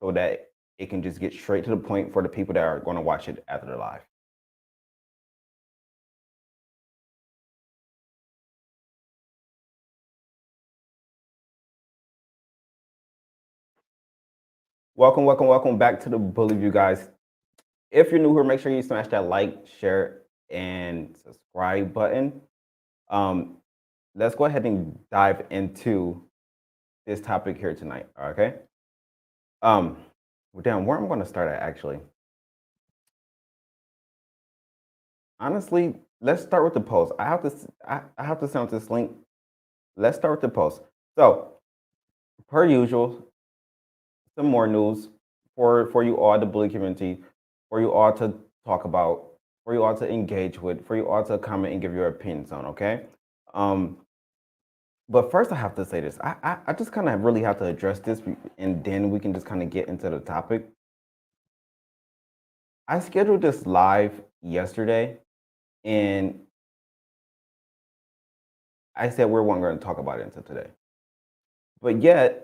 so that it can just get straight to the point for the people that are going to watch it after the live. Welcome back to the Bully View, guys. If you're new here, make sure you smash that like, share, and subscribe button. Um, let's go ahead and dive into this topic here tonight. Okay. Um, damn, where I'm going to start at actually. Honestly, let's start with the post. I have to send out this link. Let's start with the post. So, per usual, some more news for you all, the bully community, for you all to talk about, for you all to engage with, for you all to comment and give your opinions on. Okay. Um, but first, I have to say this. I just kind of really have to address this, and then we can just kind of get into the topic. I scheduled this live yesterday, and I said we weren't going to talk about it until today. But yet,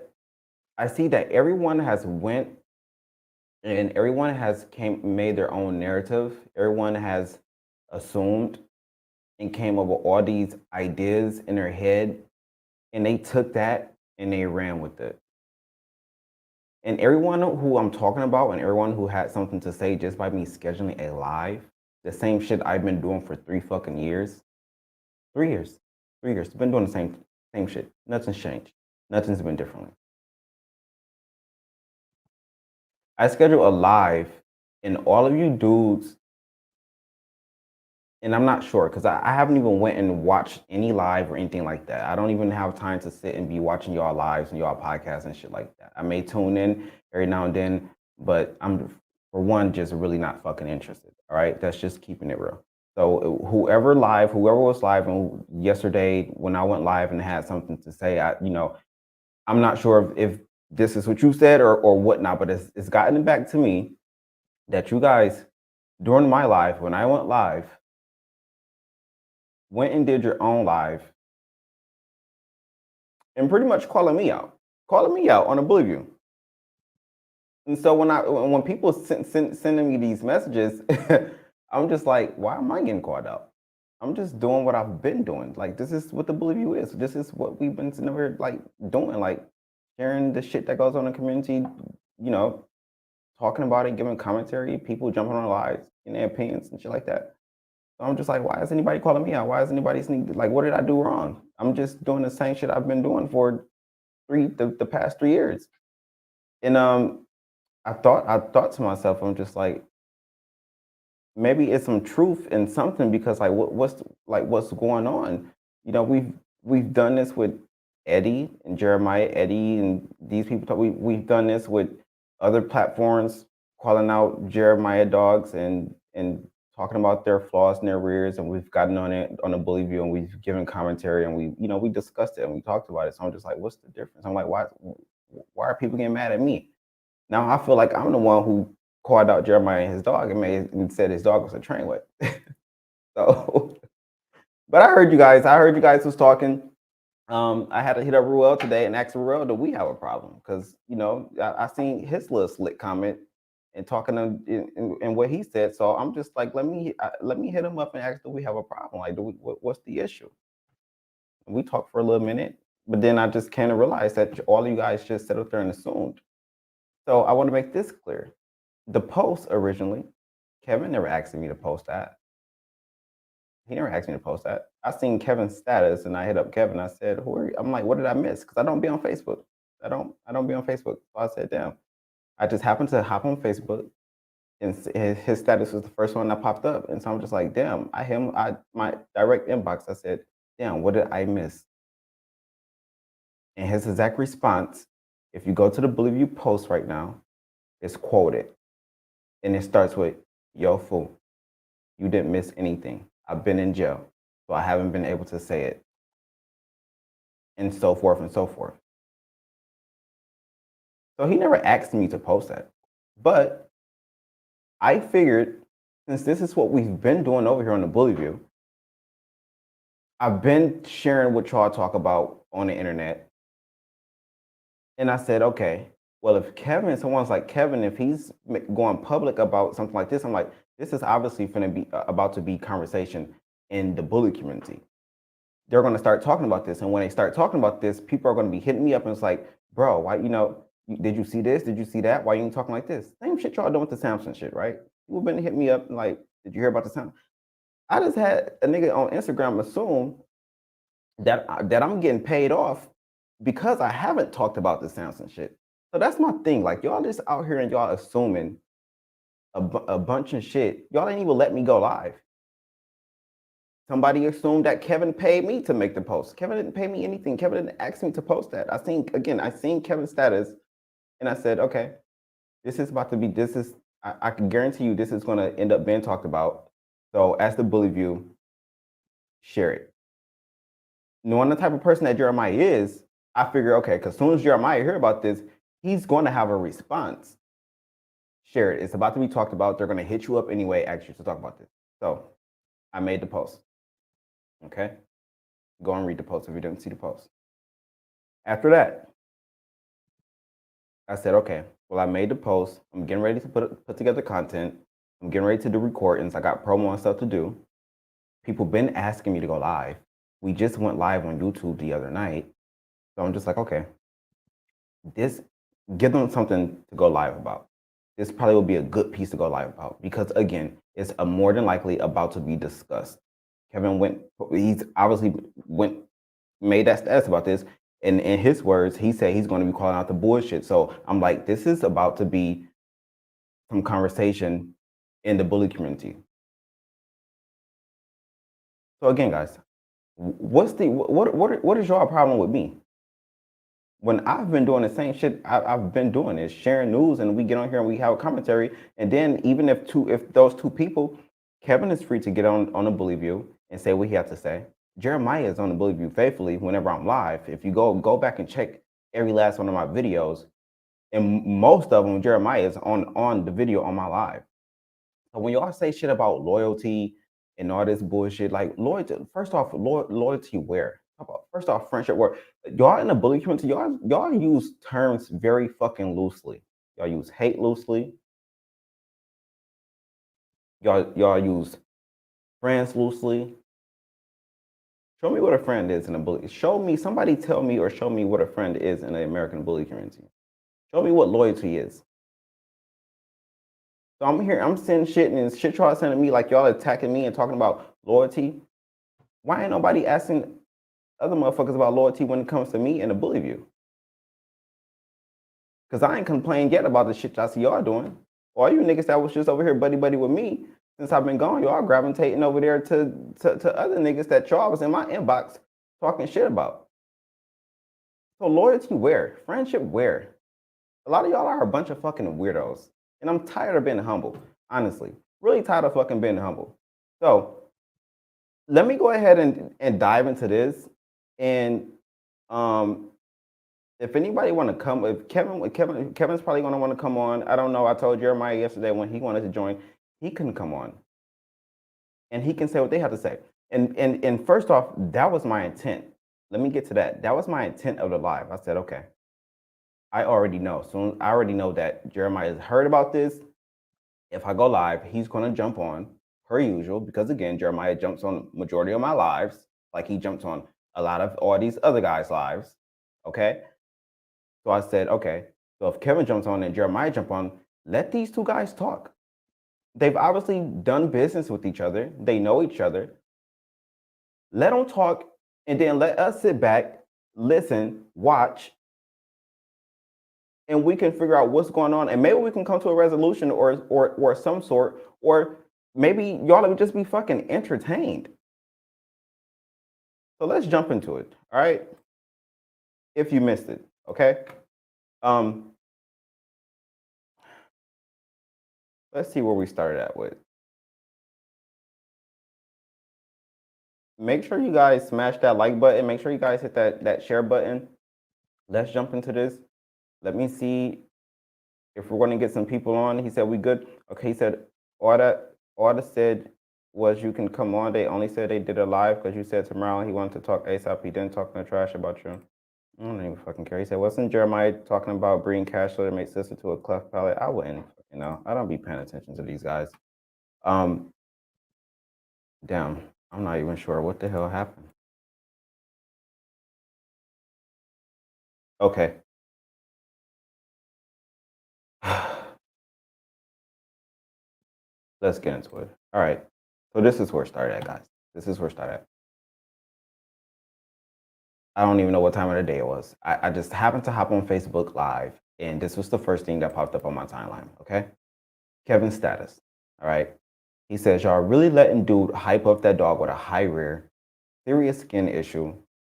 I see that everyone has went and everyone has came made their own narrative. Everyone has assumed and came up with all these ideas in their head, and they took that and they ran with it. And everyone who I'm talking about and everyone who had something to say just by me scheduling a live, the same shit I've been doing for 3 fucking years. 3 years. 3 years. Been doing the same shit. Nothing's changed. Nothing's been differently. I schedule a live, and all of you dudes, and I'm not sure because I haven't even went and watched any live or anything like that. I don't even have time to sit and be watching y'all lives and y'all podcasts and shit like that. I may tune in every now and then, but I'm, for one, just really not fucking interested. All right, that's just keeping it real. So whoever was live and yesterday when I went live and had something to say, I'm not sure if this is what you said or whatnot, but it's gotten back to me that you guys during my live when I went live went and did your own live and pretty much calling me out on a Bully View. And so when people sending me these messages, I'm just like, why am I getting called out? I'm just doing what I've been doing. Like this is what the Bully View is. This is what we've been sitting over like doing, like sharing the shit that goes on in the community. You know, talking about it, giving commentary, people jumping on lives, in their opinions and shit like that. So I'm just like, why is anybody calling me out? Why is anybody like, what did I do wrong? I'm just doing the same shit I've been doing for the past 3 years. And I thought to myself, I'm just like, maybe it's some truth in something because like what's going on? You know, we've done this with Eddie and Jeremiah, Eddie, and these people. We've done this with other platforms, calling out Jeremiah dogs and talking about their flaws and their rears, and we've gotten on it on a Bully View, and we've given commentary, and we discussed it and we talked about it. So I'm just like, what's the difference? I'm like, why are people getting mad at me? Now I feel like I'm the one who called out Jeremiah and his dog and said his dog was a train wreck. So, but I heard you guys. I heard you guys was talking. I had to hit up Ruel today and ask Ruel, do we have a problem? Because I seen his little slick comment and talking in what he said. So I'm just like, let me hit him up and ask, do we have a problem? Like, what's the issue? And we talked for a little minute, but then I just kind of realized that all you guys just sat up there and assumed. So I want to make this clear. The post originally, Kevin never asked me to post that. He never asked me to post that. I seen Kevin's status and I hit up Kevin. I said, "Who are you?" I'm like, "What did I miss?" Because I don't be on Facebook. I don't be on Facebook. So I said, "Damn." I just happened to hop on Facebook, and his status was the first one that popped up. And so I'm just like, "Damn!" I my direct inbox. I said, "Damn, what did I miss?" And his exact response, if you go to the Bully View post right now, is quoted, and it starts with, "Yo, fool, you didn't miss anything. I've been in jail, so I haven't been able to say it," and so forth and so forth. So he never asked me to post that. But I figured since this is what we've been doing over here on the Bully View, I've been sharing what y'all talk about on the internet. And I said, okay, Well, if someone's like Kevin, if he's going public about something like this, I'm like, this is obviously going to be about to be conversation in the bully community. They're going to start talking about this, and when they start talking about this, people are going to be hitting me up, and it's like, bro, why, did you see this? Did you see that? Why you ain't talking like this? Same shit y'all doing with the Samson shit, right? People been hitting me up and like, did you hear about the Samson? I just had a nigga on Instagram assume that I'm getting paid off because I haven't talked about the Samson shit. So that's my thing. Like y'all just out here and y'all assuming a bunch of shit. Y'all ain't even let me go live. Somebody assumed that Kevin paid me to make the post. Kevin didn't pay me anything. Kevin didn't ask me to post that. I seen Kevin's status and I said, okay, this is about to be, I can guarantee you this is going to end up being talked about. So as the Bully View, share it. Knowing the type of person that Jeremiah is, I figure, okay, because as soon as Jeremiah hear about this, he's going to have a response. Share it. It's about to be talked about. They're going to hit you up anyway, ask you to talk about this. So I made the post. Okay? Go and read the post if you didn't see the post. After that, I said, okay, well, I made the post. I'm getting ready to put together content. I'm getting ready to do recordings. I got promo and stuff to do. People been asking me to go live. We just went live on YouTube the other night. So I'm just like, okay, give them something to go live about. This probably will be a good piece to go live about because, again, it's more than likely about to be discussed. He's obviously made that status about this. And in his words, he said he's going to be calling out the bullshit. So I'm like, this is about to be some conversation in the bully community. So again, guys, what is your problem with me? When I've been doing the same shit I've been doing is sharing news, and we get on here and we have a commentary. And then even if those two people, Kevin is free to get on the Bully View and say what he has to say. Jeremiah is on the Bully View faithfully whenever I'm live. If you go back and check every last one of my videos, and most of them, Jeremiah is on the video on my live. So when y'all say shit about loyalty and all this bullshit, like loyalty, first off, loyalty where? First off, friendship where? Y'all in the bully community, y'all use terms very fucking loosely. Y'all use hate loosely. Y'all use friends loosely. Show me what a friend is in a bully. Somebody tell me or show me what a friend is in the American bully community. Show me what loyalty is. So I'm sending shit and shit y'all sending me like y'all attacking me and talking about loyalty. Why ain't nobody asking other motherfuckers about loyalty when it comes to me and the Bully View? Because I ain't complained yet about the shit y'all see y'all doing. All you niggas that was just over here buddy with me since I've been gone, y'all gravitating over there to other niggas that y'all was in my inbox talking shit about. So loyalty where? Friendship where? A lot of y'all are a bunch of fucking weirdos. And I'm tired of being humble, honestly. Really tired of fucking being humble. So let me go ahead and dive into this. And if anybody want to come, if Kevin's probably going to want to come on. I don't know. I told Jeremiah yesterday when he wanted to join, he couldn't come on. And he can say what they have to say. And first off, that was my intent. Let me get to that. That was my intent of the live. I said, okay, I already know. I already know that Jeremiah has heard about this. If I go live, he's going to jump on per usual because, again, Jeremiah jumps on majority of my lives, like he jumps on a lot of all these other guys' lives. Okay. So I said, okay, so if Kevin jumps on and Jeremiah jump on, let these two guys talk. They've obviously done business with each other. They know each other. Let them talk, and then let us sit back, listen, watch, and we can figure out what's going on, and maybe we can come to a resolution or some sort, or maybe y'all would just be fucking entertained. So let's jump into it, all right? If you missed it, okay? Let's see where we started at with. Make sure you guys smash that like button. Make sure you guys hit that share button. Let's jump into this. Let me see if we're going to get some people on. He said we good. Okay, he said all that said was you can come on. They only said they did a live because you said tomorrow he wanted to talk ASAP. He didn't talk no trash about you. I don't even fucking care. He said, wasn't Jeremiah talking about bringing cash so to make sister to a cleft palate? I wouldn't fucking know. I don't be paying attention to these guys. Um, damn, I'm not even sure what the hell happened. Okay. Let's get into it. All right. So this is where it started at, guys. This is where it started at. I don't even know what time of the day it was. I just happened to hop on Facebook Live, and this was the first thing that popped up on my timeline. Okay. Kevin's status. All right. He says, y'all really letting dude hype up that dog with a high rear, serious skin issue,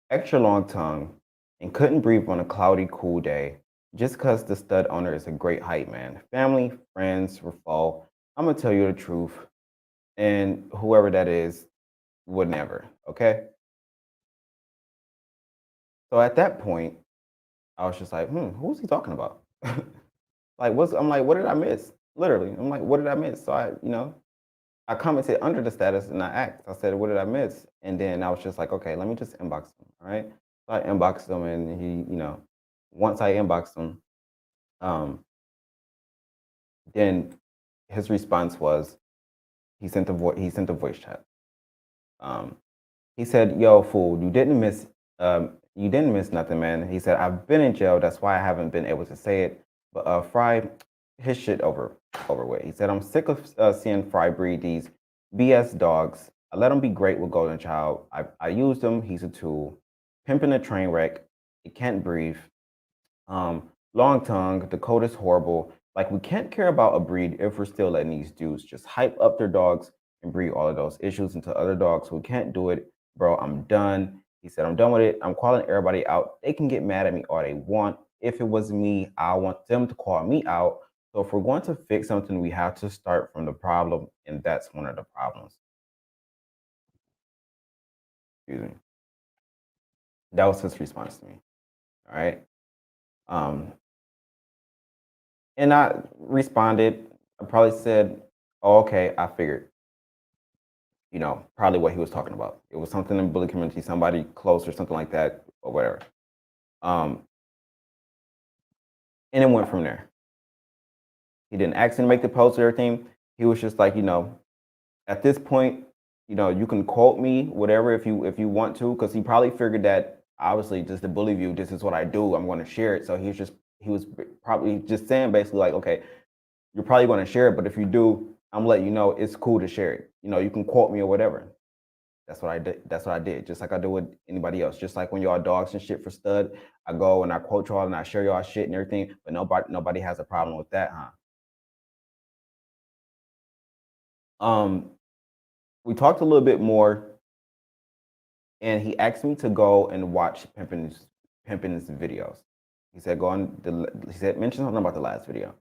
extra long tongue, and couldn't breathe on a cloudy, cool day just because the stud owner is a great hype man. Family, friends, referral. I'm going to tell you the truth. And whoever that is would never. Okay. So at that point, I was just like, who's he talking about? I'm like, what did I miss? Literally. I'm like, what did I miss? So I commented under the status and I asked, I said, what did I miss? And then I was just like, okay, let me just inbox him. All right. So I inboxed him and once I inboxed him, um, then his response was he sent a voice chat. Um, he said, "Yo, fool, you didn't miss nothing, man." He said, "I've been in jail. That's why I haven't been able to say it. But Fry, his shit over with." He said, "I'm sick of seeing Fry breed these BS dogs. I let him be great with Golden Child. I used him. He's a tool. Pimping a train wreck. He can't breathe. Long tongue. The code is horrible. Like we can't care about a breed if we're still letting these dudes just hype up their dogs and breed all of those issues into other dogs who can't do it. Bro, I'm done." He said, "I'm done with it. I'm calling everybody out. They can get mad at me all they want. If it was me, I want them to call me out. So if we're going to fix something, we have to start from the problem, and that's one of the problems." Excuse me. That was his response to me. All right. Um, and I responded. I probably said, "Oh, okay, I figured." Probably what he was talking about. It was something in the bully community, somebody close or something like that, or whatever. Um, and it went from there. He didn't ask him to make the post or everything. He was just like, at this point, you can quote me, whatever, if you want to, because he probably figured that obviously just to bully you, this is what I do. I'm going to share it. So he was probably just saying basically like, okay, you're probably going to share it, but if you do, I'm letting you know it's cool to share it. You can quote me or whatever. That's what I did. That's what I did. Just like I do with anybody else. Just like when y'all dogs and shit for stud, I go and I quote y'all and I share y'all shit and everything. But nobody has a problem with that, huh? Um, we talked a little bit more, and he asked me to go and watch Pimpin's videos. He said go on he said mention something about the last video.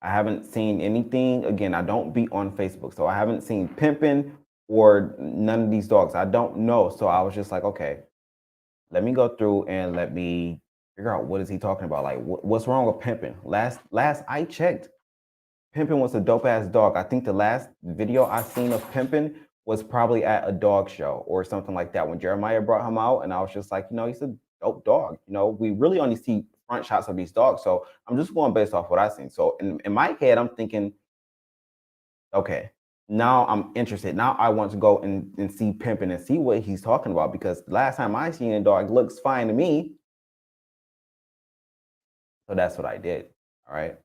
I haven't seen anything. Again, I don't be on Facebook, so I haven't seen Pimpin or none of these dogs. I don't know. So I was just like, okay, let me go through and let me figure out what is he talking about. Like, what's wrong with Pimpin? Last I checked, Pimpin was a dope ass dog. I think the last video I seen of Pimpin was probably at a dog show or something like that when Jeremiah brought him out, and I was just like, he's a dope dog. We really only see front shots of these dogs, so I'm just going based off what I seen. So in my head, I'm thinking, okay, now I'm interested. Now I want to go and see Pimpin and see what he's talking about because last time I seen a dog looks fine to me. So that's what I did. All right.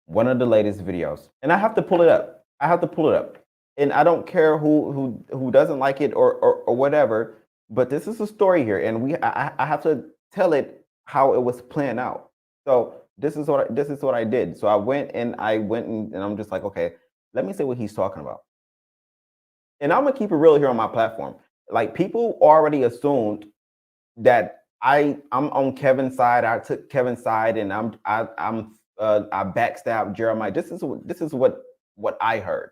One of the latest videos. And I have to pull it up. I have to pull it up. And I don't care who doesn't like it or whatever, but this is a story here. And I have to tell it how it was planned out. So this is what I did. So I went and I'm just like, okay, let me see what he's talking about. And I'm gonna keep it real here on my platform. Like people already assumed that I'm on Kevin's side. I took Kevin's side, and I backstabbed Jeremiah. This is what I heard.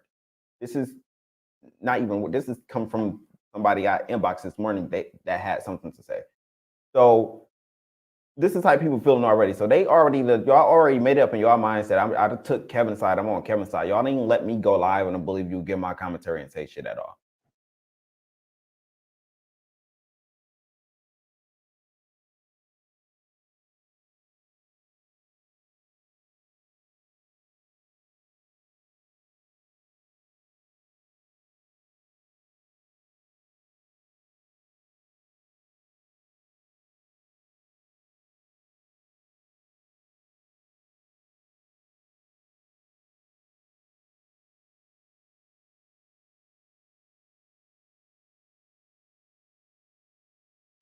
This is not even what this is come from somebody I inboxed this morning that had something to say. So this is how people feeling already. So y'all already made it up in your mindset. I took Kevin's side. I'm on Kevin's side. Y'all didn't even let me go live on a Bully View, give my commentary, and say shit at all.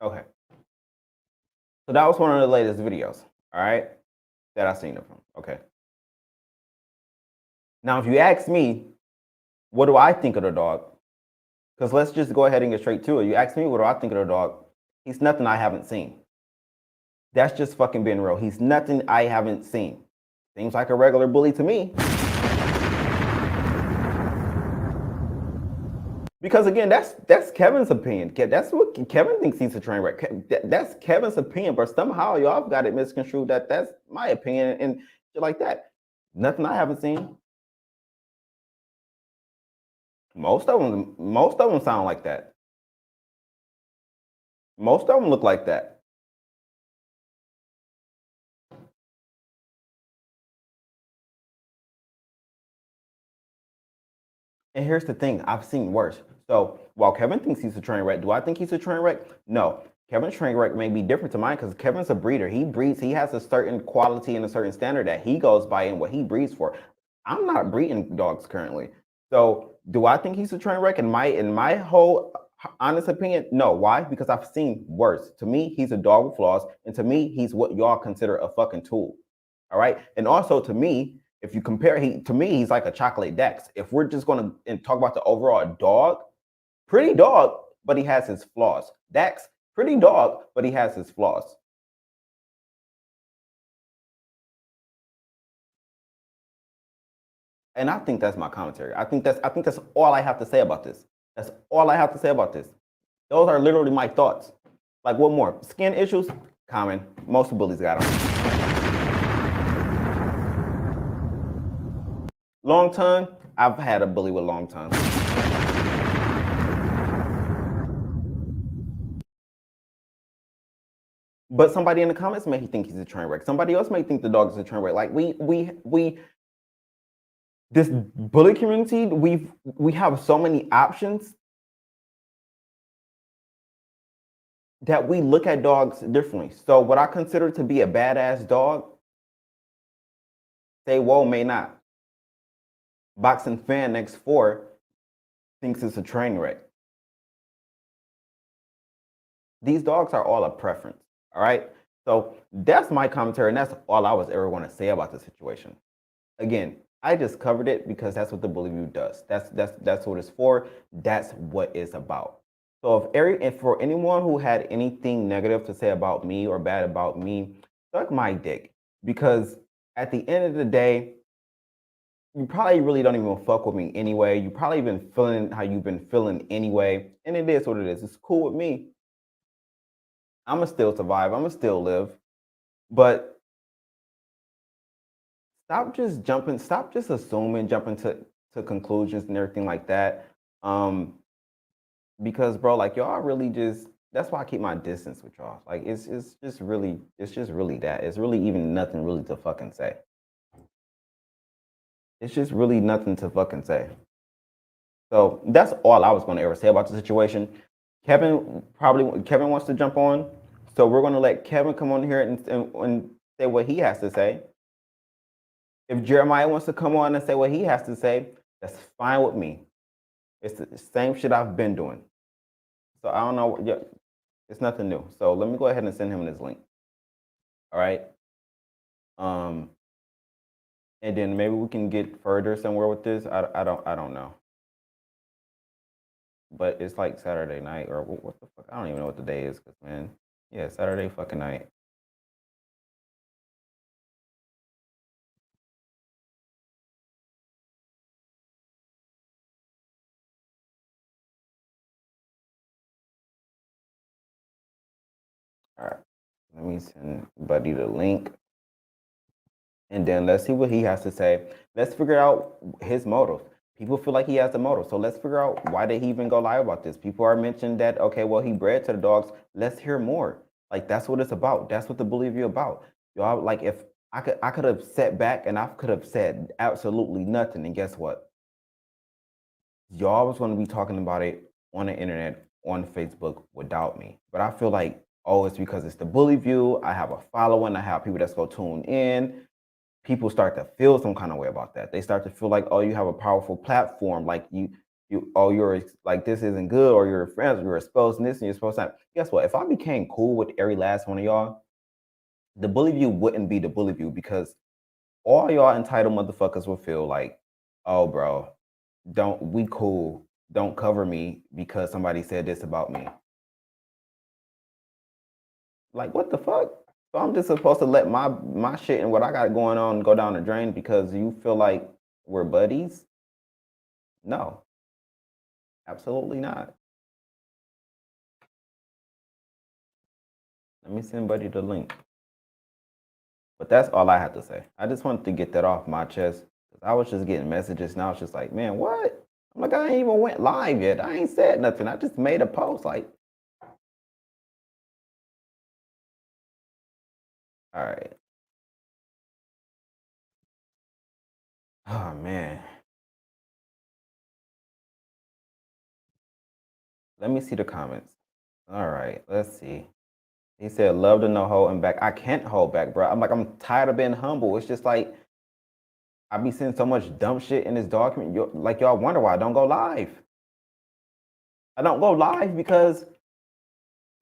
Okay. So that was one of the latest videos, all right, that I seen of him. Okay. Now, if you ask me, what do I think of the dog? Because let's just go ahead and get straight to it. You ask me, what do I think of the dog? He's nothing I haven't seen. That's just fucking being real. He's nothing I haven't seen. Seems like a regular bully to me. Because again, that's Kevin's opinion. That's what Kevin thinks he's a train wreck. That's Kevin's opinion, but somehow y'all have got it misconstrued that that's my opinion and shit like that. Nothing I haven't seen. Most of them sound like that. Most of them look like that. And here's the thing, I've seen worse. So while Kevin thinks he's a train wreck, do I think he's a train wreck? No. Kevin's train wreck may be different to mine because Kevin's a breeder. He breeds, he has a certain quality and a certain standard that he goes by and what he breeds for. I'm not breeding dogs currently. So do I think he's a train wreck? In my whole honest opinion, no. Why? Because I've seen worse. To me, he's a dog with flaws, and to me, he's what y'all consider a fucking tool. All right. And also to me, if you compare, to me, he's like a chocolate Dex. If we're just going to talk about the overall dog, pretty dog, but he has his flaws. Dex, pretty dog, but he has his flaws. And I think that's my commentary. I think that's all I have to say about this. That's all I have to say about this. Those are literally my thoughts. Like, what more? Skin issues? Common. Most bullies got them. Long tongue? I've had a bully with long tongue. But somebody in the comments may think he's a train wreck. Somebody else may think the dog is a train wreck. Like this bully community, we have so many options that we look at dogs differently. So what I consider to be a badass dog, say whoa may not. Boxing fan next 4 thinks it's a train wreck. These dogs are all a preference. All right. So that's my commentary, and that's all I was ever going to say about the situation. Again, I just covered it because that's what the bully view does. That's what it's for. That's what it's about. So if for anyone who had anything negative to say about me or bad about me, suck my dick. Because at the end of the day, you probably really don't even fuck with me anyway. You probably been feeling how you've been feeling anyway. And it is what it is. It's cool with me. I'ma still survive. I'ma still live. But stop just assuming, jumping to conclusions and everything like that. Because bro, like y'all really just that's why I keep my distance with y'all. Like it's just really that. It's really even nothing really to fucking say. It's just really nothing to fucking say. So that's all I was going to ever say about the situation. Kevin wants to jump on, so we're going to let Kevin come on here and say what he has to say. If Jeremiah wants to come on and say what he has to say, that's fine with me. It's the same shit I've been doing. So I don't know. Yeah, it's nothing new. So let me go ahead and send him this link. All right. And then maybe we can get further somewhere with this. I don't know. But it's like Saturday night or what the fuck? I don't even know what the day is, cause man, yeah, Saturday fucking night. All right, let me send Buddy the link, and then let's see what he has to say. Let's figure out his motive. People feel like he has a motive, so let's figure out why did he even go live about this. People are mentioning that okay, well he bred to the dogs. Let's hear more. Like that's what it's about. That's what the Bully View about. Y'all like if I could have sat back and I could have said absolutely nothing, and guess what? Y'all was going to be talking about it on the internet, on Facebook without me. But I feel like, oh, it's because it's the Bully View. I have a following. I have people that's going to tune in. People start to feel some kind of way about that. They start to feel like, oh, you have a powerful platform. Like you're like, this isn't good, or you're friends, you're exposed to this, and you're supposed to. Guess what? If I became cool with every last one of y'all, the bully view wouldn't be the bully view, because all y'all entitled motherfuckers will feel like, oh, bro, we cool. Don't cover me because somebody said this about me. Like, what the fuck? So I'm just supposed to let my shit and what I got going on go down the drain because you feel like we're buddies? No, absolutely not. Let me send Buddy the link. But that's all I have to say. I just wanted to get that off my chest. I was just getting messages, and I was just like, man, what? I'm like, I ain't even went live yet. I ain't said nothing. I just made a post. Like, all right. Oh, man. Let me see the comments. All right, let's see. He said, love to know holding back. I can't hold back, bro. I'm like, I'm tired of being humble. It's just like, I be seeing so much dumb shit in this document. Like, y'all wonder why I don't go live. I don't go live because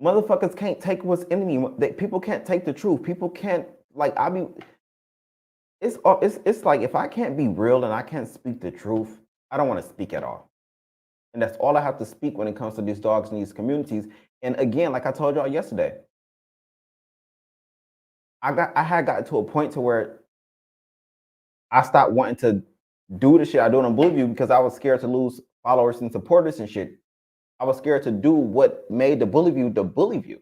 motherfuckers can't take what's in me. People can't take the truth. People can't, like, it's like, if I can't be real and I can't speak the truth, I don't want to speak at all. And that's all I have to speak when it comes to these dogs in these communities. And again, like I told y'all yesterday, I had gotten to a point to where I stopped wanting to do the shit I do on Bullyz because I was scared to lose followers and supporters and shit. I was scared to do what made the Bullyz the Bullyz.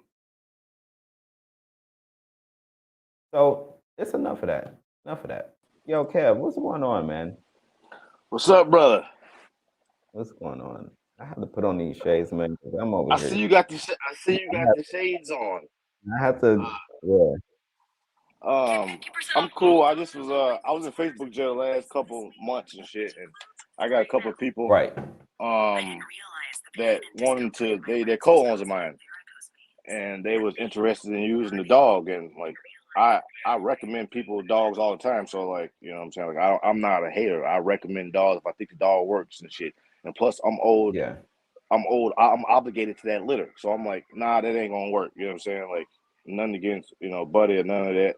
So it's enough of that. Enough of that. Yo, Kev, what's going on, man? What's up, brother? What's going on? I have to put on these shades, man. I'm over I here. see you got the shades on. I have to. Yeah. I'm cool. I just was I was in Facebook jail the last couple months and shit, and I got a couple of people Right. that wanted to they're co-owners of mine, and they was interested in using the dog, and like I recommend people dogs all the time. So like, you know what I'm saying? Like I'm not a hater. I recommend dogs if I think the dog works and shit. And plus I'm old. Yeah. I'm obligated to that litter. So I'm like, nah, that ain't gonna work. You know what I'm saying? Like, nothing against, Buddy or none of that.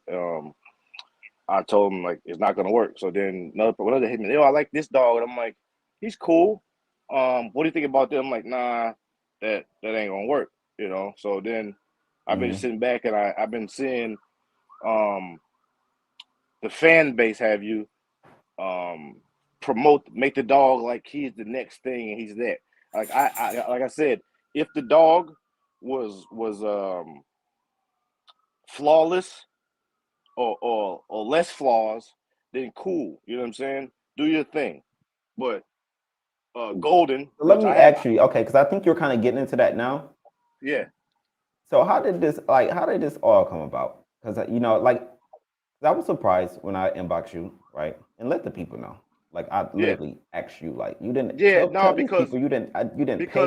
I told him like it's not gonna work. So then another hit me, I like this dog. And I'm like, he's cool. What do you think about that? I'm like, nah, that ain't gonna work, So then I've been sitting back and I've been seeing the fan base have you make the dog like he's the next thing and he's that. Like I said, if the dog was flawless or less flaws, then cool. You know what I'm saying? Do your thing. But Golden, So let which me I have, ask you, okay, because I think you're kind of getting into that now. yeah. So how did this all come about? Because like, I was surprised when I inboxed you, right, and let the people know. Like, I literally asked you, like, you didn't tell these people you didn't pay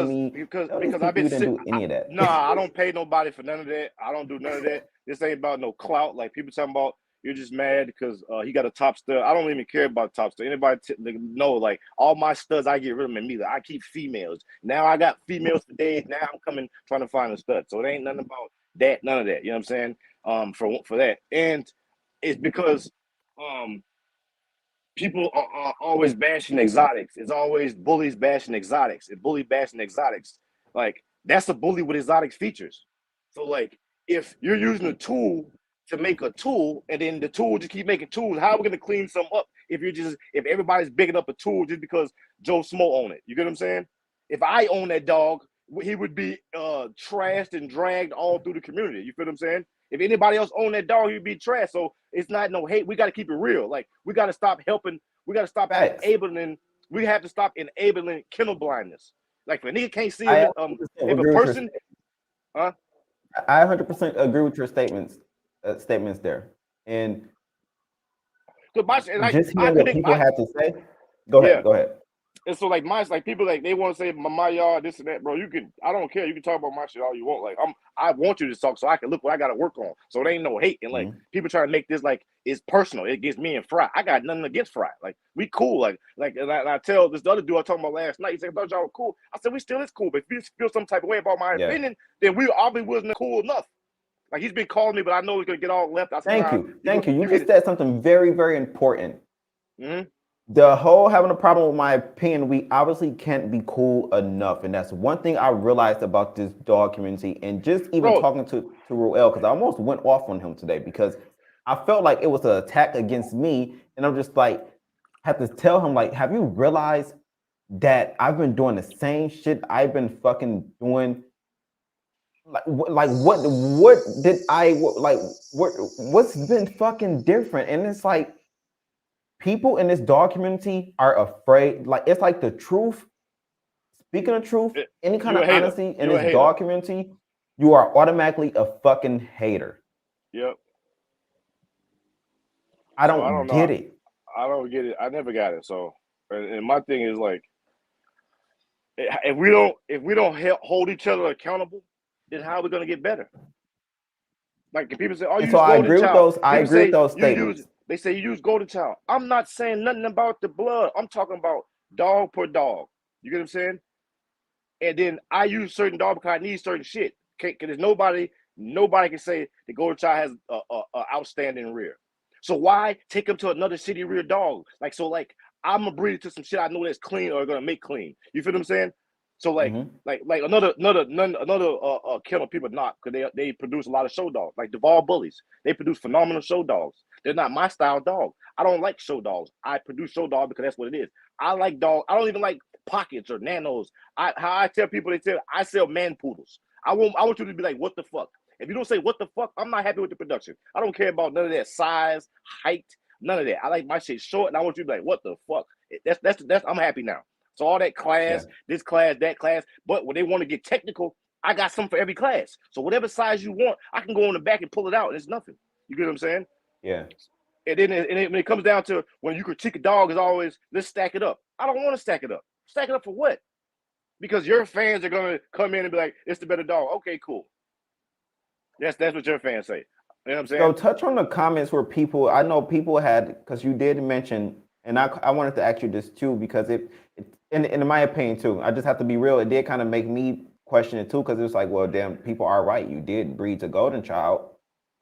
me. Tell these I've people been you didn't sitting. do any of that. Nah, I don't pay nobody for none of that. I don't do none of that. This ain't about no clout. Like people talking about, you're just mad because he got a top stud. I don't even care about top stud. Anybody know? Like all my studs, I get rid of them immediately. I keep females. Now I got females today. Now I'm coming trying to find a stud. So it ain't nothing about that. None of that. You know what I'm saying? For that, and it's because people are always bashing exotics. It's always bullies bashing exotics and bully bashing exotics. Like that's a bully with exotics features. So like if you're using a tool to make a tool and then the tool just keep making tools, how are we gonna clean some up if everybody's bigging up a tool just because Joe Smo own it? You get what I'm saying? If I own that dog, he would be trashed and dragged all through the community. You feel what I'm saying? If anybody else owned that dog, he'd be trash. So it's not no hate. We got to keep it real. Like we got to stop helping. We got to stop enabling. We have to stop enabling kennel blindness. Like if a nigga can't see I if a person, I 100% agree with your statements there, and and just hearing what people had to say. Go ahead. And so like like people like they want to say my yard, this and that, bro. I don't care. You can talk about my shit all you want. Like I want you to talk so I can look what I gotta work on. So it ain't no hate. And like people try to make this like it's personal. It gets me and Fry. I got nothing against Fry. Like we cool. And I tell this other dude I was talking about last night. He said, I thought y'all were cool. I said we still is cool. But if you feel some type of way about my opinion, then we obviously wasn't cool enough. Like he's been calling me, but I know he's gonna get all left. I said, Thank you. You just said something very, very important. Mm-hmm. The whole having a problem with my opinion, we obviously can't be cool enough. And that's one thing I realized about this dog community. And just even talking to Ruel, because I almost went off on him today because I felt like it was an attack against me. And I'm just like, had to tell him, like, have you realized that I've been doing the same shit I've been fucking doing? What did I, like, what's been fucking different? And it's like, people in this dog community are afraid. Like, it's like the truth. Speaking of truth, any kind of honesty in this dog community, you are automatically a fucking hater. Yep. I don't get it. I don't get it. I never got it. So, and my thing is like, if we don't hold each other accountable, then how are we gonna get better? Like, if people say, "Oh, you so I agree with those. I agree with those statements. They say you use Golden Child. I'm not saying nothing about the blood. I'm talking about dog per dog. You get what I'm saying? And then I use certain dog because I need certain shit. Because there's nobody can say the Golden Child has a outstanding rear. So why take him to another shitty rear dog? Like, so like I'm gonna breed it to some shit I know that's clean or gonna make clean. You feel what I'm saying? So like another kennel people not because they produce a lot of show dogs like Duval Bullyz. They produce phenomenal show dogs. They're not my style dog. I don't like show dogs. I produce show dogs because that's what it is. I like dog. I don't even like pockets or nanos. How I tell people, I sell man poodles. I want you to be like, what the fuck? If you don't say what the fuck, I'm not happy with the production. I don't care about none of that size, height, none of that. I like my shit short, and I want you to be like, what the fuck? That's I'm happy now. So all that class, this class, that class, but when they want to get technical, I got something for every class. So whatever size you want, I can go in the back and pull it out, and it's nothing. You get what I'm saying? Yeah. And then when it comes down to when you critique a dog, is always let's stack it up. I don't want to stack it up. Stack it up for what? Because your fans are gonna come in and be like, it's the better dog. Okay, cool. That's what your fans say. You know what I'm saying? So touch on the comments where I know people had, because you did mention, and I wanted to ask you this too, because in my opinion too, I just have to be real, it did kind of make me question it too, because it's like, well, damn, people are right. You did breed a golden child.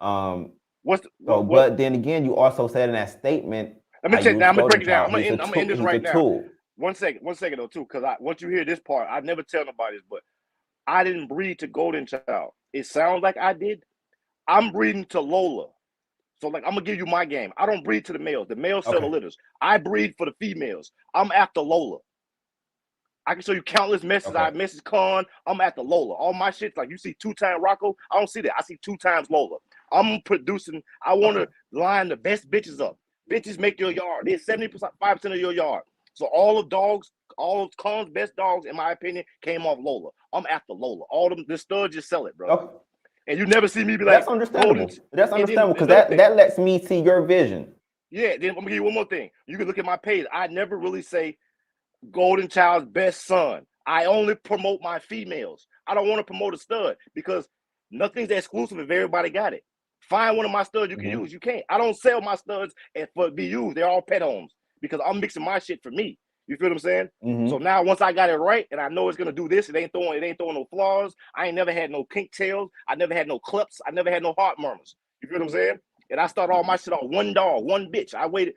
But then again, you also said in that statement, let me check. Now I'm gonna break it down. I'm gonna end this right now. Tool. One second though, too, because once you hear this part, I never tell nobody this, but I didn't breed to golden child. It sounds like I did. I'm breeding to Lola. So like I'm gonna give you my game. I don't breed to the males. The males sell the litters. I breed for the females. I'm after Lola. I can show you countless messages. I message Con. I'm after Lola. All my shit, like you see 2-time Rocco. I don't see that. I see 2 times Lola. I'm producing. I want to line the best bitches up. Bitches make your yard. They're 75% of your yard. So all of Con's best dogs, in my opinion, came off Lola. I'm after Lola. All them, the studs just sell it, bro. Okay. And you never see me be like, that's understandable. That's understandable because that lets me see your vision. Yeah, then I'm gonna give you one more thing. You can look at my page. I never really say Golden Child's best son. I only promote my females. I don't want to promote a stud because nothing's exclusive if everybody got it. Find one of my studs you can use. You can't. I don't sell my studs for be used. They're all pet homes because I'm mixing my shit for me. You feel what I'm saying? So now once I got it right and I know it's gonna do this, it ain't throwing no flaws. I ain't never had no pink tails. I never had no clips. I never had no heart murmurs. You feel what I'm saying? And I started all my shit on one dog, one bitch. I waited,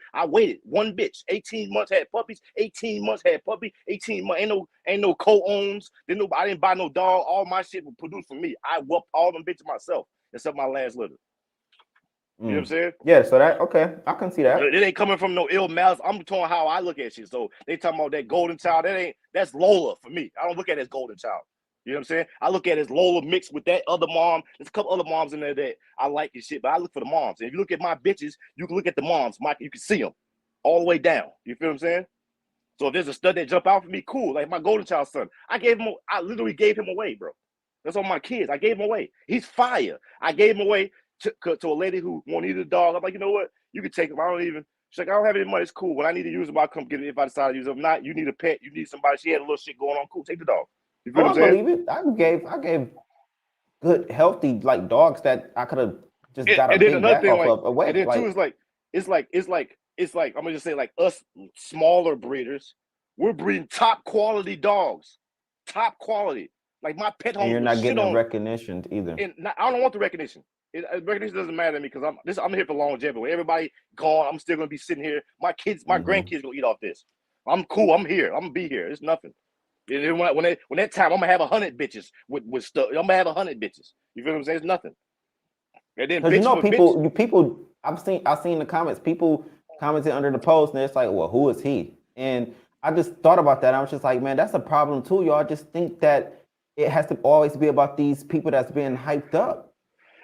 one bitch. 18 months had puppies, 18 months had puppy, 18 months, ain't no co-owns. I didn't buy no dog. All my shit was produced for me. I whooped all them bitches myself, except my last litter. You know what I'm saying? Yeah, so I can see that. It ain't coming from no ill malice. I'm talking how I look at shit. So they talking about that golden child. That's Lola for me. I don't look at it as golden child. You know what I'm saying? I look at it as Lola mixed with that other mom. There's a couple other moms in there that I like and shit, but I look for the moms. And if you look at my bitches, you can look at the moms. You can see them all the way down. You feel what I'm saying? So if there's a stud that jump out for me, cool. Like my golden child son, I literally gave him away, bro. That's on my kids. I gave him away. He's fire. I gave him away to a lady who wanted a dog. I'm like, you know what? You can take him. She's like, I don't have any money. It's cool. When I need to use them, I'll come get it. If I decide to use them, if not, you need a pet. You need somebody. She had a little shit going on. Cool, take the dog. You feel Oh, what I I'm saying? believe it. I gave good, healthy like dogs that I could have just got a And then big another back thing, off like, of away. and then too, Like, it's like I'm gonna just say like us smaller breeders, we're breeding top quality dogs, top quality. Like my pet and homes you're was not shit getting the on, recognition either. and I don't want the recognition. Recognition doesn't matter to me because I'm here for longevity. When everybody gone, I'm still gonna be sitting here. My kids, my grandkids gonna eat off this. I'm cool. I'm here. I'm gonna be here. It's nothing. And then when that time, I'm gonna have 100 bitches with stuff. I'm gonna have 100 bitches. You feel what I'm saying? It's nothing. And then Because you bitch know, for bitch. people, I've seen the comments. People commented under the post, and it's like, well, who is he? And I just thought about that. I was just like, man, that's a problem too. Y'all just think that it has to always be about these people that's being hyped up.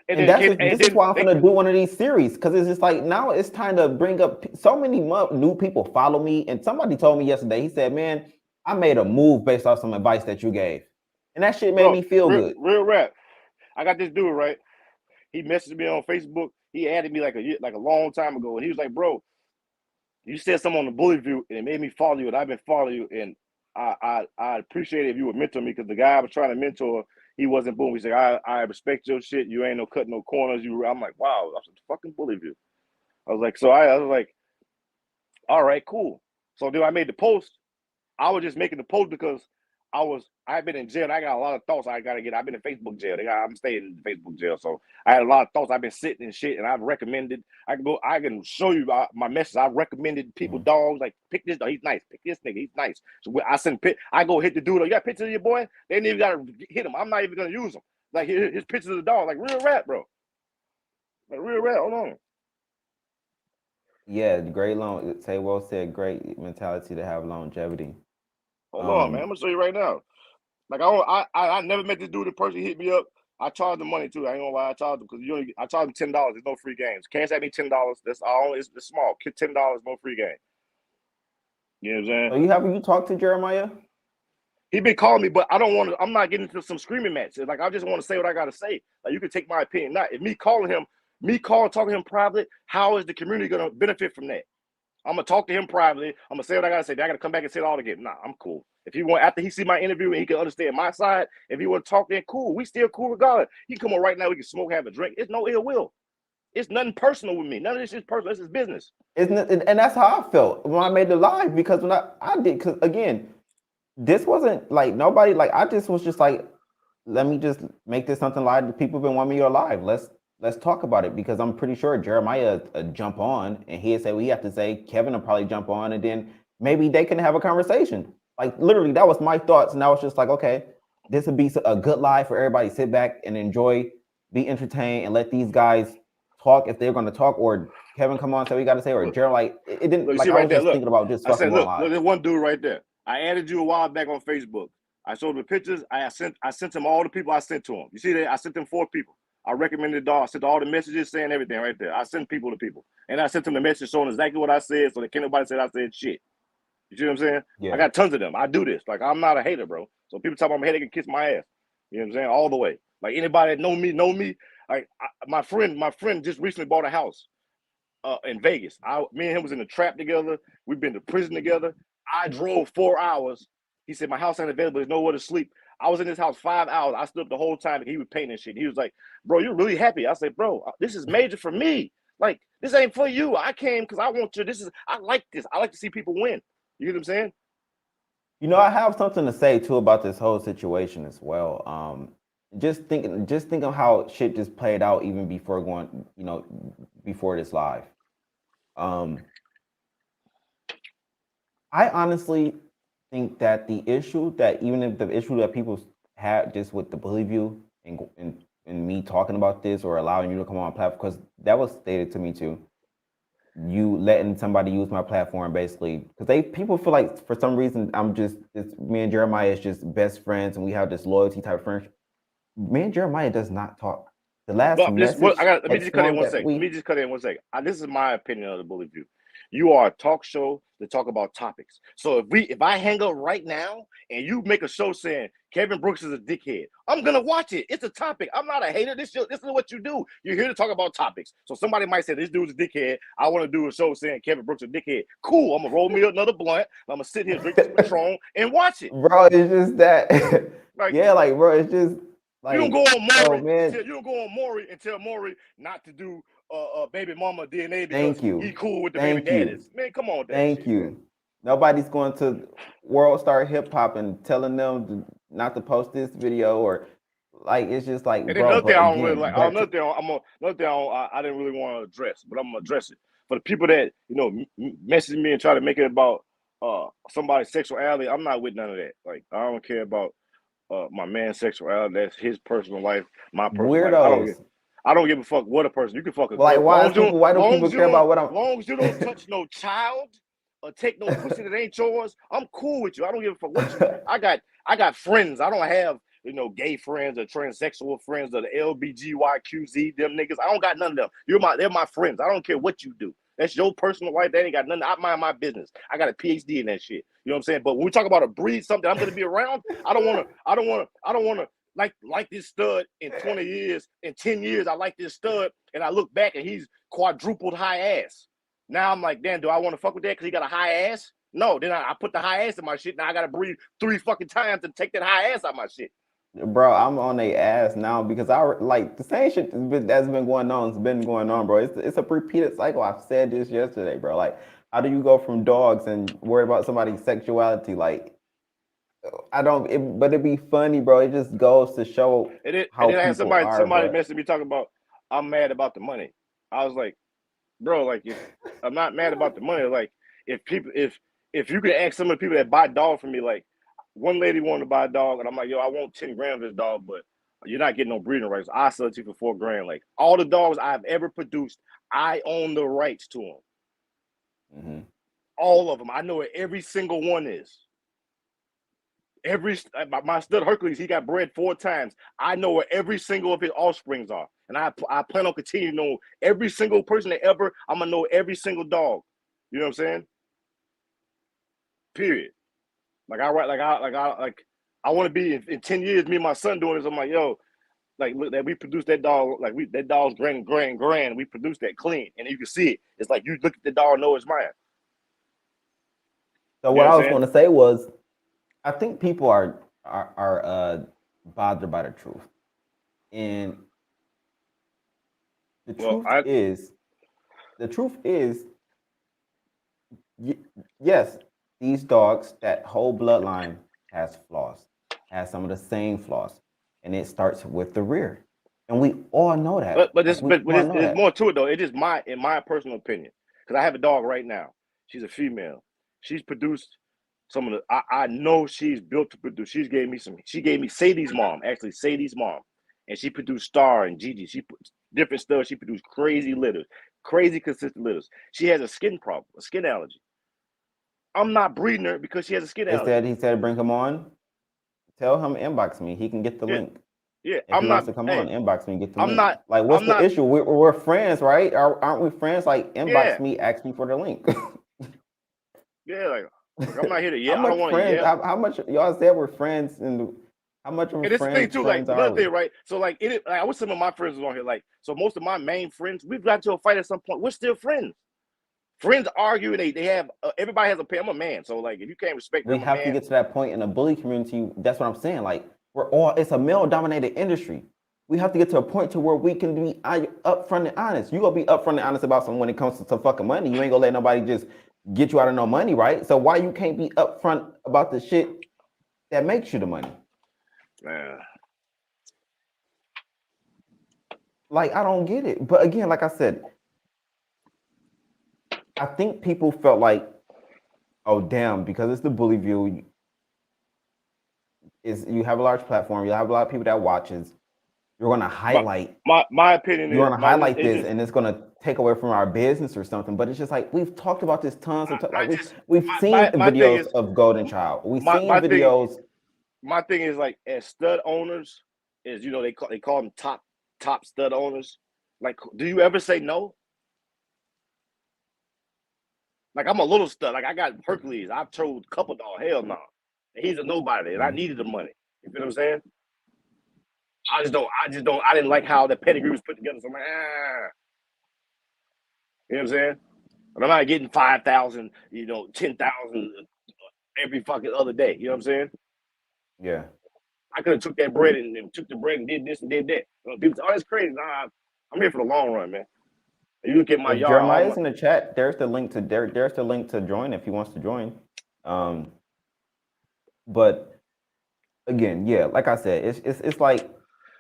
And And then get this is why I'm gonna do one of these series because it's just like now it's time to bring up so many new people follow me. And somebody told me yesterday, he said, man, I made a move based off some advice that you gave, and that shit made bro, me feel good. real rap. I got this dude right. He messaged me on Facebook. He added me like a long time ago, and he was like, "Bro, you said something on the Bully View, and it made me follow you, and I've been following you, and I appreciate it if you would mentor me because the guy I was trying to mentor, he wasn't boom. He said, I respect your shit. You ain't no cut no corners. I'm like, wow, that's a fucking Bully View. I was like, I was like, all right, cool. So then I made the post. I was just making the post because I've been in jail and I got a lot of thoughts I gotta get. I've been in Facebook jail. I'm staying in Facebook jail. So I had a lot of thoughts. I've been sitting and shit, and I've recommended. I can show you my message. I recommended people dogs like pick this dog. He's nice. Pick this nigga. He's nice. So I send I go hit the dude. You got pictures of your boy? They ain't even gotta hit him. I'm not even gonna use him. Like his pictures of the dog. Like real rap, bro. Like real rap. Hold on. Yeah, great long. Say well said. Great mentality to have longevity. Hold on, man. I'm gonna show you right now. Like I never met this dude in person. He hit me up. I charged him money too. I ain't gonna lie. I charged him because I charged him $10. There's no free games. Cash at me $10. That's all. It's small. $10, no free game. You know what I'm saying? So you talked to Jeremiah? He been calling me, but I don't want to. I'm not getting into some screaming matches. Like I just want to say what I gotta say. Like you can take my opinion. Not if talking to him privately. How is the community gonna benefit from that? I'm gonna talk to him privately. I'm gonna say what I gotta say. Then I gotta come back and say it all again. Nah, I'm cool. If he want after he see my interview and he can understand my side, if he want to talk, then cool. We still cool regardless. He can come on right now. We can smoke, have a drink. It's no ill will. It's nothing personal with me. None of this is personal. This is business. Isn't it? And that's how I felt when I made the live because when I did because again, this wasn't like nobody like I just was just like, let me just make this something live that people have been wanting me to live. Let's talk about it because I'm pretty sure Jeremiah jump on and he'd say we have to say Kevin will probably jump on and then maybe they can have a conversation. Like literally, that was my thoughts, and I was just like, okay, this would be a good live for everybody. Sit back and enjoy, be entertained, and let these guys talk if they're going to talk, or Kevin come on, say we got to say, or Jeremiah. Like it didn't. Look, like see I right was there. just Look, thinking about just I fucking said, going look, live. there's one dude right there. I added you a while back on Facebook. I showed him the pictures. I sent him all the people I sent to him. You see that? I sent them 4 people. I recommended the dog. I sent all the messages saying everything right there. I sent people to people. And I sent them the message showing exactly what I said so that can't nobody say I said shit. You see what I'm saying? Yeah. I got tons of them. I do this. Like, I'm not a hater, bro. So people talk about my head, they can kiss my ass. You know what I'm saying? All the way. Like, anybody that know me. Like, my friend just recently bought a house in Vegas. Me and him was in the trap together. We've been to prison together. I drove 4 hours. He said, my house ain't available. There's nowhere to sleep. I was in this house 5 hours. I stood up the whole time and he was painting shit. He was like, bro, you're really happy. I said, bro, this is major for me. Like, this ain't for you. I came because I want to. I like this. I like to see people win. You know what I'm saying? You know, I have something to say too about this whole situation as well. Just thinking how shit just played out even before going, before this live. I honestly think that the issue that even if the issue that people had just with the Bully View and me talking about this or allowing you to come on platform, because that was stated to me too. You letting somebody use my platform basically because people feel like for some reason me and Jeremiah is just best friends and we have this loyalty type of friendship. Me and Jeremiah does not talk. The last But message let me just cut in 1 that second. Let me just cut in 1 second. This is my opinion of the Bully View. You are a talk show to talk about topics. So if I hang up right now and you make a show saying Kevin Brooks is a dickhead, I'm gonna watch it. It's a topic. I'm not a hater. This is what you do. You're here to talk about topics. So somebody might say this dude's a dickhead. I want to do a show saying Kevin Brooks is a dickhead. Cool. I'm gonna roll me another blunt. I'm gonna sit here, drink this Patron, and watch it. Bro, it's just that. Like, yeah, like, bro, it's just you don't like, go on Maury. oh man, You don't go on Maury and tell Maury not to do baby mama DNA because thank you, he cool with the baby thank you, daddies. Man, come on with that thank shit, you. bro. Nobody's going to World Star Hip Hop and telling them not to post this video or like it's just like, And then bro. another thing But I don't really again, like. back to Another thing I didn't really want to address, but I'm gonna address it for the people that message me and try to make it about somebody's sexuality. I'm not with none of that. Like I don't care about my man's sexuality. That's his personal life. My personal life. weirdos. I don't give a fuck what a person. You can fuck a Like, girl. why do people care about what I'm? Long as you don't touch no child or take no pussy that ain't yours, I'm cool with you. I don't give a fuck what you do. I got friends. I don't have gay friends or transsexual friends or the LBGYQZ, them niggas. I don't got none of them. They're my friends. I don't care what you do. That's your personal life. That ain't got nothing. I mind my business. I got a PhD in that shit. You know what I'm saying? But when we talk about a breed, something I'm gonna be around, I don't wanna like this stud in 20 years, in 10 years, I like this stud, and I look back and he's quadrupled high ass. Now I'm like, damn, do I want to fuck with that because he got a high ass? No, then I put the high ass in my shit. Now I gotta breathe 3 fucking times to take that high ass out my shit. Bro, I'm on their ass now because I like the same shit that's been going on. It's been going on, bro. It's a repeated cycle. I said this yesterday, bro. Like, how do you go from dogs and worry about somebody's sexuality? Like, I don't. But it'd be funny, bro. It just goes to show how then I had people are. somebody But messaging me talking about I'm mad about the money. I was like, bro, like if I'm not mad about the money, like if you could ask some of the people that buy dogs from me, like one lady wanted to buy a dog, and I'm like, yo, I want 10 grand for this dog, but you're not getting no breeding rights. I sell it to you for 4 grand. Like all the dogs I've ever produced, I own the rights to them. mm-hmm. All of them. I know what every single one is. My stud Hercules, he got bred 4 times. I know where every single of his offsprings are, and I plan on continuing to know every single person that ever. I'm gonna know every single dog. You know what I'm saying? Period. Like I want to be in 10 years. Me and my son doing this. I'm like, yo, like look that we produced that dog. Like that dog's grand. We produced that clean, and you can see it. It's like you look at the dog, and know it's mine. So You what know I what was I'm going saying? to say was, I think people are bothered by the truth, and the Well, truth is, yes, these dogs, that whole bloodline has flaws, has some of the same flaws, and it starts with the rear, and we all know that. but Like, we all know there's that. more to it though. It is in my personal opinion, because I have a dog right now. She's a female. She's produced some of the. I know she's built to produce. She gave me Sadie's mom, actually Sadie's mom, and she produced Star and Gigi. She put different stuff. She produced crazy litters, crazy consistent litters. She has a skin problem, a skin allergy. I'm not breeding her because she has a skin allergy. He said bring him on. Tell him inbox me. He can get the Yeah, link. yeah. If he wants to come on, inbox me and get the I'm link. not. Like, what's I'm the not. issue? We're friends, right? Aren't we friends? Like, inbox Yeah, me, ask me for the link. yeah. Like I'm not here to How yell. I don't much want to friends? yell. How much y'all said we're friends, and how much of a And it's the thing too, like friends are another we? thing, right? So like I wish some of my friends was on here. Like, so most of my main friends, we've got to a fight at some point. We're still friends. Friends argue and they have everybody has a opinion. I'm a man, so like if you can't respect me, We I'm a have to man. get to that point in the bully community. That's what I'm saying. Like, it's a male-dominated industry. We have to get to a point to where we can be upfront and honest. You gonna be upfront and honest about something when it comes to some fucking money. You ain't gonna let nobody just get you out of no money, right? So why you can't be upfront about the shit that makes you the money? Man. Like, I don't get it. But again, like I said, I think people felt like, oh damn, because it's the bully view, you have a large platform, you have a lot of people that watches. You're gonna highlight. My opinion You're is gonna highlight this, and it's gonna take away from our business or something. But it's just like we've talked about this tons of times. Like we've seen my thing videos is of Golden Child. We've seen my thing videos. my thing is like as stud owners is they call them top stud owners. Like, do you ever say no? Like I'm a little stuck. Like I got Hercules. I've told couple dog, hell no. And he's a nobody, and I needed the money. You feel what I'm saying? I didn't like how the pedigree was put together. So I'm like, You know what I'm saying? But I'm not getting 5,000, 10,000 every fucking other day. You know what I'm saying? Yeah. I could have took that bread and took the bread and did this and did that. People say, oh, that's crazy. Nah, I'm here for the long run, man. You look at my If yard. Jeremiah's in the chat, there's the link to there's the link to join if he wants to join. But again, yeah, like I said, it's like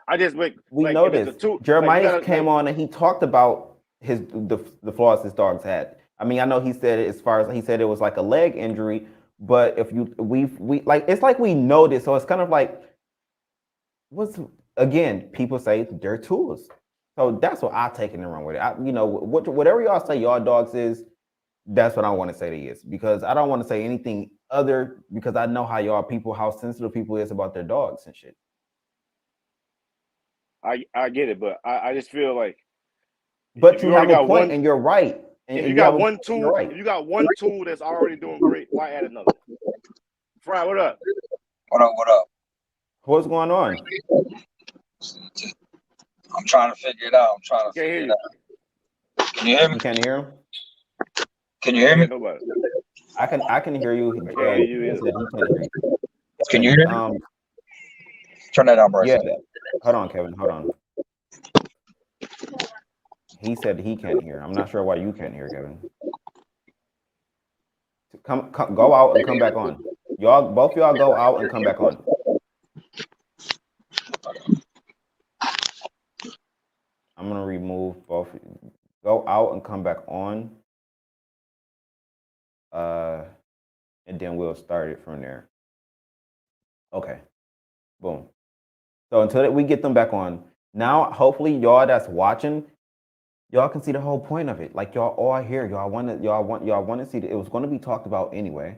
I just make we like, noticed Jeremiah came like, on and he talked about the flaws his dogs had. I mean, I know he said as far as he said it was like a leg injury, but if you we like it's like we know this, so it's kind of like what's again, people say they're tools. So that's what I take it and run with it. Whatever y'all say y'all dogs is, that's what I want to say to is, because I don't want to say anything other, because I know how y'all people, how sensitive people is about their dogs and shit. I get it, but I just feel like. But you have a point, and you're right. And if you got one tool, if you got one tool that's already doing great, why add another? Fry, what up? What up? What up? What's going on? I'm trying to figure it out. I'm trying to figure it out. Can you hear me? You can't hear him? Can you hear me? I can hear you. Can you hear me? Turn that on, Bryce. Yeah. Hold on, Kevin. Hold on. He said he can't hear. I'm not sure why you can't hear, Kevin. Come go out and come back on. Both y'all go out and come back on. I'm gonna remove both. Go out and come back on. And then we'll start it from there. Okay. Boom. So until we get them back on, now hopefully y'all that's watching, y'all can see the whole point of it. Like y'all all here, y'all want to see that it was going to be talked about anyway,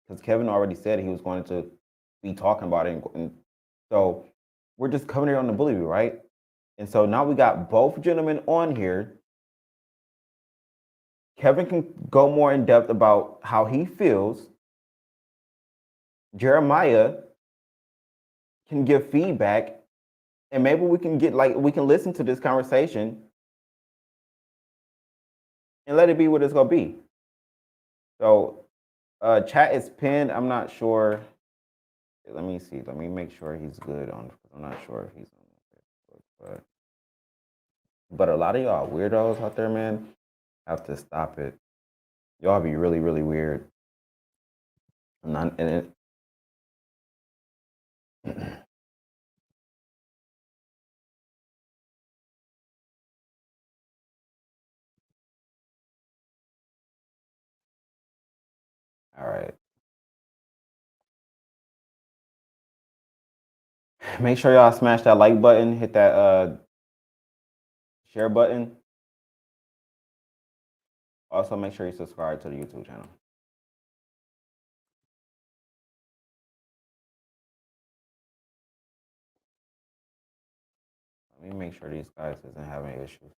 because Kevin already said he was going to be talking about it, and so we're just covering it on the Bully, right? And so now we got both gentlemen on here. Kevin can go more in depth about how he feels. Jeremiah can give feedback, and maybe we can listen to this conversation and let it be what it's gonna be. So chat is pinned. I'm not sure. Let me see. Let me make sure he's good on. I'm not sure if he's on Facebook, but a lot of y'all weirdos out there, man, have to stop it. Y'all be really, really weird. All right. Make sure y'all smash that like button, hit that share button. Also, make sure you subscribe to the YouTube channel. Let me make sure these guys isn't having issues.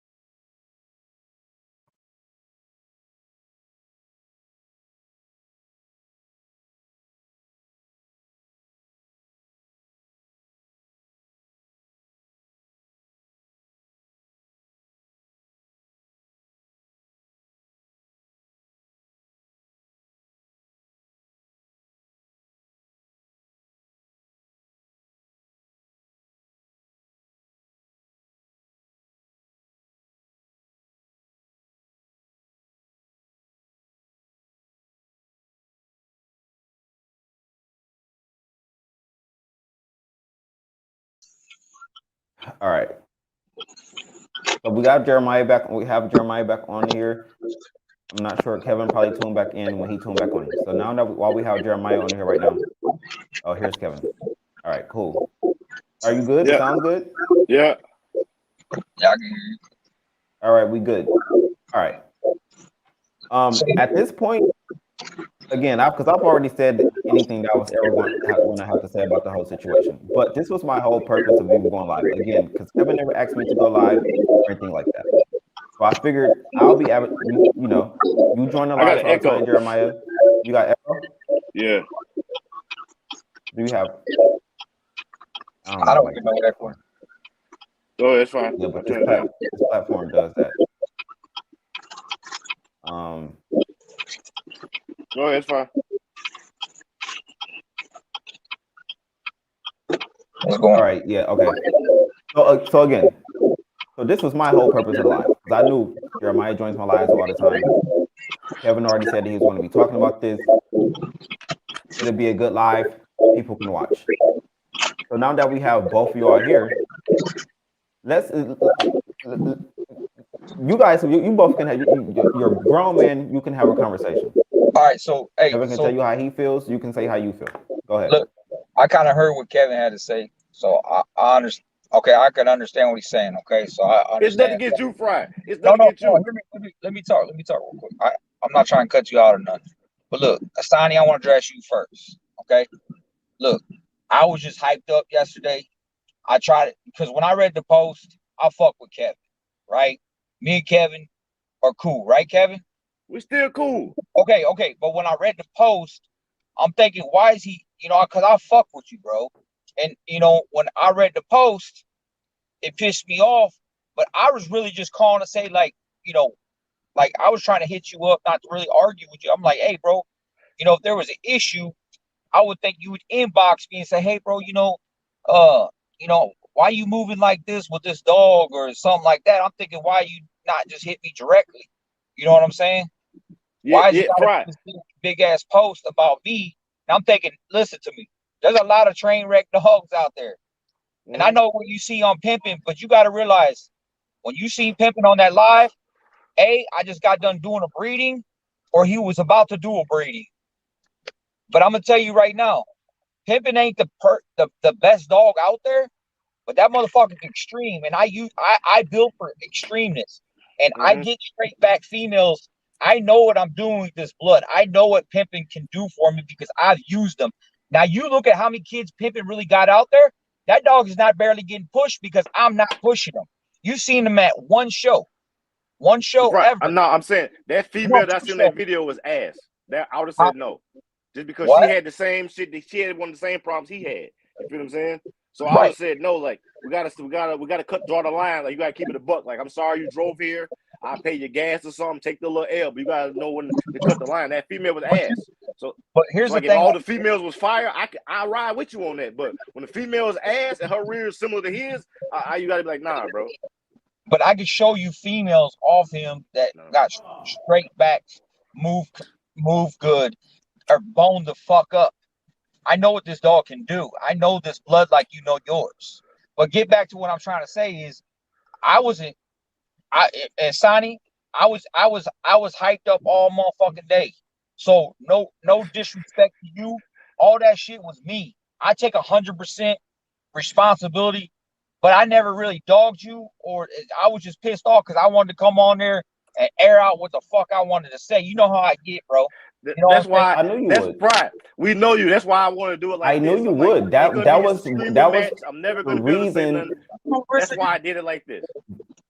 All right. So we got Jeremiah back. We have Jeremiah back on here. I'm not sure. Kevin probably tuned back in when he tuned back on. So now that while we have Jeremiah on here right now. Oh, here's Kevin. All right, cool. Are you good? Yeah. Sounds good? Yeah. Yeah, I can hear you. All right, we good. All right. At this point, again, because I've already said anything that I was ever going to have to say about the whole situation. But this was my whole purpose of even going live. Again, because Kevin never asked me to go live or anything like that. So I figured I'll be you know, you join the I got lives an all the time, echo. Jeremiah. You got echo? Yeah. Do you have? I don't I know, don't like even know that one. Oh, that's fine. yeah, but I'll turn it down. this platform does that. Oh, that's fine. What's going All on? right, yeah, okay. So again, so this was my whole purpose of live, because I knew Jeremiah joins my lives all the time. Kevin already said that he was going to be talking about this. It'll be a good live. People can watch. So now that we have both of you all here, let's you guys, you both can have. You're grown men. You can have a conversation. All right, so hey, Kevin can so tell you how he feels. You can say how you feel. Go ahead. look, I kind of heard what Kevin had to say, so I understand. Okay, I can understand what he's saying. Okay, so I It's nothing understand. against you, Fry. It's No, nothing no, against no. you. Let me talk. Let me talk real quick. I'm not trying to cut you out or nothing. But look, Asani, I want to address you first. Okay. Look, I was just hyped up yesterday. I tried it because when I read the post, I fuck with Kevin, right? Me and Kevin are cool, right, Kevin? We still cool. Okay, okay. But when I read the post, I'm thinking, why is he, because I fuck with you, bro. And, when I read the post, it pissed me off. But I was really just calling to say, like, like I was trying to hit you up, not to really argue with you. I'm like, hey, bro, if there was an issue, I would think you would inbox me and say, hey, bro, why you moving like this with this dog or something like that? I'm thinking, why you not just hit me directly? You know what I'm saying? Yeah, Why is yeah, it got Fry. this big ass post about me? And I'm thinking, listen to me. There's a lot of train wreck dogs out there. And I know what you see on pimping, but you got to realize when you see pimping on that live, I just got done doing a breeding, or he was about to do a breeding. But I'm gonna tell you right now, pimping ain't the best dog out there, but that motherfucker's extreme. And I built for extremeness, and I get straight back females. I know what I'm doing with this blood. I know what pimping can do for me because I've used them. Now you look at how many kids pimping really got out there. That dog is not barely getting pushed because I'm not pushing them. You've seen them at one show Right. ever. I'm saying that female that's in that video was ass. That I would have said no. Just because she What? had the same shit that she had one of the same problems he had. You feel what I'm saying? So I would Right. have said no, like we gotta draw the line. Like you gotta keep it a buck. Like I'm sorry you drove here. I'll pay your gas or something, take the little L, but you gotta know when to cut the line. That female was ass. But here's like the if thing. all the females was fire, I ride with you on that. But when the female is ass and her rear is similar to his, you gotta be like, nah, bro. But I could show you females off him that got straight back, move good, or bone the fuck up. I know what this dog can do. I know this blood like you know yours. But get back to what I'm trying to say is and Sonny, I was hyped up all motherfucking day. So no disrespect to you. All that shit was me. I take 100% responsibility, but I never really dogged you, or I was just pissed off because I wanted to come on there and air out what the fuck I wanted to say. You know how I get, bro. You know That's why I knew you that's would. right. We know you. That's why I want to do it like I this. knew you I'm like, would. That was I'm never gonna the be able to say reason. nothing. That's why I did it like this.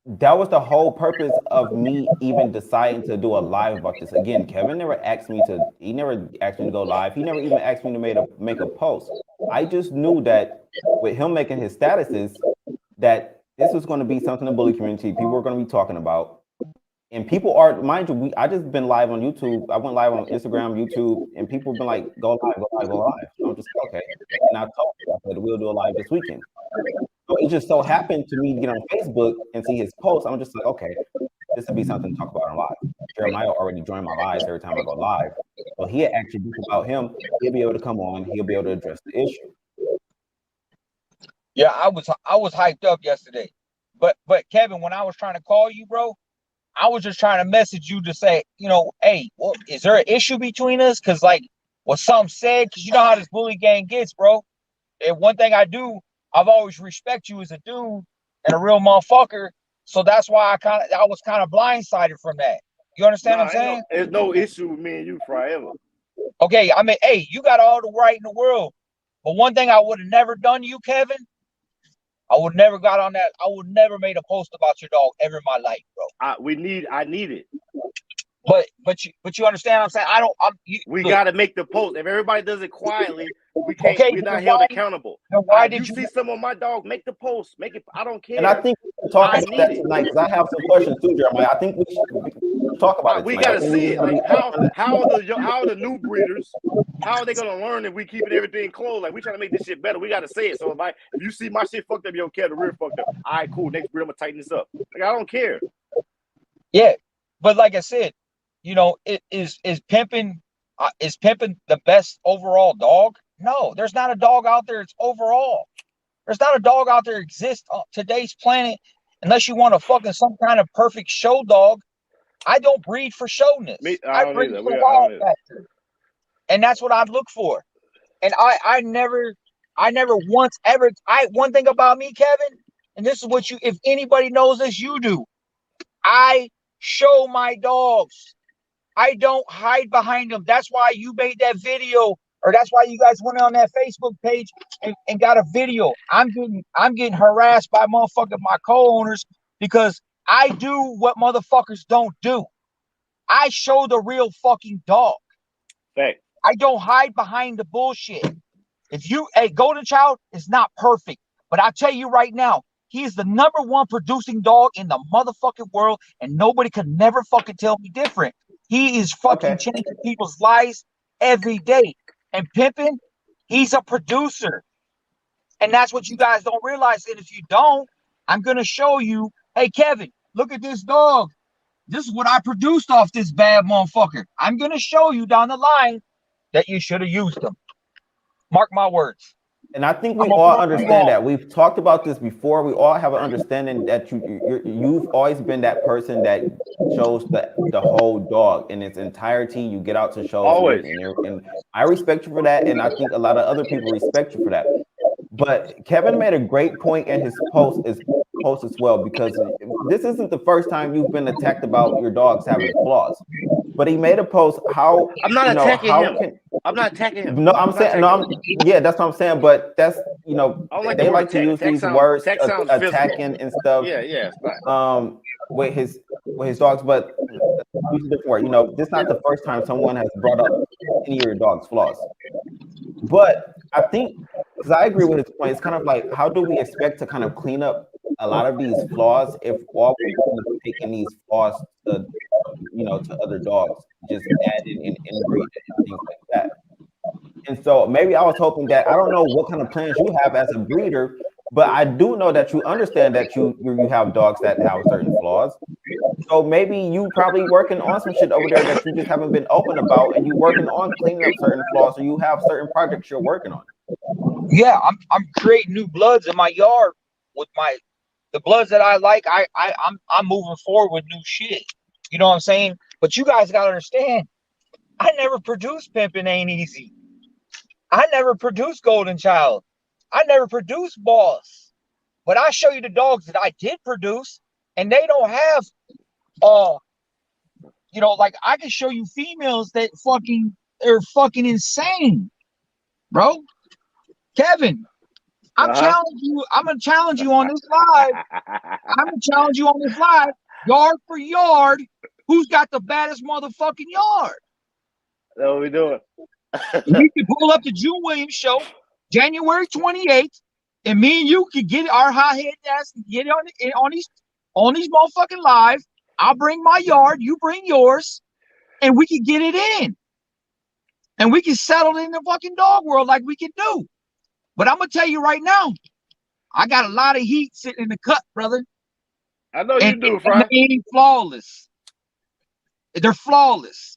That was the whole purpose of me even deciding to do a live about this. Again, Kevin never asked me to. He never asked me to go live. He never even asked me to make a post. I just knew that with him making his statuses, that this was going to be something the bully community people were going to be talking about. And people are, mind you, I just been live on YouTube. I went live on Instagram, YouTube, and people have been like, go live, go live, go live. So I'm just like, okay. And I told you, I said, we'll do a live this weekend. So it just so happened to me to get on Facebook and see his post. I'm just like, okay, this would be something to talk about on live. Jeremiah already joined my lives every time I go live. So he had actually beef about him. He'll be able to come on. He'll be able to address the issue. Yeah, I was hyped up yesterday. But Kevin, when I was trying to call you, bro, I was just trying to message you to say, hey, well, is there an issue between us? Because like what some said, because you know how this bully gang gets, bro. And one thing I do, I've always respect you as a dude and a real motherfucker. So that's why I was kind of blindsided from that. You understand what I'm saying? There's no issue with me and you forever. Okay, I mean, hey, you got all the right in the world. But one thing I would have never done to you, Kevin, I would never got on that. I would never made a post about your dog ever in my life, bro. I need it. But you understand what I'm saying? I don't. We got to make the post. If everybody does it quietly, we can't. Okay, we're not held accountable. Why did you see some of my dog? Make the post. Make it. I don't care. And I think we can talk about that tonight because I have some questions too, Jeremiah. I think we should talk about it. We got to see it. Like how are the new breeders? How are they gonna learn if we keeping everything closed? Like we trying to make this shit better. We got to say it. So if you see my shit fucked up, you don't care. The rear fucked up. All right, cool. Next breed, I'm gonna tighten this up. Like I don't care. Yeah, but like I said, you know, is pimping the best overall dog? No, there's not a dog out there. It's overall. There's not a dog out there exists on today's planet unless you want a fucking some kind of perfect show dog. I don't breed for showness. I breed for wild factor, and that's what I look for. And I never once ever. One thing about me, Kevin, and this is what if anybody knows this, you do. I show my dogs. I don't hide behind them. That's why you made that video, or that's why you guys went on that Facebook page and got a video. I'm getting harassed by my co-owners because I do what motherfuckers don't do. I show the real fucking dog. Hey. I don't hide behind the bullshit. Golden Child is not perfect, but I'll tell you right now, he is the #1 producing dog in the motherfucking world, and nobody could never fucking tell me different. He is fucking changing people's lives every day. And pimping, he's a producer. And that's what you guys don't realize. And if you don't, I'm going to show you, hey, Kevin, look at this dog. This is what I produced off this bad motherfucker. I'm going to show you down the line that you should have used them. Mark my words. And I think we all understand that. We've talked about this before. We all have an understanding that you've always been that person that shows the whole dog in its entirety. You get out to shows. Always. And I respect you for that. And I think a lot of other people respect you for that. But Kevin made a great point in his post as well, because this isn't the first time you've been attacked about your dogs having flaws. But he made a post how I'm not attacking him. I'm not attacking him. No, I'm saying yeah, that's what I'm saying. But that's they like to use these words attacking and stuff. Yeah. With his dogs, but use a different word. This is not the first time someone has brought up any of your dog's flaws. But I think, because I agree with his point, it's kind of like, how do we expect to kind of clean up a lot of these flaws if all we're taking these flaws to other dogs, just adding and integrating and things like that. And so maybe I was hoping that, I don't know what kind of plans you have as a breeder, but I do know that you understand that you have dogs that have certain flaws. So maybe you probably working on some shit over there that you just haven't been open about, and you working on cleaning up certain flaws, or you have certain projects you're working on. Yeah, I'm creating new bloods in my yard with the bloods that I like. I'm moving forward with new shit. You know what I'm saying? But you guys gotta understand, I never produced Pimpin' Ain't Easy. I never produced Golden Child. I never produced Boss. But I show you the dogs that I did produce, and they don't have like I can show you females that they're fucking insane, bro. Kevin, I'm challenging you. I'm gonna challenge you on this live. I'm gonna challenge you on this live, yard for yard. Who's got the baddest motherfucking yard? That's what we doing. You can pull up the June Williams show, January 28th, and me and you can get our high head ass and get on these motherfucking live. I'll bring my yard, you bring yours, and we can get it in. And we can settle in the fucking dog world like we can do. But I'm gonna tell you right now, I got a lot of heat sitting in the cut, brother. I know you do, Frank. They ain't flawless. They're flawless.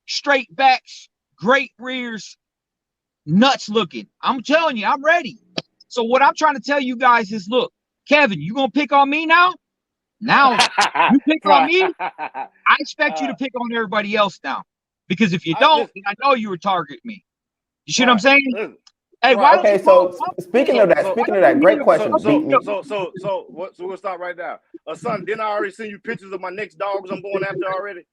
Straight backs, great rears, nuts looking. I'm telling you, I'm ready. So what I'm trying to tell you guys is, look, Kevin, you gonna pick on me now? Now you pick on me, I expect you to pick on everybody else now. Because if you don't, I know you would target me. You see what I'm saying? Hey, okay, so speaking of that, great question. So we'll stop right now. Son, didn't I already send you pictures of my next dogs I'm going after already?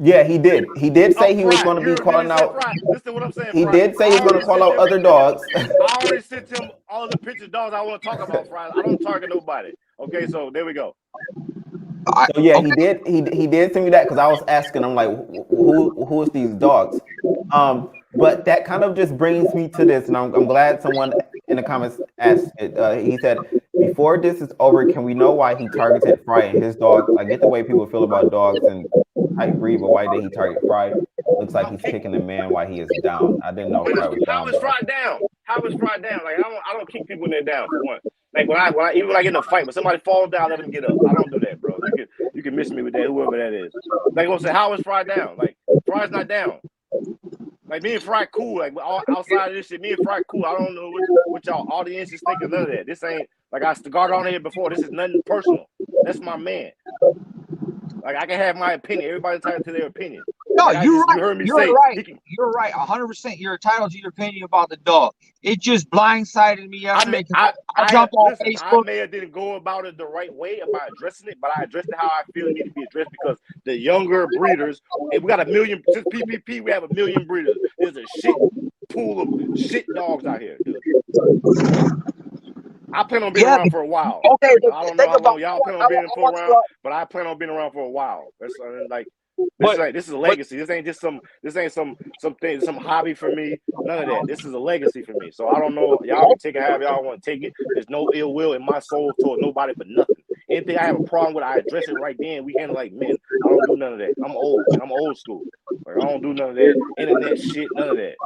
Yeah, he did. He did say he was going to be calling out. Listen to what I'm saying. He did say he was going to call out other dogs. I already sent him all the pictures of dogs I want to talk about, Friday. I don't target nobody. Okay, so there we go. So yeah, he did send me that because I was asking. I'm like, who is these dogs? But that kind of just brings me to this, and I'm glad someone in the comments asked it. He said, before this is over, can we know why he targeted Fry and his dog? I get the way people feel about dogs and type breed, but why did he target Fry? Looks like he's kicking the man while he is down. I didn't know Fry was down. How is Fry down? How is Fry down? Like I don't kick people when they're down for one. Like when I even when I get in a fight, when somebody falls down, let them get up. I don't do that, bro. You can miss me with that, whoever that is. Like I'm saying, how is Fry down? Like Fry's not down. Like me and Fry cool. Like outside of this shit, me and Fry cool. I don't know what y'all audience is thinking. None of that. This ain't like I got on here before. This is nothing personal. That's my man. Like I can have my opinion. Everybody's entitled to their opinion. No, like you're right. You heard me you're say right. You're right. 100%. You're entitled to your opinion about the dog. It just blindsided me yesterday. I jumped on Facebook. I may have didn't go about it the right way about addressing it, but I addressed it how I feel it needs to be addressed because the younger breeders, we got 1 million since PPP. We have 1 million breeders. There's a shit pool of shit dogs out here, dude. I plan on being around for a while. Okay, I don't know how long y'all plan on being around, but I plan on being around for a while. That's like. This is a legacy. This ain't just some thing, some hobby for me. None of that. This is a legacy for me. So I don't know. Y'all can take it however y'all want to take it. There's no ill will in my soul toward nobody for nothing. Anything I have a problem with, I address it right then. We handle like men. I don't do none of that. I'm old. I'm old school. Like, I don't do none of that internet shit. None of that.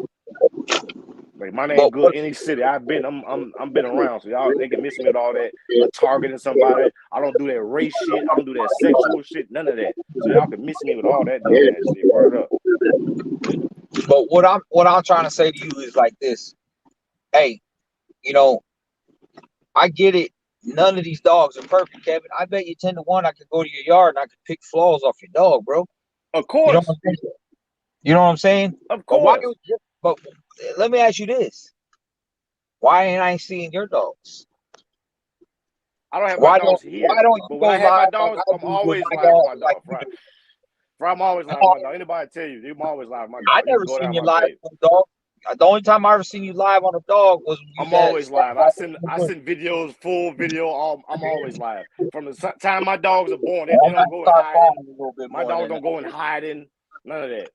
Like my name good any city. I'm been around, so y'all they can miss me with all that targeting somebody. I don't do that race shit. I don't do that sexual shit. None of that. So y'all can miss me with all that shit. Word up. But what I'm trying to say to you is like this. Hey, I get it. None of these dogs are perfect, Kevin. I bet you 10-1 I could go to your yard and I could pick flaws off your dog, bro. Of course. You know what I'm saying? Of course. But let me ask you this. Why ain't I seeing your dogs? I don't have my dogs here. Why don't you but when I have my dogs, I'm always live with my dog, right? I'm always live with my dog. Anybody tell you, I'm always live with my dog. I never seen you live with a dog. The only time I ever seen you live on a dog was when I'm always live. I send videos, full video. I'm always live. From the time my dogs are born, they don't go in hiding. My dogs don't go in hiding. None of that.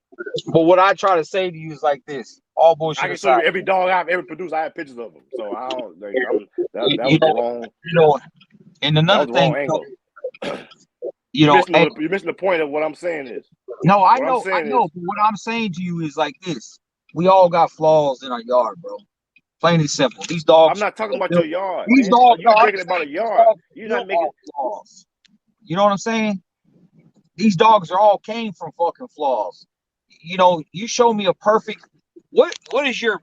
But what I try to say to you is like this: all bullshit. I can show you every dog I've ever produced. I have pictures of them. So I don't. That was wrong. And another thing, you're missing the point of what I'm saying is. No, I know. But what I'm saying to you is like this: we all got flaws in our yard, bro. Plain and simple. These dogs. I'm not talking about your yard. These dogs. You're thinking about a yard. You're not making flaws. You know what I'm saying? These dogs are all came from fucking flaws. You show me a perfect. What is your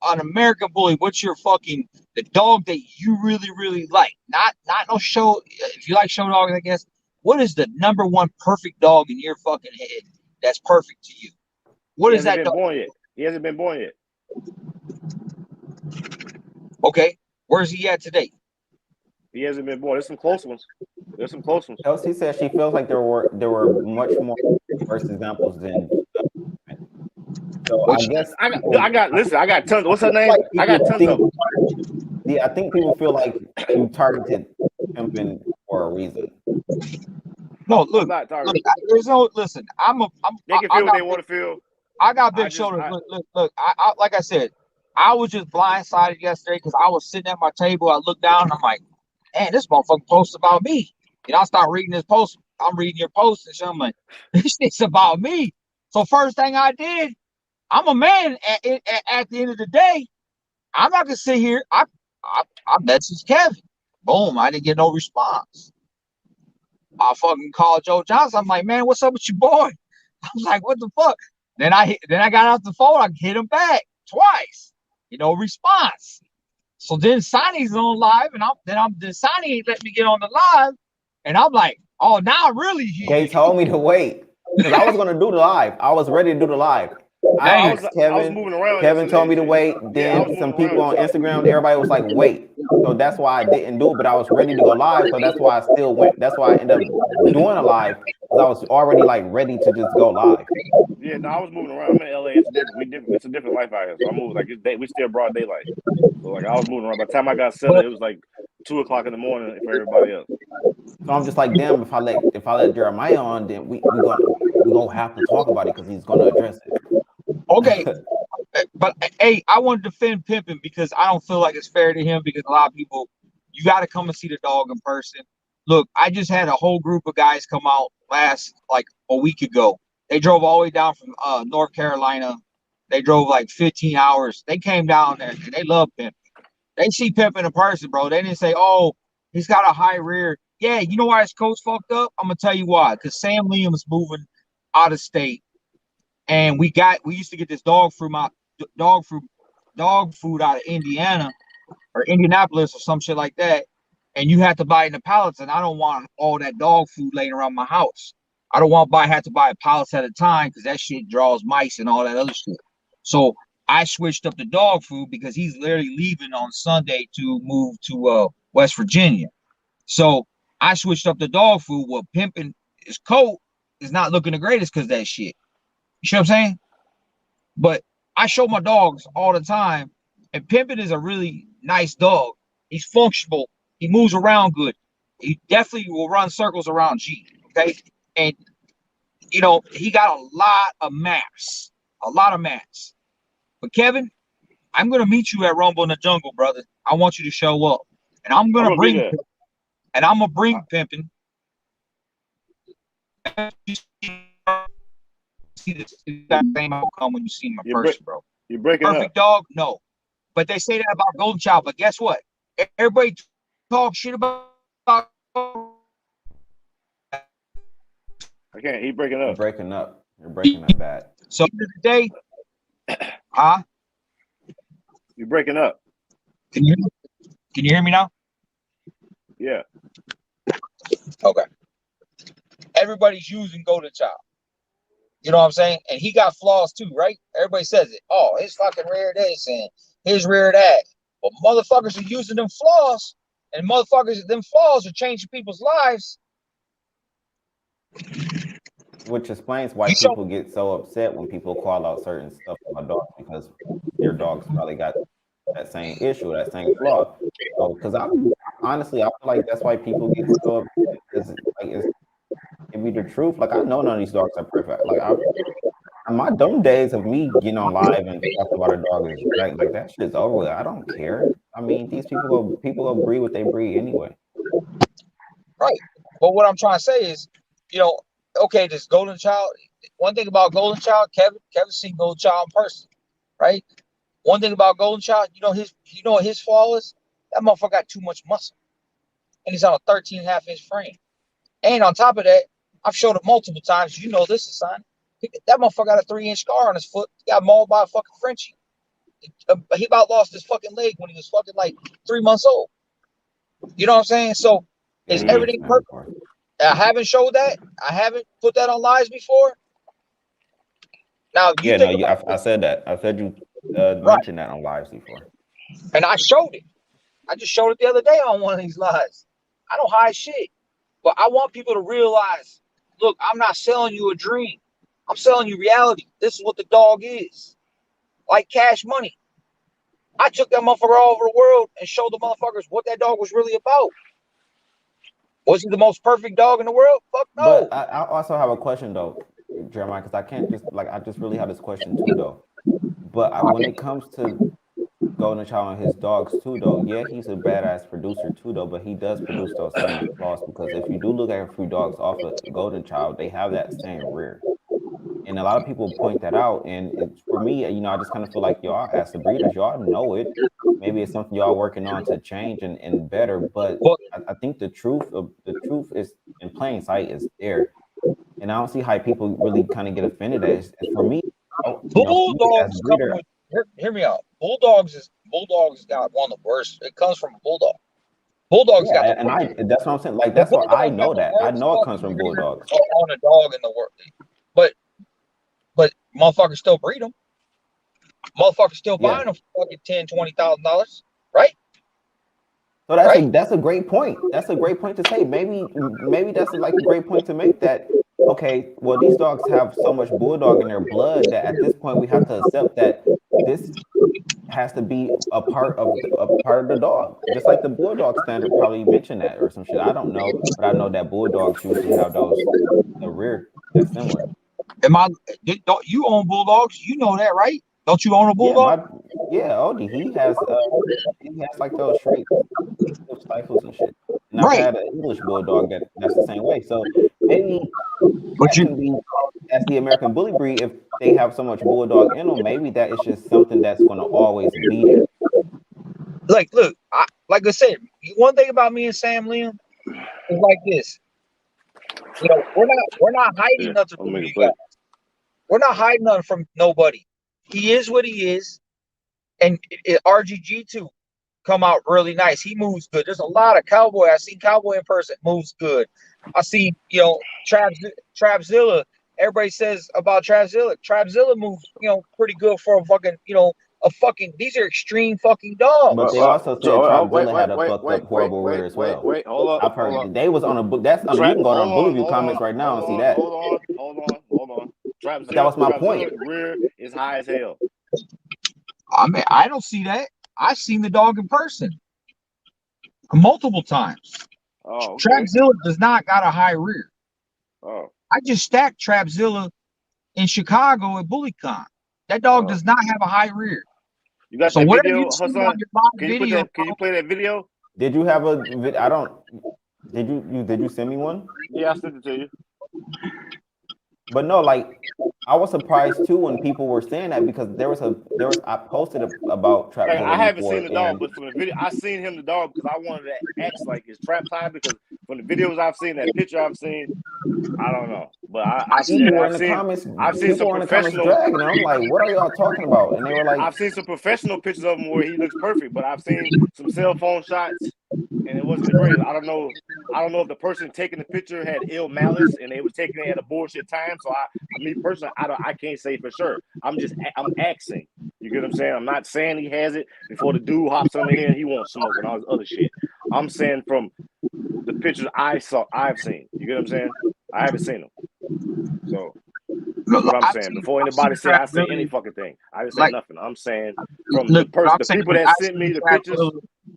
an American Bully? What's your fucking the dog that you really really like? Not no show. If you like show dogs, I guess. What is the number one perfect dog in your fucking head that's perfect to you? What is that dog? He hasn't been born yet. Okay, where's he at today? He hasn't been born. There's some close ones. Elsie said she feels like there were much more worse examples than. So I guess I got tons. What's her name? I got tons of them. Yeah, I think people feel like you targeted pimping for a reason. No, look, there's no listen. They can feel what they want to feel. I got big shoulders. Look. I like I said, I was just blindsided yesterday because I was sitting at my table. I looked down and I'm like, man, this motherfucker posts about me. And I start reading his post. I'm reading your post and shit. I'm like, this shit's about me. So first thing I did, I'm a man. At the end of the day, I'm not gonna sit here. I messaged Kevin. Boom, I didn't get no response. I fucking called Joe Johnson. I'm like, man, what's up with your boy? I was like, what the fuck? Then I got off the phone. I hit him back twice. Response. So then Sonny's on live, and Sonny ain't let me get on the live, and I'm like, oh, now really? They told me to wait because I was gonna do the live. I was ready to do the live, I Hey, asked I was Kevin. moving around Kevin told me to yesterday. wait. Yeah, I was Then some moving around people on yesterday. Instagram, everybody was like, wait. So that's why I didn't do it. But I was ready to go live. So that's why I still went. That's why I ended up doing a live because I was already like ready to just go live. Yeah, no, I was moving around. I'm in LA. It's different. It's a different life out here. So I moved like we still broad daylight. So like I was moving around. By the time I got settled, it was like 2:00 in the morning for everybody else. So I'm just like, damn, if I let Jeremiah on, then we gonna have to talk about it because he's gonna address it. okay, but hey, I want to defend Pimpin because I don't feel like it's fair to him because a lot of people, you got to come and see the dog in person. Look, I just had a whole group of guys come out last like a week ago. They drove all the way down from North Carolina. They drove like 15 hours. They came down there and they love Pimpin. They see Pimpin in person, bro. They didn't say, "Oh, he's got a high rear." Yeah, you know why his coach fucked up? I'm gonna tell you why. Because Sam Liam's moving out of state, and we used to get this dog food out of Indiana or Indianapolis or some shit like that, and you had to buy it in the pallets. And I don't want all that dog food laying around my house. I don't want have to buy pallets at a time because that shit draws mice and all that other shit. So I switched up the dog food because he's literally leaving on Sunday to move to West Virginia. So I switched up the dog food. Well, Pimpin' his coat is not looking the greatest because of that shit. You see what I'm saying? But I show my dogs all the time, and Pimpin' is a really nice dog. He's functional. He moves around good. He definitely will run circles around G. Okay, and you know he got a lot of maps, But Kevin, I'm gonna meet you at Rumble in the Jungle, brother. I want you to show up, and I'm gonna be there. bring Pimpin'. See the same outcome when you see him in person, bro. You're breaking Perfect up. dog, no. But they say that about Golden Child. But guess what? Everybody talk shit about. I can't. He's breaking up. You're breaking up. You're breaking up bad. So today, You're breaking up. Can you hear me now? Yeah. Okay. Everybody's using Golden Child. You know what I'm saying? And he got flaws too, right? Everybody says it. Oh, his fucking rear this and his rear that. But motherfuckers are using them flaws, and them flaws are changing people's lives. Which explains why people get so upset when people call out certain stuff about dogs because your dog's probably got that same issue, that same flaw. So, because honestly, I feel like that's why people get so upset because it be the truth. Like I know none of these dogs are perfect. Like my dumb days of me getting on live and talking about a dog is like that shit's over with. I don't care. I mean, these people go breed what they breed anyway. Right. But what I'm trying to say is, you know, okay, this Golden Child. One thing about Golden Child, Kevin's seen Golden Child in person, right? One thing about Golden Child, you know what his flaw is? That motherfucker got too much muscle, and he's on a 13.5-inch frame. And on top of that, I've showed it multiple times. You know this is son. That motherfucker got a 3-inch scar on his foot. He got mauled by a fucking Frenchie. He about lost his fucking leg when he was fucking like 3 months old. You know what I'm saying? So is everything perfect? I haven't showed that. I haven't put that on lives before. Now, I said that. I said you mentioned that on lives before. And I showed it. I just showed it the other day on one of these lives. I don't hide shit. But I want people to realize, look, I'm not selling you a dream. I'm selling you reality. This is what the dog is. Like Cash Money. I took that motherfucker all over the world and showed the motherfuckers what that dog was really about. Was he the most perfect dog in the world? Fuck no. But I also have a question though, Jeremiah, because I can't I just really have this question too though. But when it comes to Golden Child and his dogs too though, yeah, he's a badass producer too though, but he does produce those same flaws because if you do look at a few dogs off of Golden Child, they have that same rear. And a lot of people point that out. And for me, you know, I just kind of feel like y'all, as the breeders, y'all know it. Maybe it's something y'all working on to change and better. But I think the truth is in plain sight is there. And I don't see how people really kind of get offended at it. For me, Bulldogs hear me out. Bulldogs got one of the worst. It comes from a bulldog. Bulldogs got the and that's what I'm saying. Like that's what I know that. I know it comes from bulldogs. On a dog in the world. But but motherfuckers still breed them. Motherfuckers still Yeah. buying them for fucking $10,000-$20,000, right? So that's a great point. That's a great point to say. Maybe that's like a great point to make that. Okay, well, these dogs have so much bulldog in their blood that at this point we have to accept that this has to be a part of the dog. Just like the bulldog standard probably mentioned that or some shit. I don't know, but I know that bulldogs usually have those the rear that's similar. Don't you own bulldogs? You know that, right? Don't you own a bulldog? Odie, he has like those traits, stifles and shit. And I've Right. had an English bulldog that's the same way. So maybe But that can be as the American bully breed. If they have so much bulldog in them, maybe that is just something that's going to always be there. like I said, one thing about me and Sam Liam is like this. You know, we're not hiding nothing from you guys. We're not hiding nothing from nobody. He is what he is, and RGG too come out really nice. He moves good. There's a lot of Cowboy. I see Cowboy in person moves good. I see, you know, Trapzilla. Everybody says about Trapzilla. Trapzilla moves, you know, pretty good for a fucking, you know, these are extreme fucking dogs. But they also said Trapzilla had a fucked up horrible rear as well. Wait, hold up. I've heard they was on a that's on. You can go on Bullyview comments right now and see that. Hold on. But that was my point. Rear is high as hell. I mean, I don't see that. I've seen the dog in person multiple times. Oh, okay. Trapzilla does not got a high rear. Oh. I just stacked Trapzilla in Chicago at BullyCon. That dog does not have a high rear. You got that video, Hassan? Can you play that video? Did you have a? I don't. Did you send me one? Yeah, I sent it to you. But no, like I was surprised too when people were saying that because I posted about Trapzilla. I haven't seen the dog, but from the video, I seen him the dog because I wanted to act like his trap time because from the videos I've seen, that picture I've seen, I don't know, but I've seen some professional. Dragging, and I'm like, what are y'all talking about? And they were like, I've seen some professional pictures of him where he looks perfect, but I've seen some cell phone shots. And it wasn't the greatest. I don't know if the person taking the picture had ill malice and they were taking it at a bullshit time. So me personally, I can't say for sure. I'm asking. You get what I'm saying? I'm not saying he has it before the dude hops on here and he won't smoke and all this other shit. I'm saying from the pictures I've seen. You get what I'm saying? I haven't seen them. So that's what I'm saying. Before anybody say I say any fucking thing, I didn't say nothing. I'm saying from the people that sent me the pictures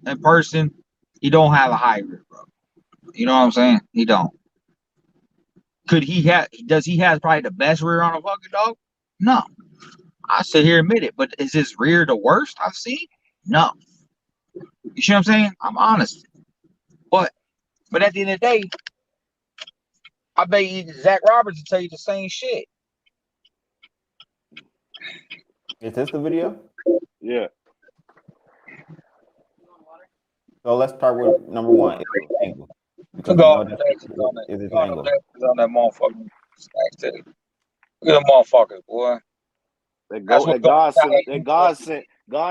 in person. He don't have a high rear, bro. You know what I'm saying? He don't. Does he have probably the best rear on a fucking dog? No. I sit here and admit it, but is his rear the worst I've seen? No. You see what I'm saying? I'm honest. But at the end of the day, I bet you Zach Roberts will tell you the same shit. Is this the video? Yeah. So let's start with number one. Is it angle? Because is it angle? On that motherfucking stack too. Look at them motherfuckers, boy. God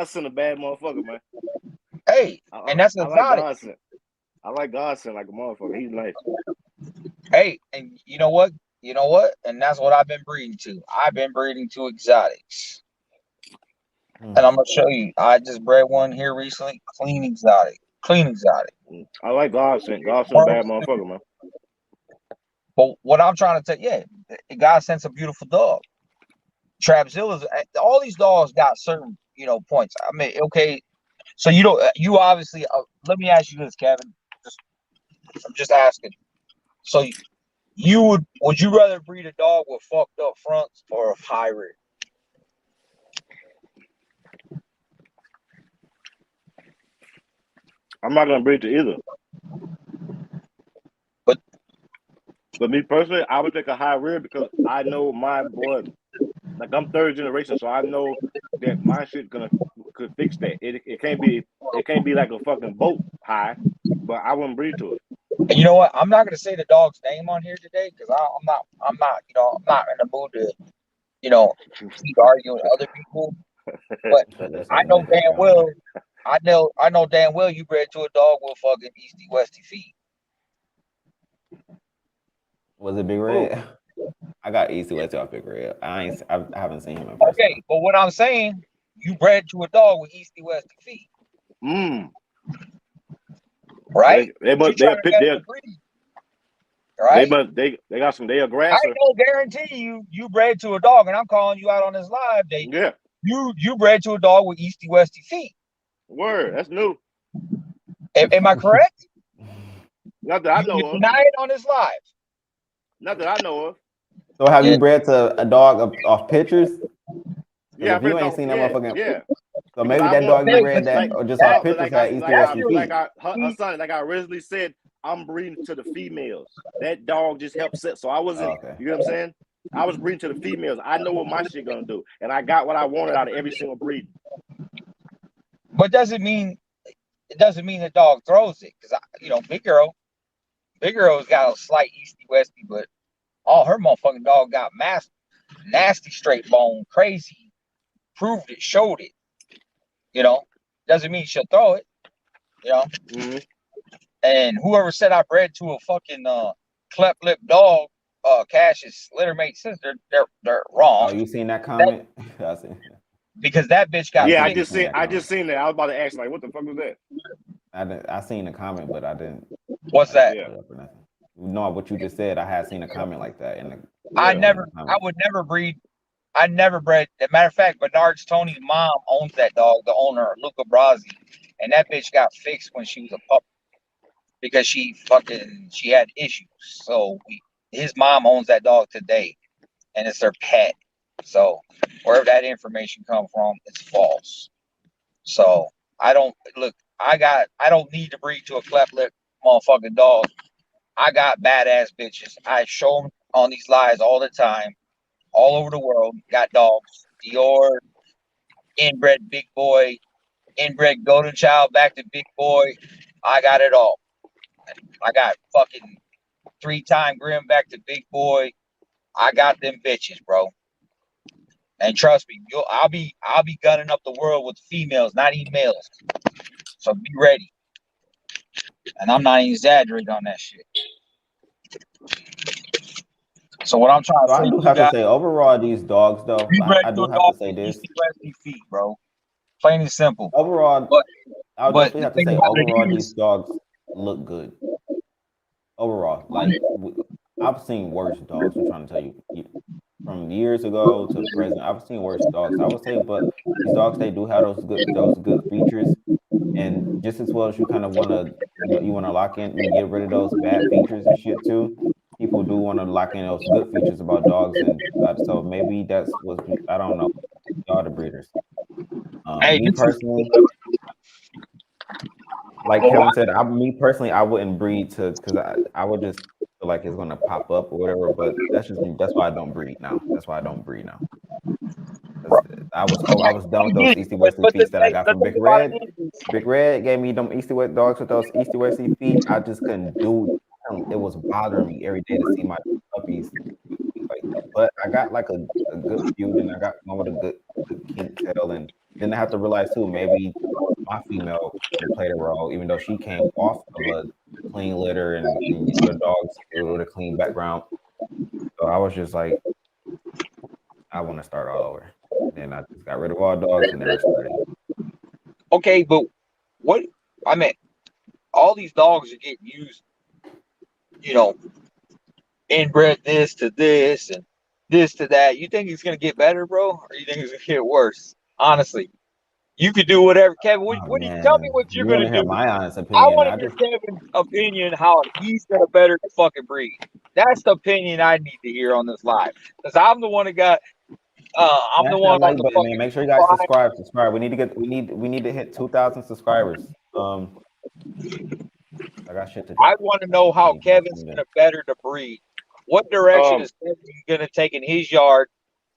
sent a bad motherfucker, man. Hey, and that's exotic. I like Godson like a motherfucker. He's nice. Hey, and you know what? And that's what I've been breeding to. I've been breeding to exotics. And I'm gonna show you. I just bred one here recently. Clean exotic. I like Godson. Godson's a bad motherfucker, man. But what I'm trying to tell you, Godson's a beautiful dog. Trapzilla's, all these dogs got certain, points. I mean, okay. So you obviously, let me ask you this, Kevin. I'm just asking. So would you rather breed a dog with fucked up fronts or a high rear? I'm not gonna breed to either. But me personally, I would take a high rear because I know my blood. Like I'm third generation, so I know that my shit could fix that. It can't be like a fucking boat high, but I wouldn't breed to it. And you know what? I'm not gonna say the dog's name on here today because I'm not in the mood to, keep arguing with other people. But I know damn well. I know damn well you bred to a dog with fucking easty westy feet. Was it Big Red? I got Easty Westy off Big Red. I haven't seen him in person. Okay, but what I'm saying, you bred to a dog with Easty Westy feet, right? They You must trying to get the breed, right? they got some day I aggressor. don't guarantee you bred to a dog, and I'm calling you out on this live day. Yeah. You bred to a dog with Easty Westy feet. Word, that's new. Am I correct? Not that I know You of. deny it on this live. Not that I know of. So have you bred to a dog off pictures? Yeah, if you ain't seen that motherfucking, yeah. So maybe that dog you bred that or just off pictures had Easty Westy feet. Her son, like I originally said, I'm breeding to the females. That dog just helped set. So I wasn't. Okay. You know what I'm saying? I was breeding to the females. I know what my shit gonna do, and I got what I wanted out of every single breed. But doesn't mean the dog throws it, because Big Girl's got a slight Easty Westy, but all her motherfucking dog got nasty straight bone, crazy, proved it, showed it. Doesn't mean she'll throw it. Mm-hmm. And whoever said I bred to a fucking cleft lip dog, Cash's littermate sister, they're wrong. Oh, you seen that comment? I seen. Because that bitch got. Yeah, I just seen that. I was about to ask, like, what the fuck was that? I seen the comment, but I didn't. What's that? No, what you just said. I had seen a comment like that in the. I would never breed. I never bred. As a matter of fact, Bernard's Tony's mom owns that dog. The owner, Luca Brazzi, and that bitch got fixed when she was a pup because she had issues. So his mom owns that dog today, and it's her pet. So wherever that information come from, it's false. So I don't need to breed to a cleft lip motherfucking dog. I got badass bitches. I show them on these lives all the time, all over the world. Got dogs. Dior, inbred big boy, inbred golden child, back to big boy. I got it all. I got fucking 3-time grim back to big boy. I got them bitches, bro. And trust me, I'll be gunning up the world with females, not even males. So be ready. And I'm not even exaggerating on that shit. So what I'm trying to say, I do have to say, overall, these dogs, though, I do have to say this. Feet, bro. Plain and simple. Overall, I would definitely have to say, overall, these dogs look good. Overall, like I've seen worse dogs. I'm trying to tell you, from years ago to present, I've seen worse dogs. I would say, but these dogs, they do have those good features, and just as well as you kind of want to, you want to lock in and get rid of those bad features and shit too. People do want to lock in those good features about dogs, and so maybe that's what I don't know. Y'all the breeders. Me personally, like Kevin said, me personally, I wouldn't breed because I would just feel like it's gonna pop up or whatever. But that's why I don't breed now. That's why I don't breed now. I was done with those Easty Westy feet that I got from Big Red. Big Red gave me them Easty West dogs with those Easty Westy feet. I just couldn't do it. It was bothering me every day to see my puppies like that. But I got like a good feud, and I got one with a good kink tail, and then I have to realize too, maybe my female played a role, even though she came off of a clean litter and other dogs with a clean background. So I was just like, I want to start all over. And then I just got rid of all dogs, and then I started. Okay, but what I meant, all these dogs are getting used, inbred this to this and this to that. You think it's gonna get better, bro, or you think it's gonna get worse? Honestly, you could do whatever. Kevin, what do you tell me what you're gonna do? My honest opinion. I want to hear Kevin's opinion how he's gonna better the fucking breed. That's the opinion I need to hear on this live, because I'm the one that got. I'm the one. Like, man, make sure you guys subscribe. We need to hit 2,000 subscribers. I got shit to do. I want to know how Kevin's gonna better the breed. What direction is Kevin gonna take in his yard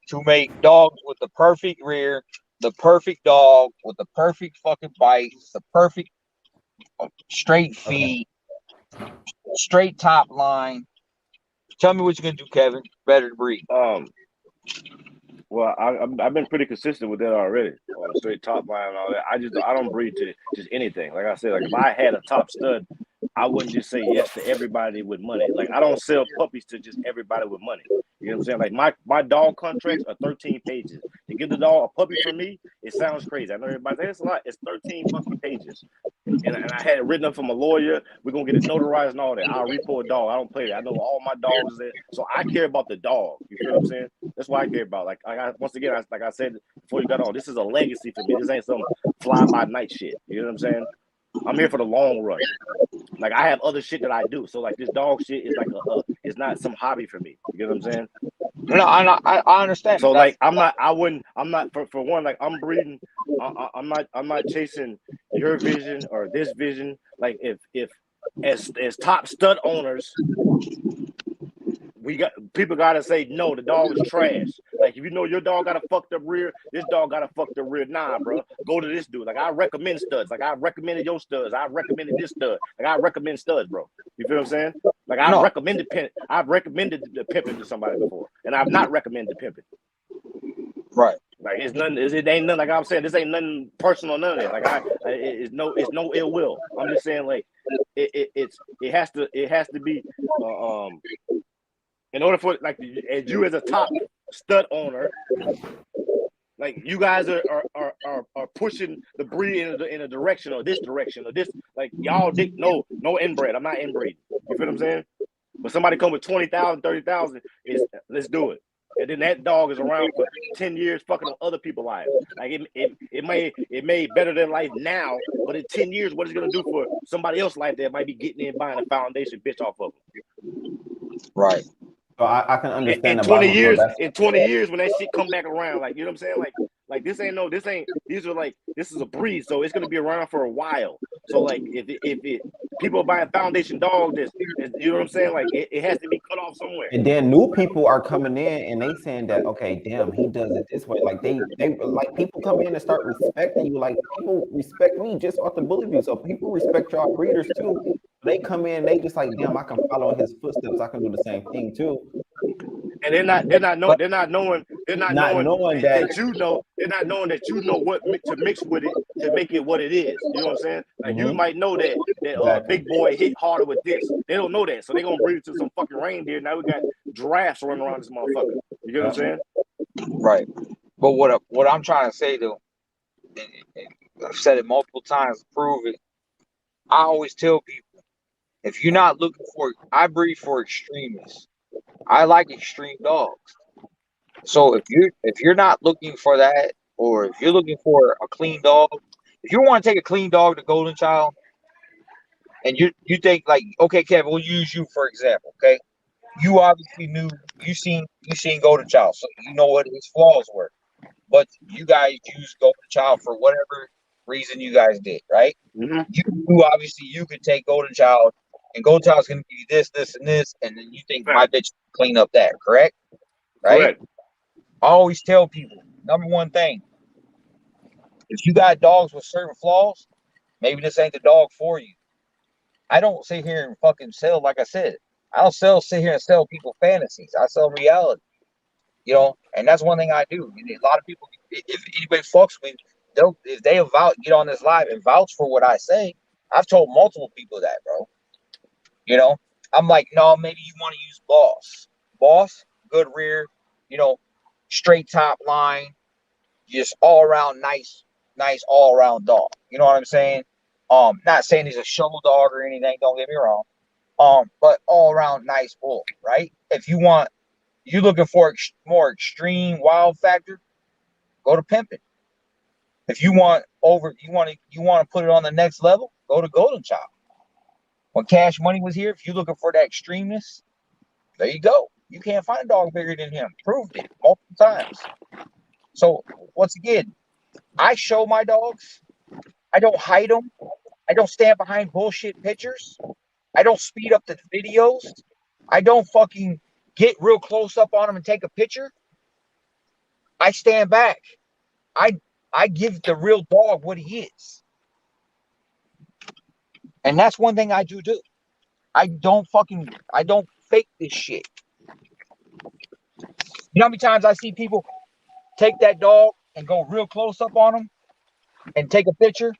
to make dogs with the perfect rear, the perfect dog with the perfect fucking bites, the perfect straight feet, straight top line? Tell me what you're gonna do, Kevin. Better the breed. Well, I've been pretty consistent with that already. On straight top line and all that. I don't breed to just anything. Like I said, like if I had a top stud I wouldn't just say yes to everybody with money. Like I don't sell puppies to just everybody with money. You know what I'm saying? Like my dog contracts are 13 pages. To get the dog a puppy from me, it sounds crazy. I know everybody thinks it's a lot. It's 13 fucking pages. And I had it written up from a lawyer. We're gonna get it notarized and all that. I'll repo a dog. I don't play that. I know all my dogs there. So I care about the dog. You feel what I'm saying? That's what I care about. Like once again, like I said before you got on, this is a legacy for me. This ain't some fly by night shit. You know what I'm saying? I'm here for the long run. Like I have other shit that I do. So like this dog shit is like it's not some hobby for me. You get what I'm saying? No, I understand. So like I'm not for one, like I'm breeding. I'm not chasing your vision or this vision. Like if as top stud owners, people gotta say no, the dog is trash. Like if you know your dog got a fucked up rear, this dog got a fucked up rear. Nah, bro, go to this dude. Like I recommend studs. Like I recommended your studs. I recommended this stud. Like I recommend studs, bro. You feel what I'm saying? Like I've recommended the pimping to somebody before, and I've not recommended pimping. Right. Like it ain't nothing. Like I'm saying, this ain't nothing personal, none of that. Like it's no ill will. I'm just saying, like it has to be in order for like as you as a top stud owner, like you guys are pushing the breed in a direction or this. Like y'all no inbred. I'm not inbreeding. You feel what I'm saying? But somebody come with 20,000, 30,000, let's do it. And then that dog is around for 10 years fucking on other people's lives. Like it may better their life now, but in 10 years, what is it gonna do for somebody else's life that might be getting in buying a foundation bitch off of them? Right. So I can understand in 20 years, when that shit come back around, like you know what I'm saying? Like this is a breed, so it's gonna be around for a while. So like if people are buying foundation dogs, you know what I'm saying? Like it has to be cut off somewhere. And then new people are coming in and they saying that, okay, damn, he does it this way. Like they like people come in and start respecting you. Like people respect me just off the bully view. So people respect y'all breeders too. They come in, they just like, damn, I can follow in his footsteps. I can do the same thing too. And they're not knowing that you know. They're not knowing that you know what to mix with it to make it what it is. You know what I'm saying? Like you might know that Exactly. big boy hit harder with this. They don't know that, so they're gonna breed it to some fucking reindeer. Now we got giraffes running around this motherfucker. You get what I'm saying? Right. But what I'm trying to say though, and I've said it multiple times to prove it. I always tell people, if you're not looking for, I breed for extremists. I like extreme dogs. So if you're not looking for that, or if you're looking for a clean dog, if you want to take a clean dog to Golden Child, and you think like, okay, Kevin, we'll use you for example. Okay, you obviously you seen Golden Child, so you know what his flaws were. But you guys used Golden Child for whatever reason you guys did, right? Mm-hmm. You knew obviously you could take Golden Child, and Golden Child's gonna give you this, and this, and then you think my bitch clean up that, correct? Right? Correct. I always tell people, number one thing, if you got dogs with certain flaws, maybe this ain't the dog for you. I don't sit here and fucking sell, like I said. I don't sit here and sell people fantasies. I sell reality. You know, and that's one thing I do. A lot of people, if anybody fucks with me, if they get on this live and vouch for what I say. I've told multiple people that, bro. You know, I'm like, no, maybe you want to use Boss, good rear, you know, straight top line, just all around nice all around dog. You know what I'm saying? Not saying he's a show dog or anything. Don't get me wrong. But all around nice bull, right? If you looking for more extreme wild factor, go to pimping. If you want to put it on the next level, go to Golden Child. When Cash Money was here, if you're looking for that extremeness, there you go. You can't find a dog bigger than him. Proved it multiple times. So once again, I show my dogs. I don't hide them. I don't stand behind bullshit pictures. I don't speed up the videos. I don't fucking get real close up on them and take a picture. I stand back. I give the real dog what he is. And that's one thing I do. I don't fake this shit. You know how many times I see people take that dog and go real close up on him and take a picture?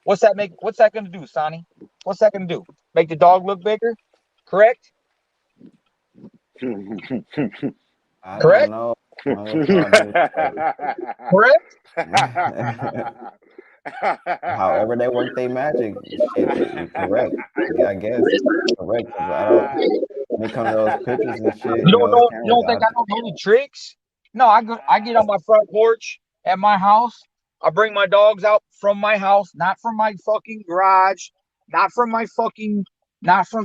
What's that going to do, Sonny? What's that gonna do? Make the dog look bigger? Correct? I Correct? don't know. I don't know what y'all Correct? do. However they work their magic, shit, correct. I guess correct. 'Cause I don't. When it comes to those pictures and shit, You don't those know? You cameras, don't think I don't know the tricks? No, I get on my front porch at my house. I bring my dogs out from my house, not from my fucking garage, not from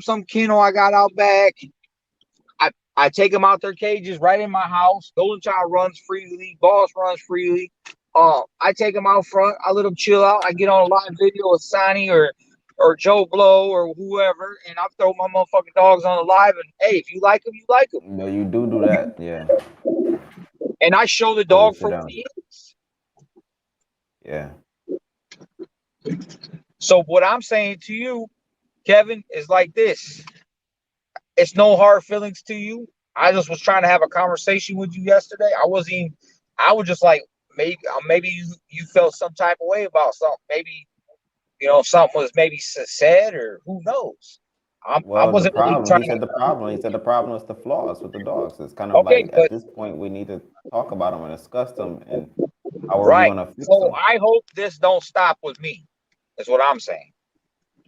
some kennel I got out back. I take them out their cages right in my house. Golden Child runs freely. Boss runs freely. I take them out front. I let them chill out. I get on a live video with Sonny or Joe Blow or whoever, and I throw my motherfucking dogs on the live. And hey, if you like them, you like them. No, you do that, yeah. And I show the dog for what he is. Yeah. So what I'm saying to you, Kevin, is like this. It's no hard feelings to you. I just was trying to have a conversation with you yesterday. I was just like, maybe you felt some type of way about something. Maybe, something was maybe said, or who knows. I wasn't really trying. He said the problem is the flaws with the dogs. It's kind of like at this point we need to talk about them and discuss them and how we're going to fix them. So I hope this don't stop with me. That's what I'm saying.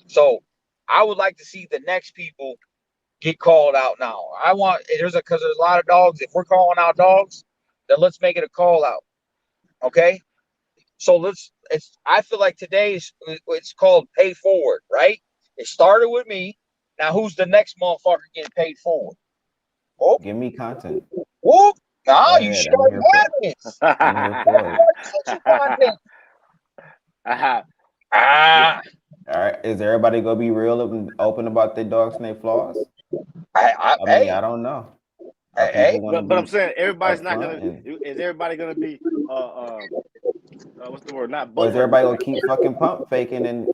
So I would like to see the next people get called out now. Because there's a lot of dogs. If we're calling out dogs, then let's make it a call out. Okay. So I feel like today's it's called pay forward, right? It started with me. Now who's the next motherfucker getting paid forward? Oh, give me content. Whoop. Now you start madness. All right. Is everybody gonna be real and open about their dogs and their flaws? I mean, I don't know. But I'm saying everybody's not gonna. Is everybody gonna be? What's the word? Not. Or is everybody gonna keep fucking pump faking and?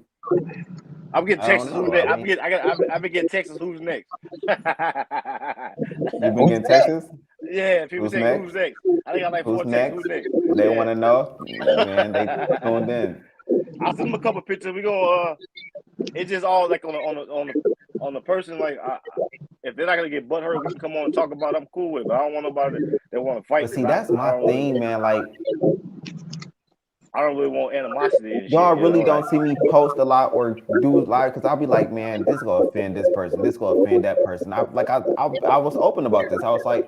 I'm getting Texas. Who's next? I've been getting Texas. Who's next? You've been getting Texas? Yeah. People say who's next. I think I like who's 4 next? Texas. Who's next? They want to know. Man, they tuned in. I'll send them a couple pictures. We go. It's just all like on the person. Like, if they're not gonna get butt hurt, we can come on and talk about it. I'm cool with it. But I don't want nobody that want to fight. But see, that's my thing, man. Like, I don't really want animosity. Y'all really don't see me post a lot or do live because I'll be like, man, this gonna offend this person. This gonna offend that person. I was open about this. I was like,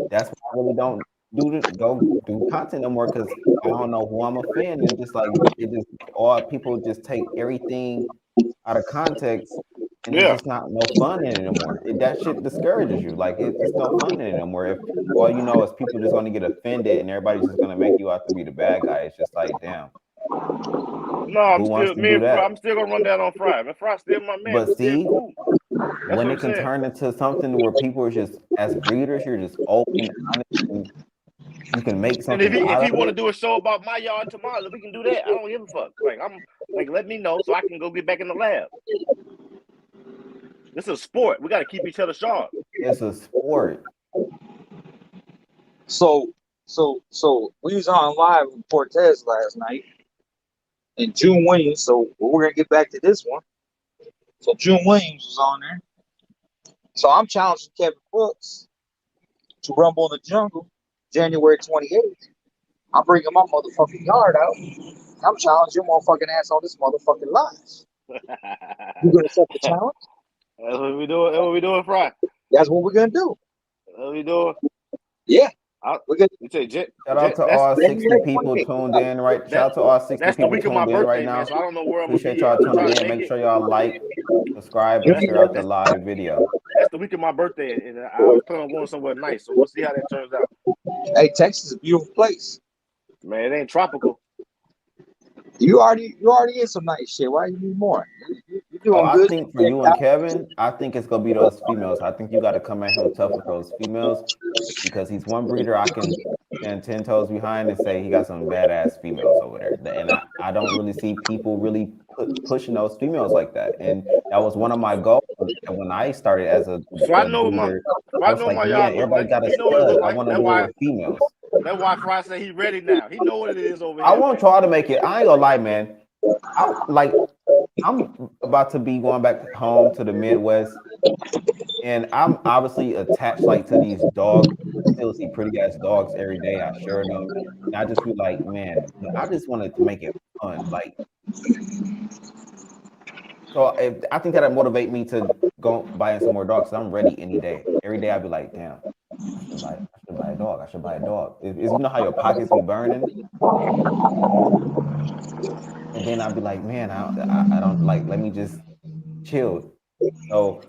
that's why I really don't do content no more because I don't know who I'm offending. Just like all people just take everything out of context and it's just not no fun in it anymore. That shit discourages you. Like it's no fun in it anymore. If all you know is people just gonna get offended and everybody's just gonna make you out to be the bad guy. It's just like, damn. No, I'm still gonna run that on Fry. Man, Fry's still my man. But see, cool. when it can turn into something where people are just as breeders, you're just open, honest, and you can make something. And if he want to do a show about my yard tomorrow, we can do that. I don't give a fuck. Let me know so I can go get back in the lab. This is a sport. We got to keep each other sharp. It's a sport. So we was on live with Cortez last night, and June Williams. So we're gonna get back to this one. So June Williams was on there. So I'm challenging Kevin Brooks to Rumble in the Jungle, January 28th. I'm bringing my motherfucking yard out. I'm challenging your motherfucking ass on this motherfucking live. You gonna accept the challenge? That's what we doing. That's what we doing, Fry. That's what we're gonna do. That's what we doing. Yeah. Shout out to all 60 people tuned in, right? Shout out to all 60 people tuned in right now. So I don't know where I'm Appreciate y'all tuning in. Make sure y'all like, subscribe, and share out the live video. That's the week of my birthday, and I was planning on going somewhere nice. So we'll see how that turns out. Hey, Texas is a beautiful place. Man, it ain't tropical. You already in some nice shit. Why you need more? You're doing good. I think for you and Kevin, I think it's gonna be those females. I think you got to come at him tough with those females because he's one breeder. I can stand 10 toes behind and say he got some badass females over there, and I don't really see people really pushing those females like that. And that was one of my goals when I started as a breeder. I know my yard. Everybody got a stud. I want to do it with females. That's why Fry said he's ready now. He know what it is over here. I want y'all to make it. I ain't gonna lie, man. I'm about to be going back home to the Midwest, and I'm obviously attached like to these dogs. I still see pretty ass dogs every day. I share them, and I just feel like, man, I just wanted to make it fun. Like, so I think that'll motivate me to go buy in some more dogs. I'm ready any day. Every day I'd be like, damn, I should buy a dog. I should buy a dog. You know how your pockets be burning, and then I'd be like, man, I don't like. Let me just chill. So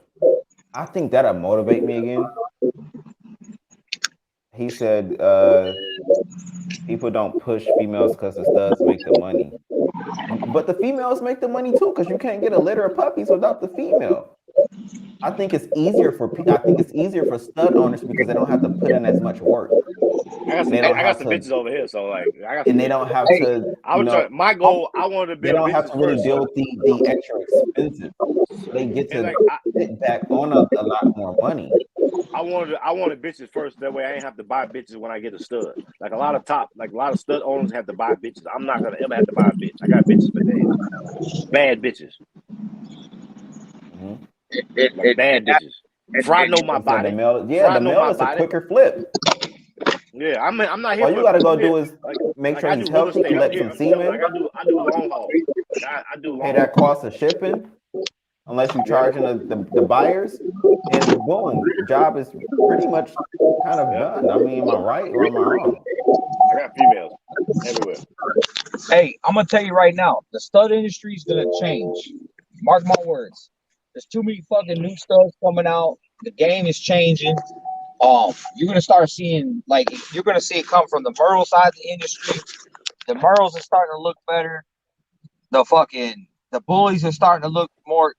I think that'll motivate me again. He said, people don't push females because the studs make the money. But the females make the money too, because you can't get a litter of puppies without the female. I think it's easier for stud owners because they don't have to put in as much work. I got some bitches over here, so like I got. And they don't have to. My goal. I wanted to build. They don't have to really deal with the extra expenses. They get to sit back on a lot more money. I wanted bitches first. That way, I ain't have to buy bitches when I get a stud. Like a lot of stud owners have to buy bitches. I'm not gonna ever have to buy a bitch. I got bitches for days. Bad bitches. Mm-hmm. Bad bitches. Fry know my body. The male is a quicker flip. Yeah, I'm not here. All you gotta go do is make sure he's healthy, collect some semen. I do long haul. I do long haul. Pay that cost of shipping, unless you're charging the buyers, and boom, job is pretty much kind of done. I mean, am I right or am I wrong? I got females everywhere. Hey, I'm gonna tell you right now, the stud industry is gonna change. Mark my words. There's too many fucking new studs coming out. The game is changing. You're gonna start seeing, like, you're gonna see it come from the Merle side of the industry. The Merles are starting to look better. The Bullyz are starting to look more,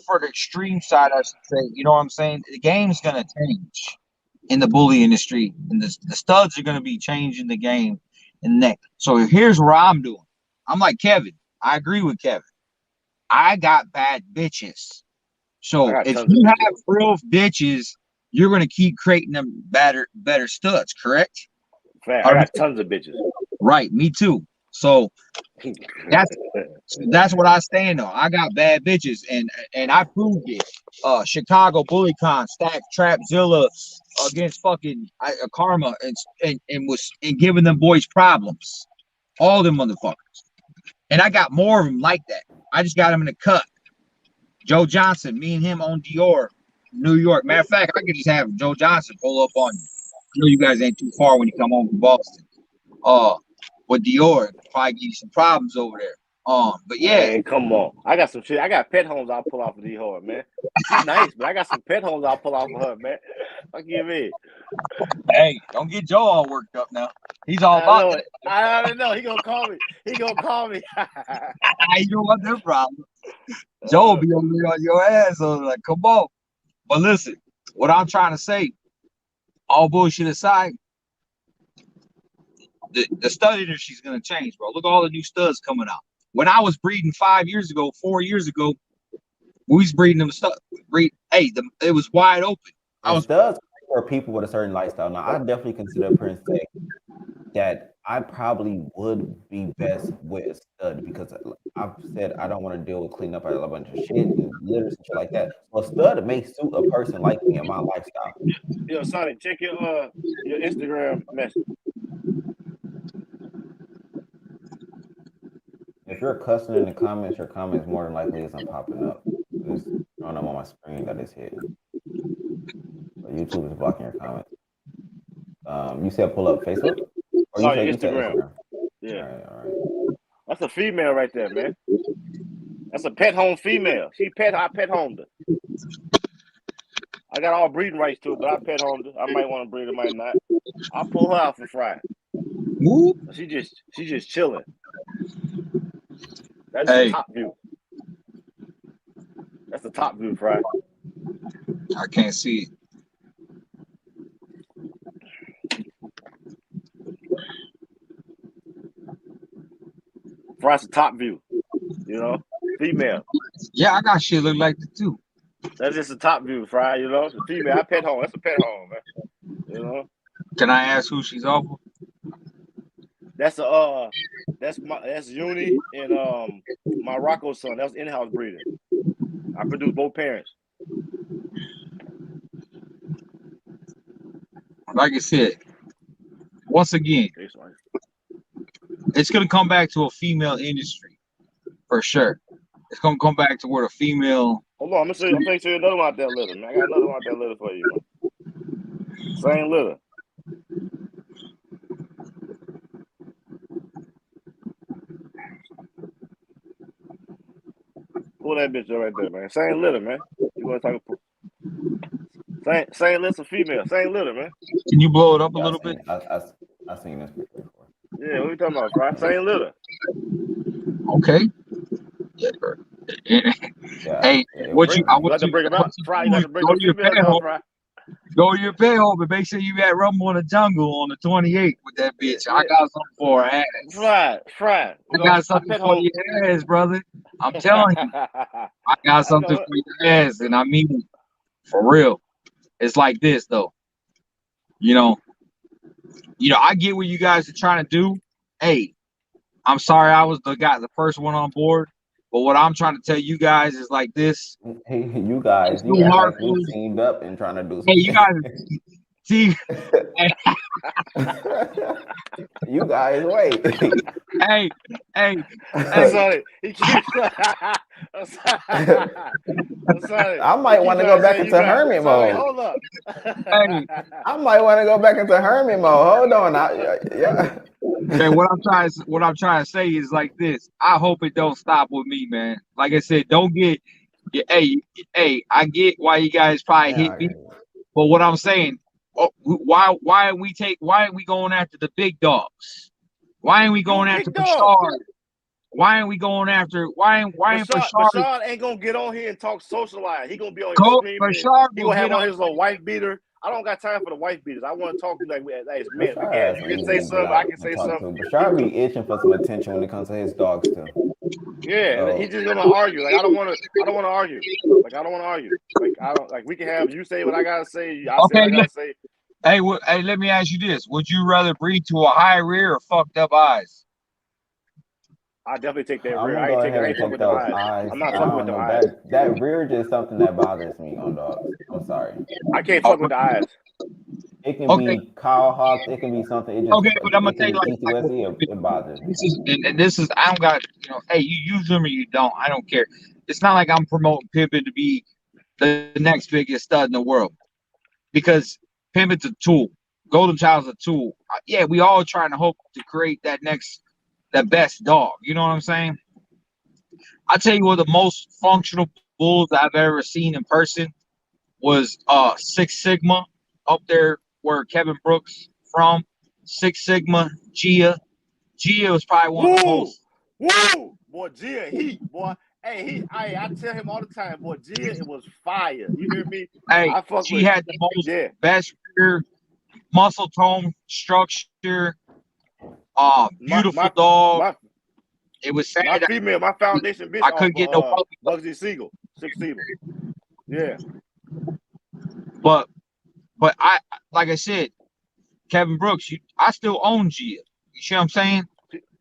for the extreme side, I should say. You know what I'm saying? The game's gonna change in the bully industry, and the studs are gonna be changing the game in the next. So here's what I'm doing. I'm like Kevin. I agree with Kevin. I got bad bitches. So if you have real bitches, you're gonna keep creating them better studs, correct? Fact. I got tons of bitches. Right, me too. So that's what I stand on. I got bad bitches, and I proved it. Chicago BullyCon stacked Trapzilla against fucking Karma and was giving them boys problems, all them motherfuckers. And I got more of them like that. I just got them in the cut. Joe Johnson, me and him on Dior, New York. Matter of fact, I could just have Joe Johnson pull up on you. I know you guys ain't too far when you come home from Boston. With Dior, probably give you some problems over there. But yeah. Man, come on. I got some shit. I got pet homes I'll pull off of Dior, man. She's nice, but I got some pet homes I'll pull off of her, man. Fuck you, man. Hey, don't get Joe all worked up now. He's all about it. I don't know. He gonna call me. You don't want that problem. Joe will be over there on your ass. So like, come on. But listen, what I'm trying to say, all bullshit aside, the stud industry is going to change, bro. Look at all the new studs coming out. When I was breeding 4 years ago, we was breeding them stuff. It was wide open. Studs for people with a certain lifestyle. Now, I definitely consider Prince Tech that I probably would be best with a stud because I've said I don't want to deal with cleaning up a bunch of shit and litters and shit like that. So a stud may suit a person like me and my lifestyle. Yo, Sonic, check your Instagram message. If you're cussing in the comments, your comments more than likely isn't popping up. It's showing up on my screen that it's hidden. So YouTube is blocking your comments. You said pull up Facebook? Or you said Instagram. Yeah. All right. That's a female right there, man. That's a pet home female. I pet homed her. I got all breeding rights too, but I pet homed her. I might want to breed her, might not. I'll pull her out for Friday. She just chilling. That's the top view. That's the top view, Fry. I can't see it. Fry's the top view. Female. Yeah, I got shit look like that too. That's just the top view, Fry. It's a female. I pet home. That's a pet home, man. Can I ask who she's off of? That's Uni and my Rocco son. That was in-house breeding. I produced both parents. Like I said, once again, it's gonna come back to a female industry for sure. It's gonna come back to where the female. Hold on, I'm gonna show you another one out that litter, man. I got another one out that litter for you, man. Same litter. Pull that bitch up right there, man. Same litter, man. You want to talk? Same litter, female. Same litter, man. Can you blow it up a little bit? I've seen this before. Yeah, what are you talking about, right? Same litter. Okay. Hey, what you? I want to bring it up. Fry, you got to bring go the to your females out, Fry. Go to your pay home and make sure you at Rumble in the Jungle on the 28th with that bitch. I got something for her ass. Fry. I got something for your ass, brother. I'm telling you, I got something for your ass, and I mean it for real. It's like this though, you know. I get what you guys are trying to do. Hey, I'm sorry I was the first one on board. But what I'm trying to tell you guys is like this. Hey, you guys, you act like we teamed up and trying to do something. Hey, you guys, see. You guys, wait. Hey. I'm sorry. He keeps. I'm sorry. I might want to go back into hermit mode. Hold up. I might want to go back into hermit mode. Hold on. Yeah. Okay, what I'm trying to say is like this. I hope it don't stop with me, man. Like I said, don't get. Hey, I get why you guys probably hit me, but what I'm saying, why are we going after the big dogs? Why ain't we going after Bashard? Why ain't we going after? Why ain't Bashard? Bashard ain't gonna get on here and talk socialized. He gonna be on here screaming. Bashard he gonna have on his little wife beater. I don't got time for the wife beaters. I want to talk to you like as men. You can say something. I can say something. Bashard be itching for some attention when it comes to his dogs too. Yeah, he's just gonna argue. Like I don't want to argue. Like I don't want to argue. Like we can have you say what I gotta say. I say what I gotta say. Hey, let me ask you this: would you rather breed to a high rear or fucked up eyes? I definitely take that rear. I ain't fucking with the eyes. I'm not fucking with the eyes. That rear is something that bothers me on dogs. I'm sorry. I can't fuck with the eyes. It can be cow hawk. It can be something. It just, but I'm gonna tell you it bothers me. This is I don't got Hey, you use them or you don't. I don't care. It's not like I'm promoting Pimpin' to be the next biggest stud in the world, because Pimpin's a tool. Golden Child's a tool. Yeah, we all trying to hope to create that best dog. You know what I'm saying? I tell you what, the most functional bulls I've ever seen in person was Six Sigma up there where Kevin Brooks from. Six Sigma, Gia. Gia was probably one of the most. Woo! Boy, Gia, boy. Hey, I tell him all the time, boy, Gia, it was fire. You hear me? Hey, she had the most best muscle tone structure. Beautiful dog. It was sad. My female, my foundation bitch. I couldn't get no puppy. Bugsy Siegel, Six Siegel. Yeah. But I, like I said, Kevin Brooks, I still own Gia. You see what I'm saying?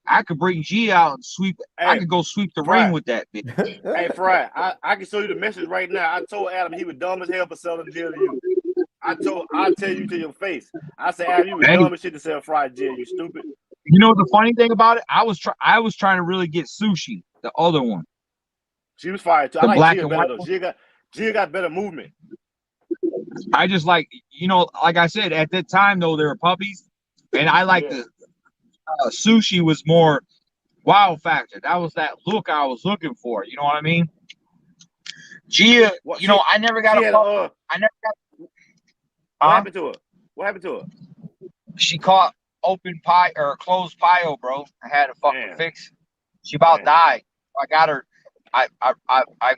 I could bring Gia out and sweep. Hey, I could go sweep the ring with that bitch. Hey, Fry, I can show you the message right now. I told Adam he was dumb as hell for selling Gia to you. I'll tell you to your face. I said, Adam, you was dumb as shit to sell fried Gia. You stupid. You know the funny thing about it? I was trying to really get Sushi, the other one. She was fired too. I like Gia better though. Gia got better movement. I just like, like I said, at that time though, they were puppies, and I like the Sushi was more wow factor. That was that look I was looking for. You know what I mean? Gia, I never got a puppy. I never got. What happened to her? What happened to her? She caught open pie or closed pio, bro. I had to fucking fix. She about died. I got her. I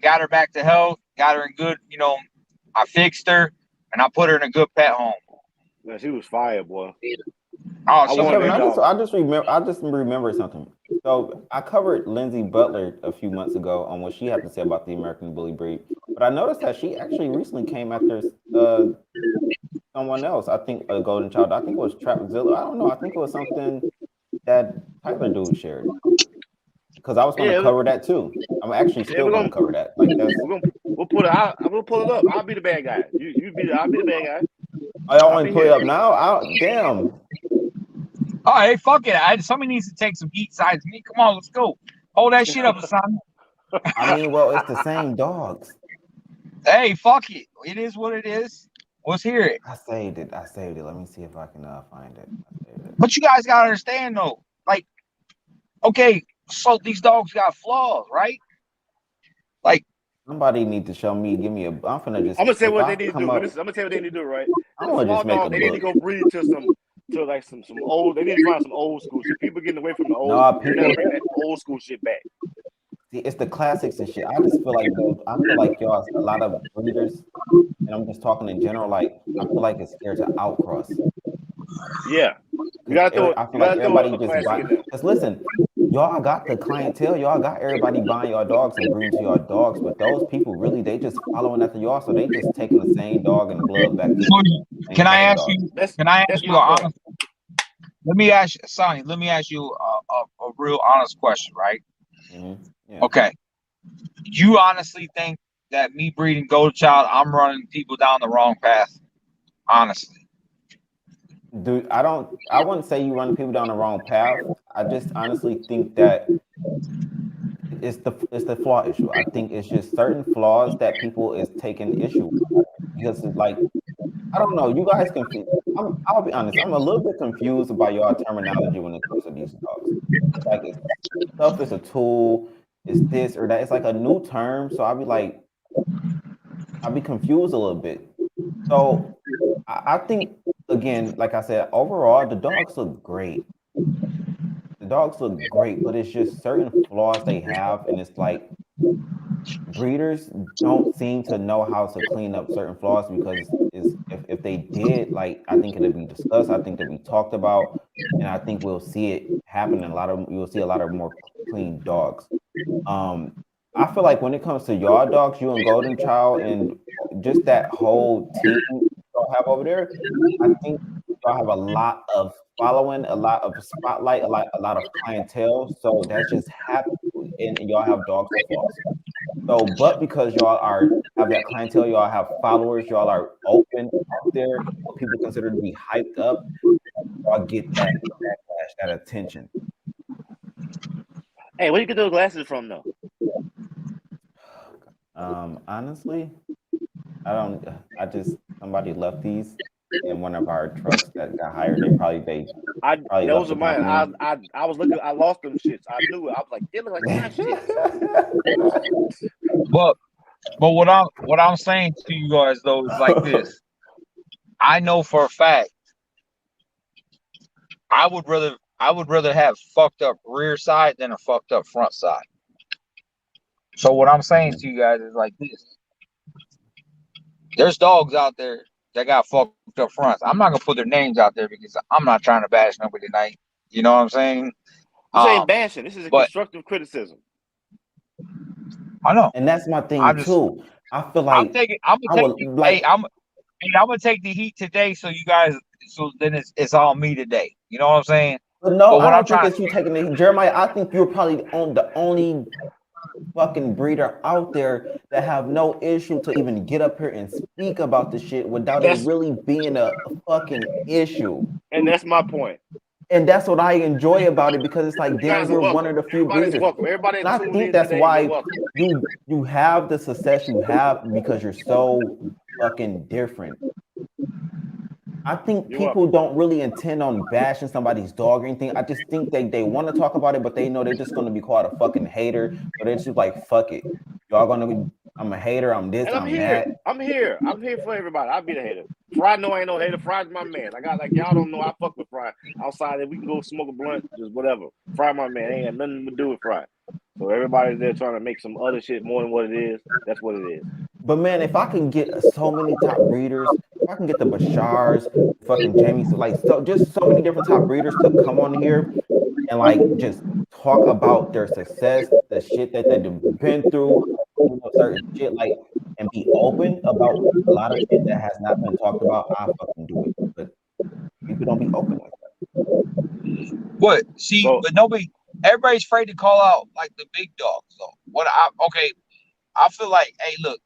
got her back to health. Got her in good. I fixed her and I put her in a good pet home. Man, she was fire, boy. I just remember something. So I covered Lindsay Butler a few months ago on what she had to say about the American Bully breed, but I noticed that she actually recently came after someone else. I think a Golden Child. I think it was Trapzilla. I don't know. I think it was something. that Tyler dude shared. Because I was going to cover that too. I'm actually still going to cover that. Like that's we'll put it. I'm gonna pull it up. I'll be the bad guy. I'll be the bad guy. Oh, y'all want to pull it up now? Damn. Oh, hey, fuck it. Somebody needs to take some heat sides of me. Come on, let's go. Hold that shit up, son. I mean, well, it's the same dogs. Hey, fuck it. It is what it is. Let's hear it. I saved it. Let me see if I can find it. But you guys gotta understand though, like, okay, so these dogs got flaws, right? Like, somebody need to show me. Give me a. I'm gonna say what they need to do. I'm gonna tell you what they need to do. Right? I'm gonna just make a book. They need to go breed to some old. They need to find some old school shit. People getting away from the old. No, people bring that old school shit back. See, it's the classics and shit. I just feel like y'all, a lot of breeders, and I'm just talking in general. Like I feel like it's scared to outcross. Yeah, you gotta throw. I feel like everybody just got. Because listen, y'all got the clientele. Y'all got everybody buying your dogs and breeding to your dogs. But those people really, they just following after y'all. So they just taking the same dog and blood back. Can I ask you? Can I ask you an honest? Let me ask you, Sonny. Let me ask you a real honest question, right? Mm-hmm. Yeah. Okay. You honestly think that me breeding Golden Child, I'm running people down the wrong path? Honestly. Dude, I wouldn't say you run people down the wrong path. I just honestly think that it's the flaw issue. I think it's just certain flaws that people is taking issue with. Because it's like, I don't know, you guys confused. I'll be honest, I'm a little bit confused about your terminology when it comes to these dogs. Like stuff is a tool, it's this or that. It's like a new term. So I'll be confused a little bit. So I think, again, like I said, overall, the dogs look great. The dogs look great, but it's just certain flaws they have. And it's like breeders don't seem to know how to clean up certain flaws because if they did, like, I think it'll be discussed. I think it'll be talked about. And I think we'll see it happen. You'll see a lot of more clean dogs. I feel like when it comes to your dogs, you and Golden Child, and just that whole team y'all have over there, I think y'all have a lot of following, a lot of spotlight, a lot of clientele. So that's just happened, and y'all have dogs with flaws. So, but because y'all have that clientele, y'all have followers, y'all are open out there, what people consider to be hyped up, y'all get that backlash, that attention. Hey, where you get those glasses from, though? Honestly, somebody left these in one of our trucks that got hired. Those are mine. I was looking, I lost them shits. I knew it. I was like, they look like my shit. But what I'm saying to you guys though is like this. I know for a fact I would rather have fucked up rear side than a fucked up front side. So what I'm saying to you guys is like this. There's dogs out there that got fucked up fronts. I'm not gonna put their names out there because I'm not trying to bash nobody tonight. You know what I'm saying? This ain't bashing. This is a constructive criticism. I know, and that's my thing too. I feel like I'm gonna take the heat today, so you guys, so then it's all me today. You know what I'm saying? But no, I don't think it's you taking the Jeremiah. I think you're probably the only fucking breeder out there that have no issue to even get up here and speak about the shit without it really being a fucking issue. And that's my point. And that's what I enjoy about it, because it's like, damn, you're one of the few breeders. And I think that's why you have the success you have, because you're so fucking different. I think people don't really intend on bashing somebody's dog or anything. I just think they want to talk about it, but they know they're just going to be called a fucking hater. So they're just like, fuck it. Y'all going to be, I'm a hater, I'm this, I'm that. I'm here for everybody. I'll be the hater. Fry, no, I ain't no hater. Fry's my man. Y'all don't know I fuck with Fry. Outside, if we can go smoke a blunt, just whatever. Fry my man. Ain't got nothing to do with Fry. So everybody's there trying to make some other shit more than what it is. That's what it is. But man, if I can get so many top breeders, if I can get the Bashars, fucking Jamie, just so many different top breeders to come on here and like just talk about their success, the shit that they've been through, certain shit, like, and be open about a lot of shit that has not been talked about, I fucking do it. But people don't be open with that. What? See, So but everybody's afraid to call out like the big dogs. So I feel like, hey, look,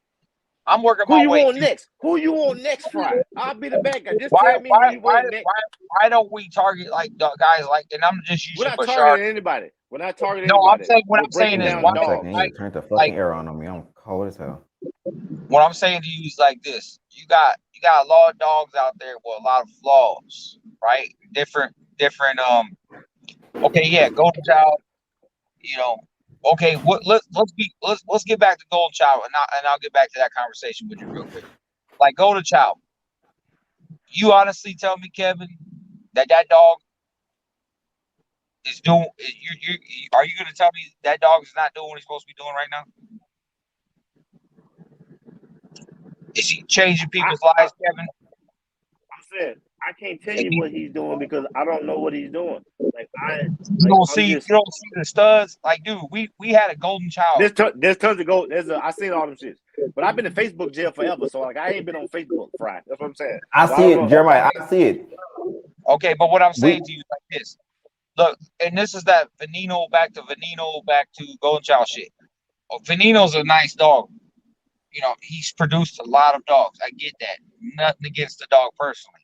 I'm working who my you way want through. next? Who you want next, Fry? I'll be the bad guy. Just tell me who you want next. Why don't we target like guys like? And I'm just We're using not Bashar. targeting anybody. We're not targeting No, I'm anybody. saying what We're I'm saying breaking is down why the One dog. second, like he turned the fucking like air on me. I'm cold as hell. what I'm saying to you is like this. You got a lot of dogs out there with a lot of flaws, right? Different okay, yeah, Golden Child, you know. Okay, let's get back to Golden Child and I'll get back to that conversation with you real quick. Like Golden Child. You honestly tell me, Kevin, that dog is doing are you gonna tell me that dog is not doing what he's supposed to be doing right now? Is he changing people's lives, Kevin? I said I can't tell you what he's doing because I don't know what he's doing. Like you don't see the studs. Like, dude, we had a Golden Child. There's tons of gold. I seen all them shits. But I've been in Facebook jail forever, so like I ain't been on Facebook, Fry. That's what I'm saying. I So see it, Jeremiah. I see it. Okay, but what I'm saying to you is like this. Look, and this is that Veneno back to Golden Child shit. Oh, Veneno's a nice dog. You know, he's produced a lot of dogs. I get that. Nothing against the dog personally.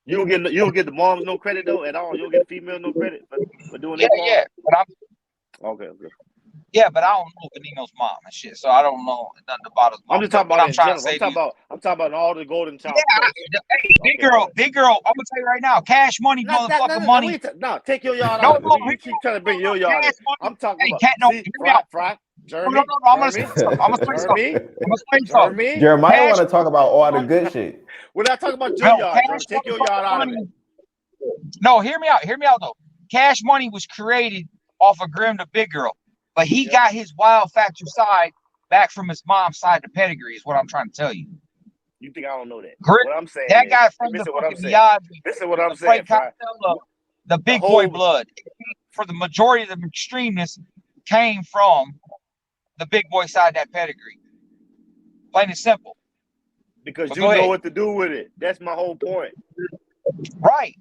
You don't get the moms no credit though at all. You don't get the female no credit for doing their part? Yeah. But okay. Yeah, but I don't know Veneno's mom and shit, so I don't know nothing about his mom. I'm just talking about in general. I'm talking about all the Golden Child. Yeah, big girl. I'm gonna tell you right now, Cash Money, money. No, take your yard out. No, you keep trying to bring your yard in. I'm talking about Fry. Jeremy. I'm gonna say something. Jeremiah want to talk about all the good shit. We're not talking about your yard. Take your yard out of it. No, hear me out though. Cash Money was created off of Grim the Big Girl, but he got his wild factor side back from his mom's side. The pedigree is what I'm trying to tell you. You think I don't know that? Grim, what I'm saying that is, guy from the fucking Miyagi. Listen what I'm saying. The big boy blood for the majority of the extremists came from the big boy side of that pedigree. Plain and simple. Because you know what to do with it. That's my whole point. Right.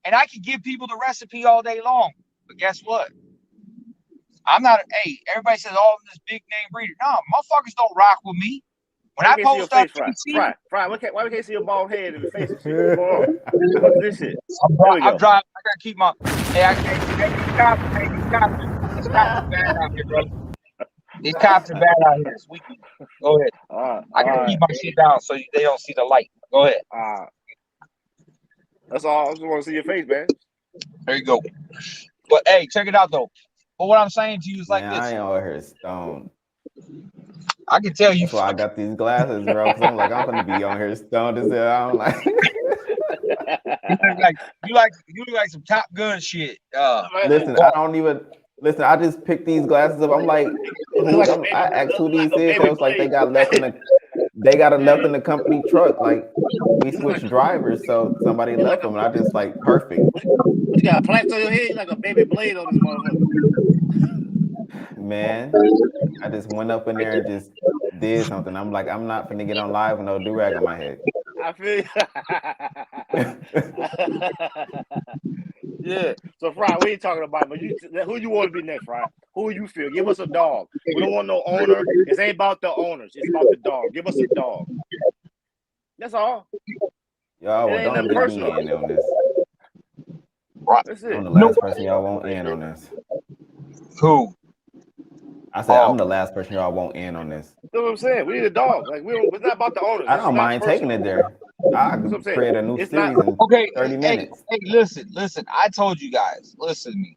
And I can give people the recipe all day long. But guess what? I'm not everybody says, oh, I'm this big name breeder. No, motherfuckers don't rock with me. When I post up, Fry, why we can't see your bald head in the face and shit? What's this shit? I'm driving. I gotta keep my these cops are bad out here, brother. These cops are bad out here this weekend. Go ahead. I gotta keep my shit down so they don't see the light. Go ahead. That's all. I just want to see your face, man. There you go. But hey, check it out though. But what I'm saying to you is like this. I ain't over here stoned. I can tell you. That's why I got these glasses, bro. Because I'm like, I'm gonna be on here stoned as hell. I'm like, you look like some Top Gun shit. Listen, I don't even listen. I just picked these glasses up. I'm like, I asked who these is. It was like they got left in the company truck. Like we switched drivers, so somebody left them, and I just like perfect. You got a plaster on your head like a baby blade on this motherfucker. Man, I just went up in there and just did something. I'm like, I'm not finna get on live with no do-rag on my head. I feel yeah. So Fry, we ain't talking about, but who you want to be next, Fry? Who you feel? Give us a dog. We don't want no owner. It ain't about the owners. It's about the dog. Give us a dog. That's all. Y'all don't get me in on this. That's it. I'm the last person y'all won't in on this. Who? I said I'm the last person y'all won't in on this. That's what I'm saying. We need a dog. Like it's not about the owners. I don't mind taking it there. I can create a new series in 30 minutes. Hey, listen. I told you guys. Listen to me.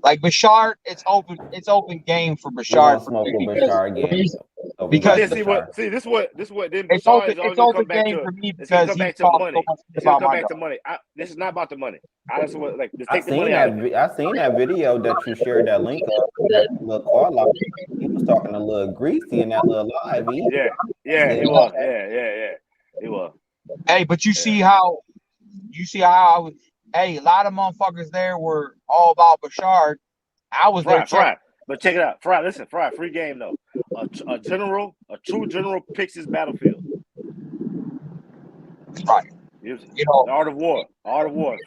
Like Bashar, it's open game for Bashar. Smoke with Bashar again. Because this what then it's Bashar open, is always it's open come back game to, for me it's gonna because come back to money. It's gonna come back to money. This is not about the money. I just want I seen that video that you shared that link of that little car lot. He was talking a little greasy in that little live. He was. Yeah. He was. Hey, but you see how I was. Hey, a lot of motherfuckers there were all about Bashar. I was there. But check it out. Listen, free game though. A true general picks his battlefield. Right. You know, the art of war,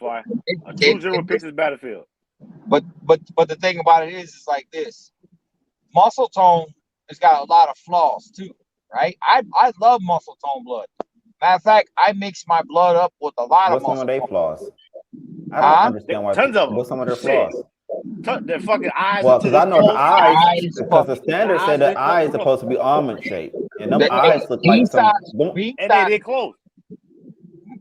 Fry. A true general picks his battlefield. But the thing about it is, it's like this. Muscle tone has got a lot of flaws too, right? I love muscle tone blood. Matter of fact, I mix my blood up with a lot of What's some of muscle their tone. flaws? I don't understand why. Tons of them. What's some of their Shit. flaws? Their fucking eyes Well, into because I this know the close. eyes, Eyes because the fucking- standard eyes, said the they eye is fucking supposed to be almond shaped, and them Hey, eyes look like some. Beanstalk,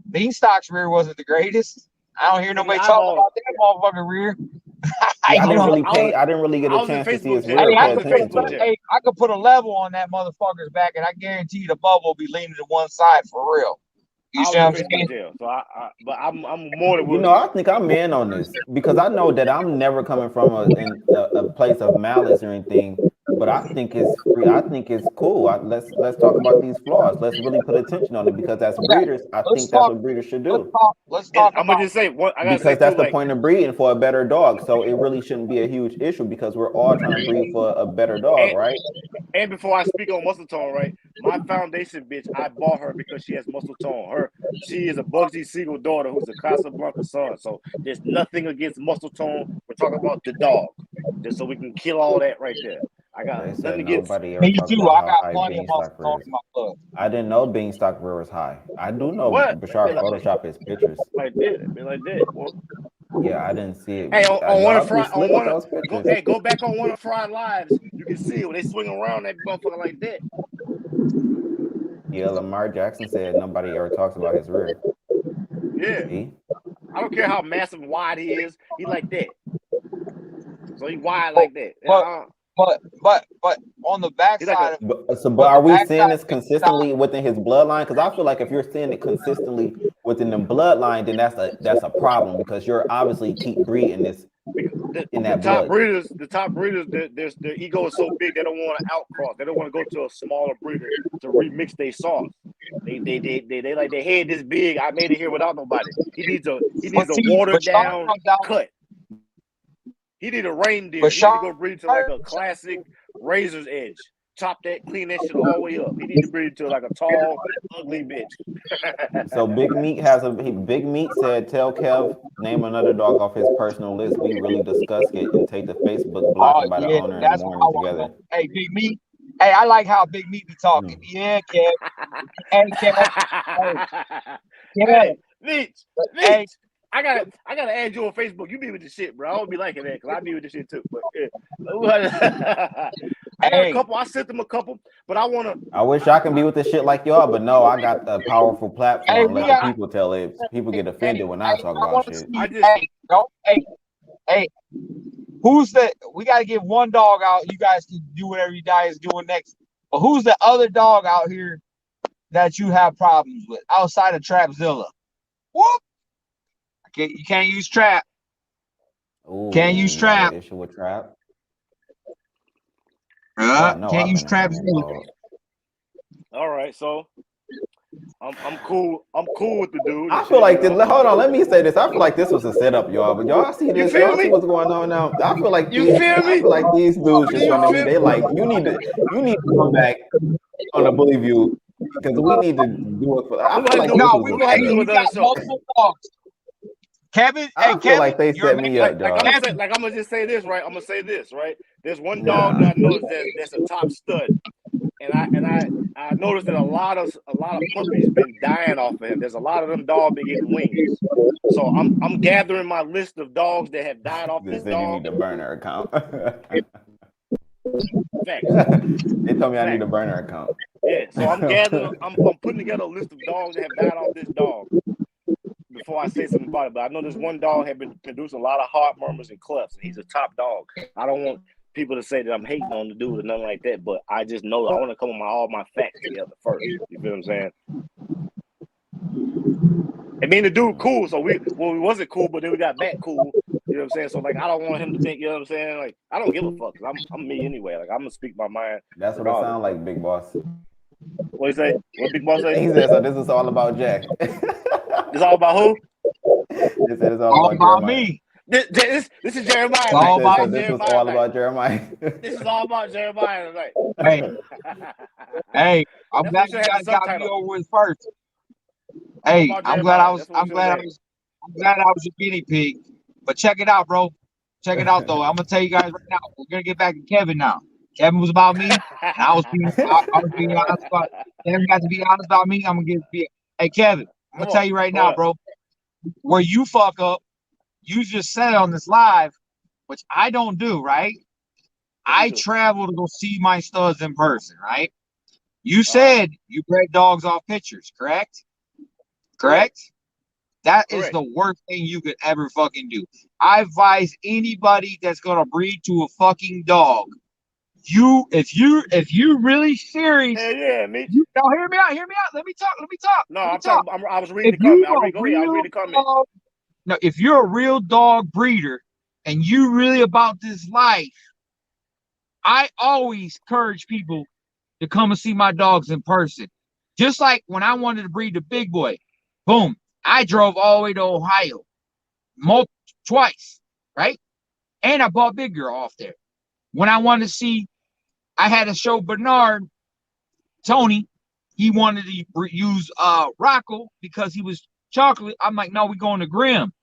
Beanstalk's rear wasn't the greatest. I don't hear nobody talking eyeball. about that motherfucking rear. Yeah, I didn't know. really pay. I didn't really get I a was in chance to see Facebook his jail. rear. Hey, Pay I could, attention Facebook to it. jail. hey, I could put a level on that motherfucker's back, and I guarantee you the bubble will be leaning to one side for real. You see what I'm saying? Jail, so but I'm more than You willing. know, I think I'm in on this because I know that I'm never coming from a place of malice or anything. But I think it's free. I think it's cool. Let's talk about these flaws. Let's really put attention on it because as breeders, I think that's what breeders should do. Let's talk I'm gonna just say what I gotta Because say that's too, the point of breeding for a better dog. So it really shouldn't be a huge issue because we're all trying to breed for a better dog, right? And before I speak on muscle tone, right? My foundation bitch, I bought her because she has muscle tone. She is a Bugsy Siegel daughter who's a Casablanca son. So there's nothing against muscle tone. We're talking about the dog, just so we can kill all that right there. I got They said nothing against. nobody ever Me talks too. about I how got high plenty of muscle Beanstalk tone rear is. in my blood. I didn't know Beanstalk rear was high. I do know What? Bashar Photoshop his pictures. Like that, be like that. Well, Yeah, I didn't see it. hey, on one of Y'all be slick with those go, pictures. hey, go back on one of Fried Lives. You can see it when they swing around that motherfucker like that. Yeah, Lamar Jackson said nobody ever talks about his rear. Yeah. See? I don't care how massive and wide he is. He like that. So he wide like that. But on the backside But are we seeing this consistently within his bloodline? Because I feel like if you're seeing it consistently within the bloodline, then that's a problem because you're obviously keep breeding this in that blood. The top breeders, their ego is so big they don't want to outcross. They don't want to go to a smaller breeder to remix their sauce. They like their head this big. I made it here without nobody. He needs a watered down cut. He need a reindeer. He need to go breed to like a classic razor's edge. Chop that, clean that shit all the way up. He need to breed to like a tall, ugly bitch. So Big Meat said, "Tell Kev name another dog off his personal list. We really discuss it and take the Facebook blocking by the owner in the morning together." Hey, Big Meat. Hey, I like how Big Meat be talking. Yeah, Kev. Hey, Kev. Hey, Meat. I gotta add you on Facebook. You be with the shit, bro. I don't be liking that because I be with the shit too. But yeah. I got a couple. I sent them a couple, but I wish I can be with the shit like y'all, but no, I got a powerful platform. Let the people tell it. People get offended when I talk about shit. Hey, who's the? We gotta get one dog out. You guys can do whatever you guys doing next. But who's the other dog out here that you have problems with outside of Trapzilla? Whoop! You can't use Trap. Ooh, can't use Trap. Issue with Trap. Can't use Trap. All right, so I'm cool. I'm cool with the dude. I feel like this. Hold on, let me say this. I feel like this was a setup, y'all. But y'all see this? Y'all see what's going on now? I feel like these dudes just trying to. They like you need to come back on the Bully View because we need to do it for. I feel like we got multiple dogs. Kevin, I feel like they set me up, dog. I'm gonna just say this, right? I'm gonna say this, right? There's one dog that I know that's a top stud, and I noticed that a lot of puppies been dying off of him. There's a lot of them dogs been getting wings. So I'm gathering my list of dogs that have died off this dog. You need a burner account. Facts. They told me I need a burner account. Yeah, so I'm gathering. I'm putting together a list of dogs that have died off this dog. Before I say something about it, but I know this one dog had been producing a lot of heart murmurs and clucks, and he's a top dog. I don't want people to say that I'm hating on the dude or nothing like that, but I just know I want to come with all my facts together first. You feel what I'm saying? I mean, the dude cool, so we wasn't cool, but then we got back cool. You know what I'm saying? So like, I don't want him to think. You know what I'm saying? Like, I don't give a fuck. Cause I'm me anyway. Like, I'm gonna speak my mind. That's what it sounds like, Big Boss. What you say? What Big Boss say? He said, "So this is all about Jack." It's all about who? They said it's all about me. This is Jeremiah. This was all about Jeremiah. This is all about Jeremiah tonight. Hey, I'm glad you guys got me over with first. Hey, I'm glad I was your guinea pig. But check it out, bro. check it out though. I'm gonna tell you guys right now. We're gonna get back to Kevin now. Kevin was about me, and I was being honest about. Kevin got to be honest about me. I'm gonna be. Hey Kevin, I'm gonna tell you right now, bro. Where you fuck up, you just said on this live, which I don't do, right? I travel to go see my studs in person, right? You said you bred dogs off pictures, correct? Correct? That is the worst thing you could ever fucking do. I advise anybody that's gonna breed to a fucking dog. If you're really serious, yeah, me. Now hear me out. Let me talk. No, I was reading the comment. Go ahead. I'll read the comment. No, if you're a real dog breeder and you really about this life, I always encourage people to come and see my dogs in person. Just like when I wanted to breed the big boy, boom, I drove all the way to Ohio, twice, right? And I bought Big Girl off there. When I wanted to see, I had to show Bernard, Tony, he wanted to use Rocco because he was chocolate. I'm like, no, we're going to Grimm.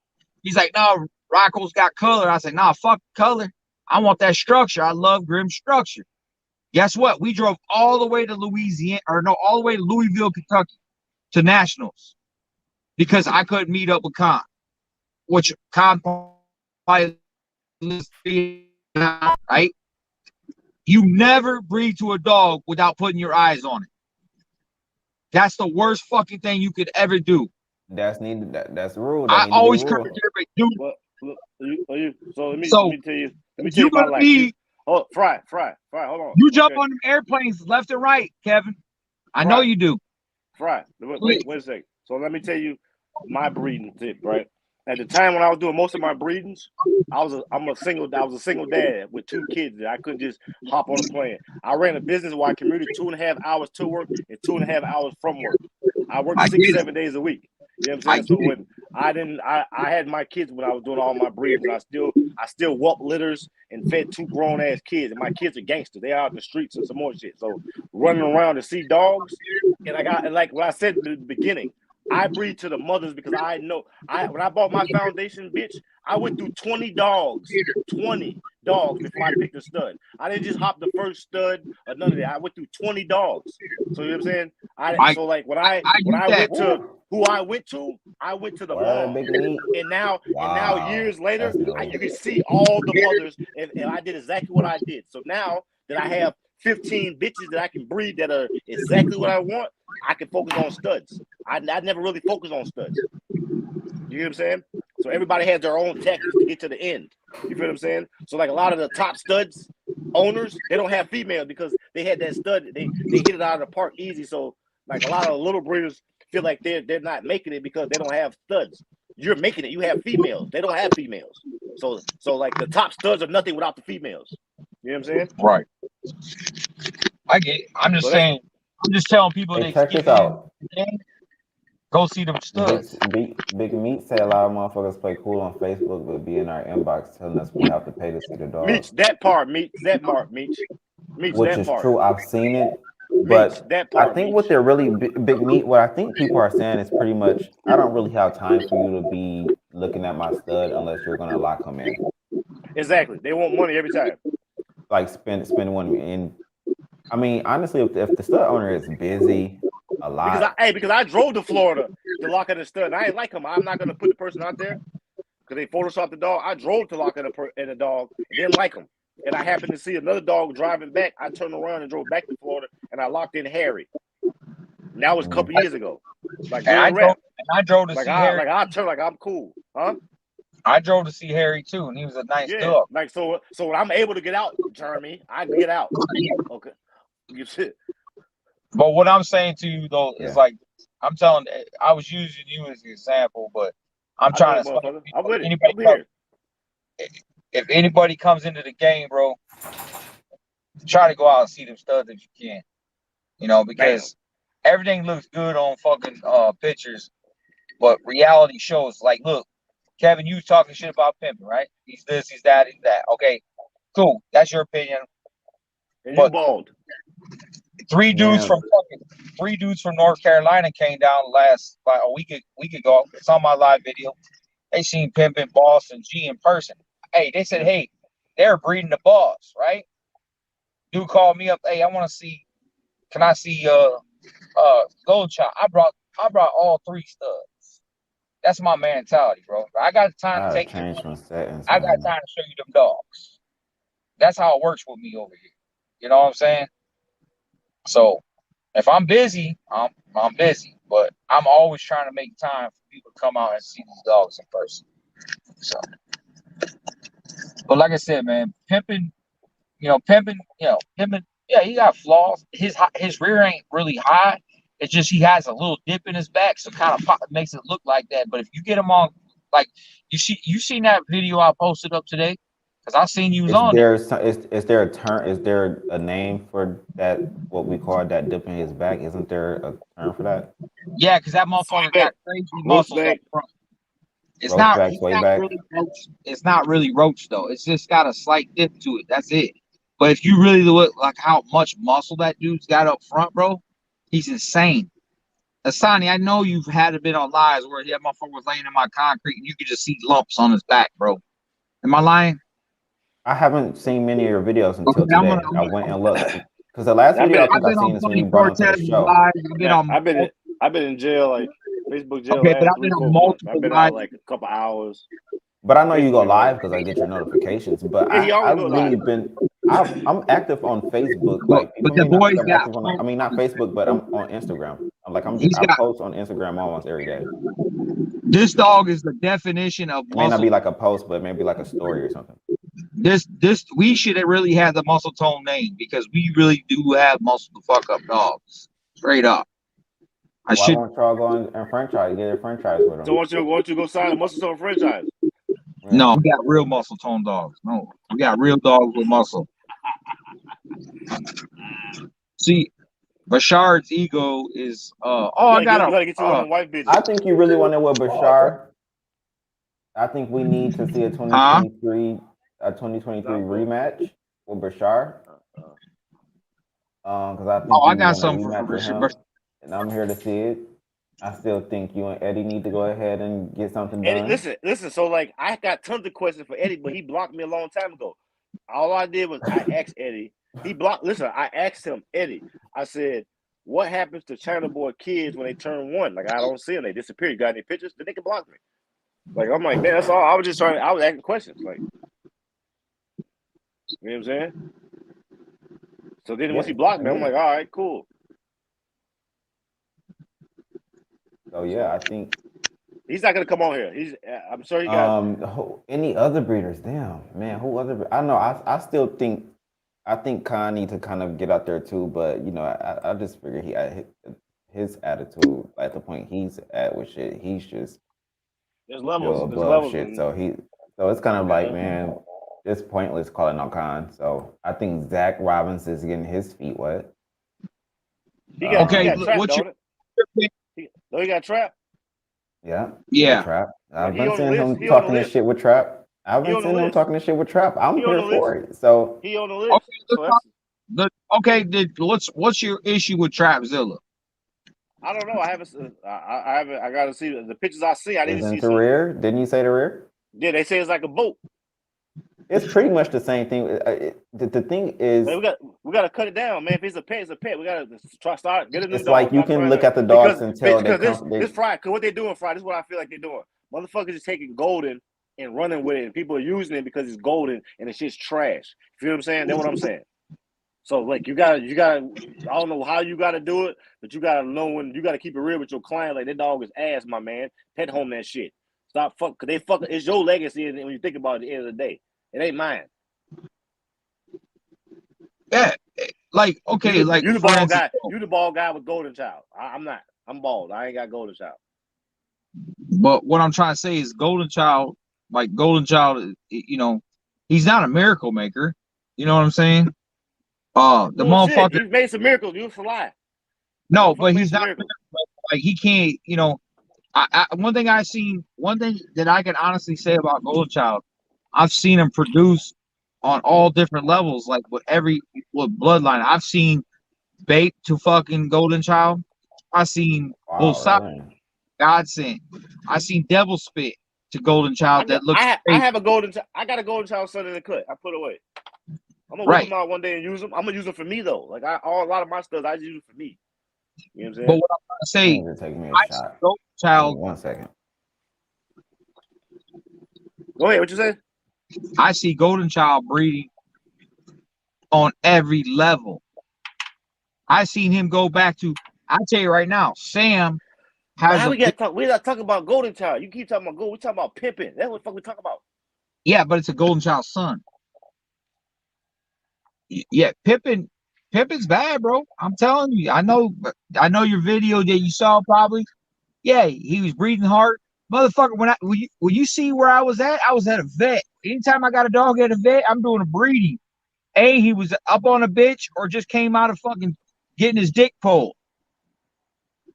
He's like, no, Rocco's got color. I said, nah, fuck color. I want that structure. I love Grimm structure. Guess what? We drove all the way to all the way to Louisville, Kentucky, to Nationals because I couldn't meet up with Con, which Con probably right? You never breed to a dog without putting your eyes on it. That's the worst fucking thing you could ever do. That's needed. That's the rule. I always encourage everybody to do it. So let me tell you. Let me if tell you you're my gonna life. Oh, Fry, hold on. You jump on them airplanes left and right, Kevin. I know you do. Fry, wait a second. So let me tell you my breeding tip, right? At the time when I was doing most of my breedings, I was a single dad with 2 kids. I couldn't just hop on a plane. I ran a business where I commuted 2.5 hours to work and 2.5 hours from work. I worked 6-7 days a week. You know what I'm saying? So when I had my kids when I was doing all my breeding. I still whelped litters and fed 2 grown ass kids. And my kids are gangsters. They out in the streets and some more shit. So running around to see dogs, and like what I said in the beginning, I breed to the mothers because I know when I bought my foundation, bitch, I went through 20 dogs before I picked a stud. I didn't just hop the first stud or none of that. I went through 20 dogs. So you know what I'm saying? So like when I went to who I went to the mom. And now years later, you can see all the mothers, and I did exactly what I did. So now that I have 15 bitches that I can breed that are exactly what I want, I can focus on studs. I never really focus on studs. You know what I'm saying? So everybody has their own tactics to get to the end. You feel what I'm saying? So like a lot of the top studs owners, they don't have females because they had that stud. They hit it out of the park easy. So like a lot of little breeders feel like they're not making it because they don't have studs. You're making it. You have females. They don't have females. So like the top studs are nothing without the females. You know what I'm saying? Right. I get it. I'm just saying. I'm just telling people hey, check this out. Go see them studs. Big Meat say a lot of motherfuckers play cool on Facebook, but be in our inbox telling us we have to pay to see the dog. Meech. Which is true. I've seen it. But I think what they're really Big Meat, what I think people are saying is pretty much, I don't really have time for you to be looking at my stud unless you're going to lock him in. Exactly. They want money every time. Like spend money. And I mean, honestly, if the stud owner is busy a lot. Because I drove to Florida to lock in a stud. And I ain't like him. I'm not going to put the person out there because they photoshopped the dog. I drove to lock in a dog and didn't like him. And I happened to see another dog driving back. I turned around and drove back to Florida, and I locked in Harry. And that was a couple years ago. Like I drove to see Harry. Like I turned like I'm cool, huh? I drove to see Harry too, and he was a nice dog. Like so when I'm able to get out, Jeremy, I can get out. Okay, you see. But what I'm saying to you though is like I'm telling. I was using you as an example, but I'm trying to. I'm with it. If anybody comes into the game, bro, try to go out and see them studs if you can. You know, because everything looks good on fucking pictures, but reality shows. Like, look, Kevin, you talking shit about pimping, right? He's this, he's that, he's that. Okay, cool. That's your opinion. And you bald. Three dudes from North Carolina came down a week ago. It's on my live video. They seen pimping Boss and G in person. hey, they said, hey, they're breeding the boss, right? Dude called me up, hey, I want to see, can I see Gold Child? I brought all 3 studs. That's my mentality, bro. I got time to I take you. change from settings, I got man. time to show you them dogs. That's how it works with me over here. You know what I'm saying? So if I'm busy, I'm busy, but I'm always trying to make time for people to come out and see these dogs in person. So, but like I said, man, pimping, pimping, yeah, he got flaws. His rear ain't really high. It's just he has a little dip in his back, so kind of makes it look like that. But if you get him on, like you seen that video I posted up today, because I seen you was Is on it. there is there a term? Is there a name for that? What we call that dip in his back? Isn't there a term for that? Yeah, because that motherfucker got crazy muscles up front. It's Roach not. back, He's sway not back. really roach. It's not really roach though. It's just got a slight dip to it. That's it. But if you really look like how much muscle that dude's got up front, bro, he's insane. Asani, I know you've had a bit on lives where that motherfucker was laying in my concrete and you could just see lumps on his back, bro. Am I lying? I haven't seen many of your videos Okay, until today. I went and looked because the last I've video been I think I been seen on is when you Tony brought him to the Cortez's show. live. I've been on. I've been in jail, like Facebook jail, Okay, but last I've been 3-4 on months. I've multiple been out lives. like a couple hours. But I know you go Basically, like, live because I get your notifications. But yeah, he always I've go really live. been. I'm active on Facebook. But Like people the may not boys think I'm got. active on. I mean, not Facebook, but I'm on Instagram. He's I got. post on Instagram almost every day. This dog is the definition of It may not muscle. be like a post, but maybe like a story or something. This we should have really had the muscle tone name because we really do have muscle to fuck up dogs. Straight up. Why won't y'all go and franchise? Get a franchise with them. So why don't you go sign a muscle tone franchise? Yeah. No, we got real muscle tone dogs. No, we got real dogs with muscle. See, Bashard's ego is I gotta get you one of them white bitches. I think you really want to with Bashar. I think we need to see a 2023 rematch with Bashar. Because I think I got something for Bashar. And I'm here to see it. I still think you and Eddie need to go ahead and get something done. Eddie, listen. So like, I got tons of questions for Eddie, but he blocked me a long time ago. All I did was I asked Eddie. He blocked. Listen, I asked him, Eddie. I said, "What happens to China Boy kids when they turn 1? Like, I don't see them. They disappear. You got any pictures? Then they can block me." Like, I'm like, man, that's all. I was just trying. I was asking questions. Like, you know what I'm saying? So then once he blocked me, I'm like, all right, cool. So yeah, I think he's not gonna come on here. I'm sure he got any other breeders. Damn, man, who other? I know. I still think. I think Khan needs to kind of get out there too, but you know, I just figure his attitude at the point he's at with shit, he's just there's levels above shit. So it's kind of like, man, it's pointless calling out Khan. So I think Zach Robbins is getting his feet wet. He got trapped, don't it? He got trapped. Yeah. Trap. I've been seeing him talking this shit with Trap. I'm here for it. So he on the list. What's your issue with Trapzilla? I don't know. I haven't. I gotta see the pictures I see. I didn't see the rear. Didn't you say the rear? Yeah, they say it's like a boat. It's pretty much the same thing. The thing is, man, we gotta cut it down, man. If it's a pet, it's a pet. We gotta start getting. It's like you can look at the dogs and tell this Friday. Cause what they're doing Friday, this is what I feel like they're doing. Motherfuckers is taking golden and running with it, and people are using it because it's golden and it's just trash. You feel what I'm saying? That's what I'm saying. So like you gotta. I don't know how you gotta do it, but you gotta know when you gotta keep it real with your client. Like that dog is ass, my man. Pet home that shit. Stop fuck. Cause they fuck. It's your legacy when you think about it at the end of the day. It ain't mine. Yeah, like okay, like you the ball guy. You the ball guy with Golden Child. I'm not. I'm bald. I ain't got Golden Child. But what I'm trying to say is Golden Child, you know, he's not a miracle maker. You know what I'm saying? The motherfucker. He's made some miracles. You for lie. No, but he's not. Like he can't. You know, one thing that I can honestly say about Golden Child, I've seen him produce on all different levels, like with bloodline. I've seen bait to fucking Golden Child. I've seen Bullseye, Godsend. I seen Devil Spit. to golden child that looks I great. have a golden. I got a golden child son in the cut. I put away. I'm gonna whip them out one day and use them. I'm gonna use them for me though. Like a lot of my stuff, I use it for me. You know what I'm saying? But what I'm trying to say, Take me a I shot. see golden child. 1 second. Go ahead. What you say? I see golden child breeding on every level. I seen him go back to. I tell you right now, Sam has. We got talk. We're not talking about golden child. You keep talking about gold. We're talking about pimping. That's what the fuck we talking about. Yeah, but it's a golden child son. Yeah, Pippin's bad, bro. I'm telling you. I know your video that you saw probably. Yeah, he was breathing hard, motherfucker. When you see where I was at a vet. Anytime I got a dog at a vet, I'm doing a breeding. He was up on a bitch or just came out of fucking getting his dick pulled.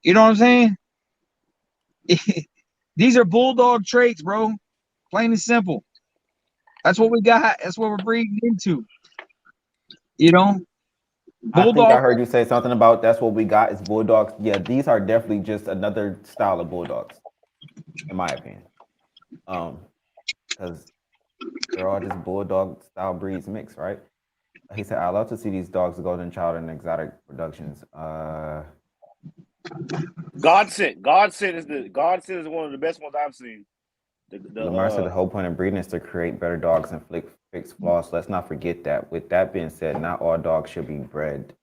You know what I'm saying? These are bulldog traits, bro. Plain and simple. That's what we got. That's what we're breeding into. You know, bulldog. I think I heard you say something about that's what we got is bulldogs. Yeah, these are definitely just another style of bulldogs, in my opinion. Because they're all just bulldog style breeds mixed, right? He said, "I love to see these dogs, golden child, and exotic productions." Godsent is one of the best ones I've seen. Lamar said the whole point of breeding is to create better dogs and fix flaws. Let's not forget that. With that being said, not all dogs should be bred.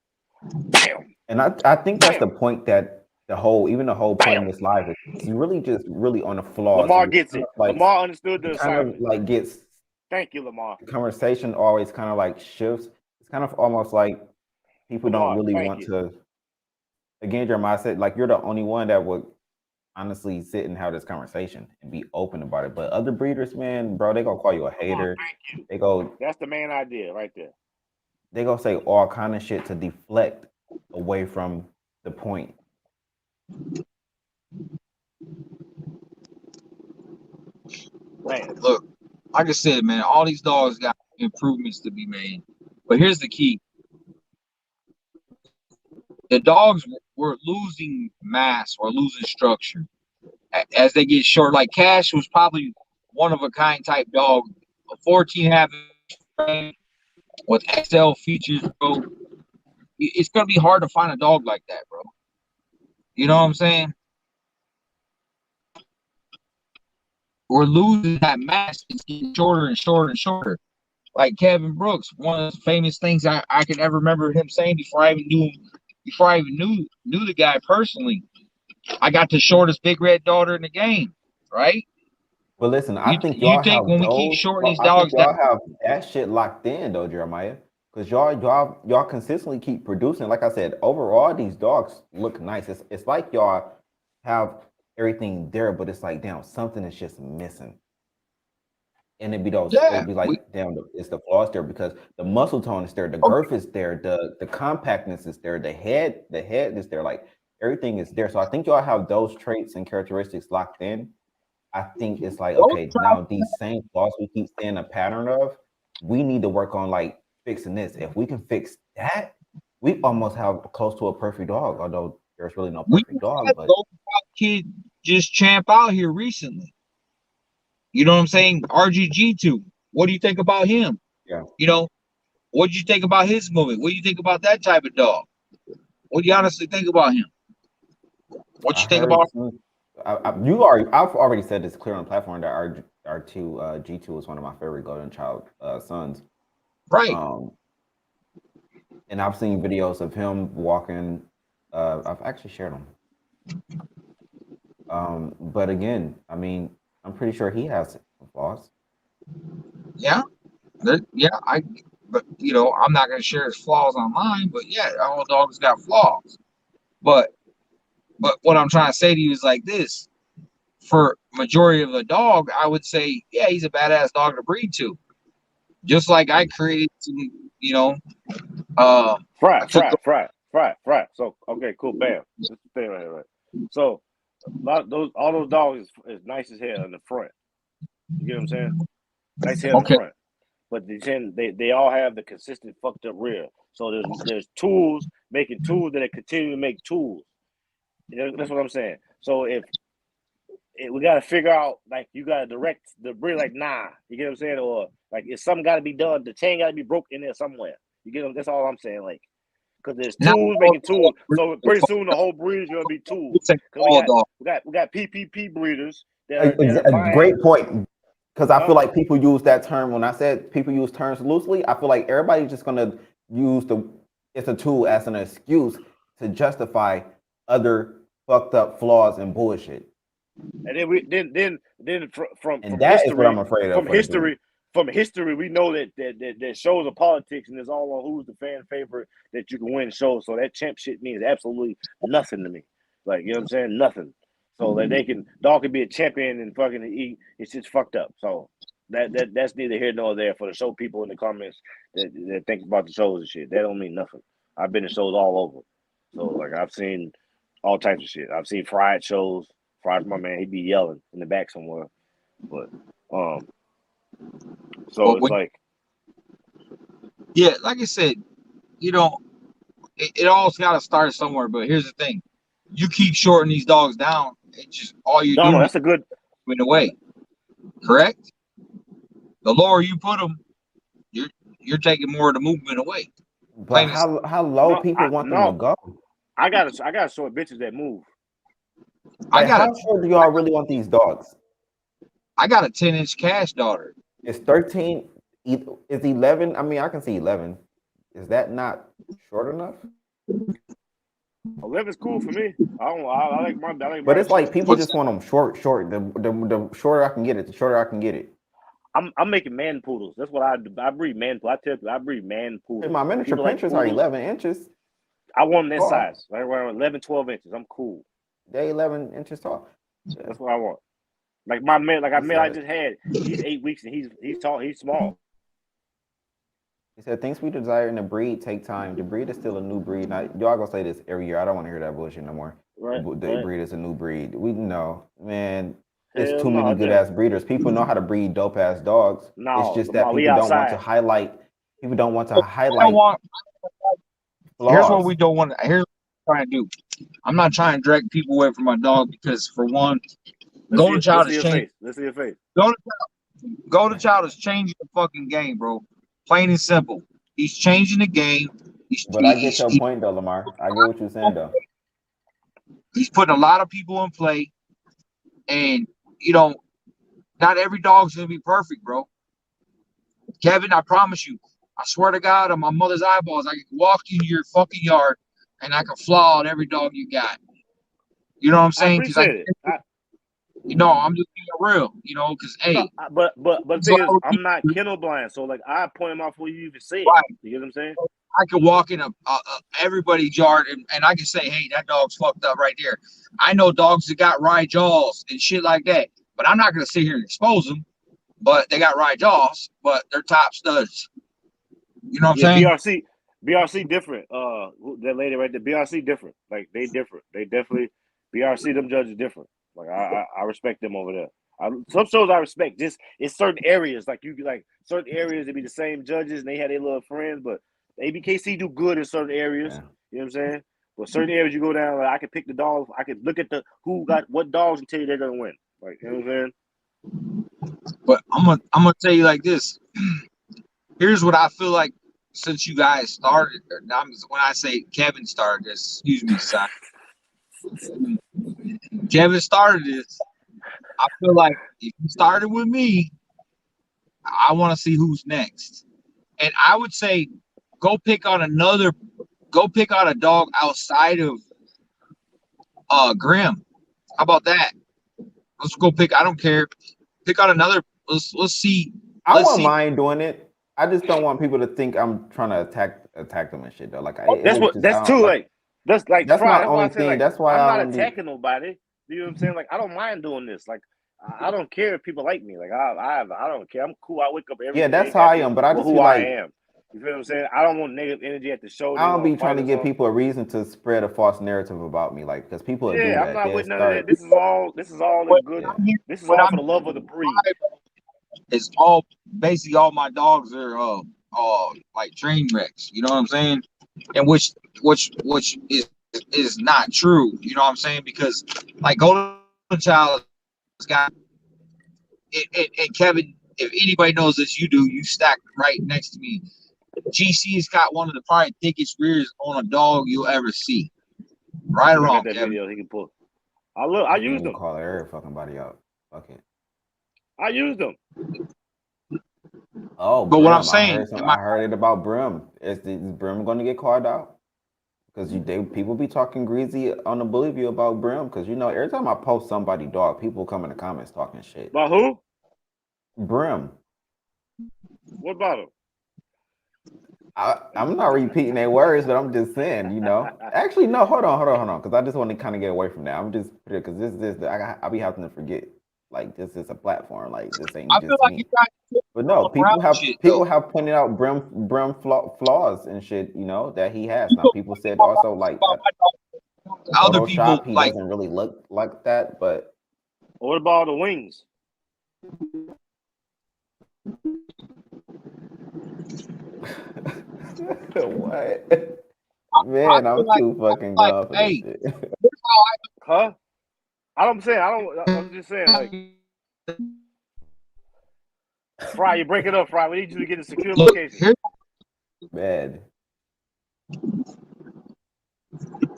Damn. And I think that's the point that the whole point of this live is really just on the flaws. Lamar gets it. Lamar understood the assignment. Kind of like gets. Thank you, Lamar. The conversation always kind of like shifts. It's kind of almost like people don't really want to. Again, Jeremiah said, like, you're the only one that would honestly sit and have this conversation and be open about it. But other breeders, man, bro, they gonna call you a hater. They go. That's the main idea right there. They gonna say all kind of shit to deflect away from the point. Man, look, like I said, man, all these dogs got improvements to be made. But here's the key. The dogs were losing mass or losing structure as they get short. Like Cash was probably one of a kind type dog, a 14.5 frame with XL features, bro. It's gonna be hard to find a dog like that, bro. You know what I'm saying? We're losing that mass. It's getting shorter and shorter and shorter. Like Kevin Brooks, one of the famous things I can ever remember him saying before I even knew the guy personally. I got the shortest big red daughter in the game, right? Well, listen, I think y'all have when we keep shorting these dogs, y'all have that shit locked in though, Jeremiah, because y'all consistently keep producing. Like I said, overall these dogs look nice. It's like y'all have everything there, but it's like, damn, something is just missing. And it'd be those, it'd be like, damn, it's the flaws there because the muscle tone is there, the girth is there, the compactness is there, the head is there, like everything is there. So I think y'all have those traits and characteristics locked in. I think it's like, okay, now these same flaws we keep seeing a pattern of, we need to work on like fixing this. If we can fix that, we almost have close to a perfect dog, although there's really no perfect dog. But kid just champ out here recently. You know what I'm saying? RGG2. What do you think about him? Yeah. You know, what do you think about his movement? What do you think about that type of dog? What do you honestly think about him? What you think about? I've already said this clear on the platform that G2 is one of my favorite golden child sons. Right. And I've seen videos of him walking. I've actually shared them. But again, I mean, I'm pretty sure he has some flaws. Yeah. But you know, I'm not gonna share his flaws online, but yeah, all dogs got flaws. But what I'm trying to say to you is like this. For majority of a dog, I would say, yeah, he's a badass dog to breed to. Just like I created some, you know, Fry. So okay, cool, bam. That's the thing right. So all those dogs is nice as hell in the front. You get what I'm saying? Nice hell in the front. But they all have the consistent fucked up rear. So there's tools making tools that continue to make tools. That's what I'm saying. So if we got to figure out, like, you got to direct the breed, like, nah, you get what I'm saying? Or, like, if something got to be done, the chain got to be broken in there somewhere. You get them? That's all I'm saying. Like, because there's tools making tools. So pretty soon the whole breed is going to be tools. Because we got PPP breeders that are buying. Great point. Because I feel like people use that term, when I said people use terms loosely, I feel like everybody's just going to use it's a tool as an excuse to justify other fucked up flaws and bullshit. And then from that history, is what I'm afraid of. From history, we know that shows are politics, and it's all on who's the fan favorite that you can win shows. So that champ shit means absolutely nothing to me. Like, you know what I'm saying? Nothing. So that dog can be a champion and fucking eat. It's just fucked up. So that's neither here nor there for the show people in the comments that think about the shows and shit. That don't mean nothing. I've been to shows all over. So, like, I've seen all types of shit. I've seen fried shows. Fried's my man. He'd be yelling in the back somewhere. But so it's like, yeah, like I said, you know, it all's got to start somewhere. But here's the thing: you keep shorting these dogs down, it's just all you're doing. That's a good in a way, correct? The lower you put them, you're taking more of the movement away. But how low people want them to go? I got short bitches that move. How short do y'all really want these dogs? I got a 10-inch cash daughter. It's 13. Is 11? I mean, I can see 11. Is that not short enough? 11 is cool for me. I like my. But it's like people just want them short. The shorter I can get it, the shorter I can get it. I'm making man poodles. That's what I do. I breed man poodles. I tell you, I breed man poodles. Hey, my miniature pinchers are 11 inches. I want them that size, right around 11, 12 inches. I'm cool. They're 11 inches tall. Yeah. That's what I want. Like my man, I just had. He's 8 weeks and he's tall. He's small. He said, things we desire in a breed take time. The breed is still a new breed. Now, y'all gonna say this every year. I don't want to hear that bullshit no more. Right. The breed is a new breed. We know, man. There's too many good ass breeders. People know how to breed dope ass dogs. No, it's just that people don't want to highlight. People don't want to highlight. Here's what we don't want. Here's what I'm trying to do. I'm not trying to drag people away from my dog because, for one, Golden Child is changing. Let's see your face. Golden Child is changing the fucking game, bro. Plain and simple. He's changing the game. But I get your point, though, Lamar. I get what you're saying, though. He's putting a lot of people in play, and you know, not every dog's gonna be perfect, bro. Kevin, I promise you. I swear to God, on my mother's eyeballs, I can walk in your fucking yard and I can flaw out every dog you got. You know what I'm saying? You know, I'm just being real. You know, because hey, but the thing is, I'm not kennel blind, so like I point them out before you even say it. Right. You get what I'm saying? I can walk in everybody's yard and I can say, hey, that dog's fucked up right there. I know dogs that got wry jaws and shit like that, but I'm not gonna sit here and expose them. But they got wry jaws, but they're top studs. You know what I'm saying? BRC different. That lady right there, BRC different. Like they different. They definitely BRC. Them judges different. Like I respect them over there. Some shows I respect. Just it's certain areas. Like certain areas they be the same judges and they had their little friends, but ABKC do good in certain areas. Yeah. You know what I'm saying? But certain areas you go down, like I can pick the dogs. I can look at who got what dogs and tell you they're gonna win. Like you know what I'm saying? But I'm gonna tell you like this. Here's what I feel like since you guys started. When I say Kevin started this, excuse me, son. Kevin started this. I feel like if you started with me, I want to see who's next. And I would say go pick on a dog outside of Grim. How about that? Let's go pick. I don't care. Pick on another. Let's see. I wouldn't mind doing it. I just don't want people to think I'm trying to attack them and shit though. Like that's too late. That's my only thing. Like, that's why I'm not attacking nobody. You know what I'm saying? Like I don't mind doing this. Like I don't care if people like me. Like I don't care. I'm cool. I wake up every day. Yeah, that's how I am. But I just feel like I am. You feel what I'm saying? I don't want negative energy at the show. I don't be trying to give people a reason to spread a false narrative about me, like because people. Yeah, I'm not with none of that. This is all good. Yeah. This is all for the love of the breed. It's all basically all my dogs are like train wrecks. You know what I'm saying? And which is not true. You know what I'm saying? Because like Golden Child got and Kevin, if anybody knows this, you do. You stacked right next to me. GC's got one of the probably thickest rears on a dog you'll ever see. Right or I wrong, got that Kevin? video he can pull. I used them. Call every fucking body out. Fuck it. I used them. Oh, but Brim. what I'm saying, I heard it about Brim. Is Brim going to get called out? Because people be talking greasy on the Bully View about Brim. Because you know, every time I post somebody dog, people come in the comments talking shit. About who? Brim. What about him? I'm not repeating their words, but I'm just saying, you know. Actually, no, hold on, because I just want to kind of get away from that. I'm just because I be having to forget. Like this is a platform. Like this ain't I just feel like me. you guys But no, shit, people have pointed out Brim flaws and shit, you know, that he has. Now people said also like other people Photoshop, he like doesn't really look like that, but What about the wings? what? Man, I'm too fucking gone for this shit. Huh? I'm just saying, like, Fry, you break it up, Fry. We need you to get a secure location. Man.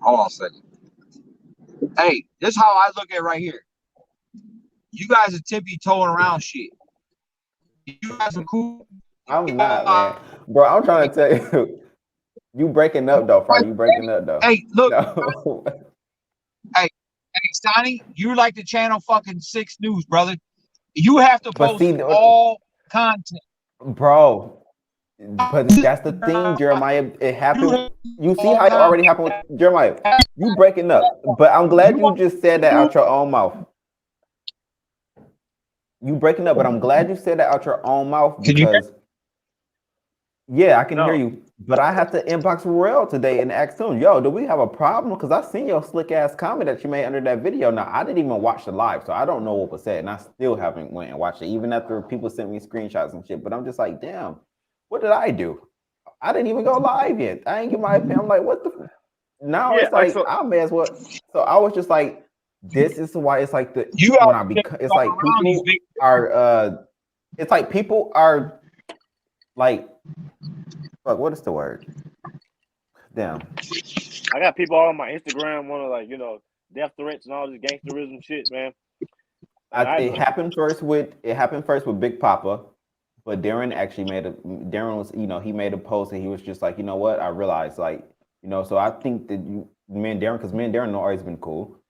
Hold on a second. Hey, this is how I look at it right here. You guys are tippy-toeing around shit. You guys are cool. I'm not, man. Bro, I'm trying to tell you. You breaking up though, Fry. You breaking up though. Hey, look. No. Hey, Sonny, you like the channel fucking 6 News, brother. You have to post all content. Bro. But that's the thing, Jeremiah. It happened. You see how it already happened with Jeremiah. You breaking up. But I'm glad you just said that out your own mouth. You breaking up, but I'm glad you said that out your own mouth because yeah, I can hear you. But I have to inbox Royal today and ask him, yo, do we have a problem? Because I seen your slick ass comment that you made under that video. Now I didn't even watch the live, so I don't know what was said, and I still haven't went and watched it, even after people sent me screenshots and shit. But I'm just like, damn, what did I do? I didn't even go live yet. I ain't give my opinion. I'm like, what the? Now it's like I may as well. So I was just like, this is why it's like the when I become. It's like people are. It's like people are like. Fuck, what is the word? Damn. I got people all on my Instagram want to like, you know, death threats and all this gangsterism shit, man. It happened first with Big Papa, but Darren actually he made a post and he was just like, you know what? I realized like, you know, so I think that me and Darren have always been cool.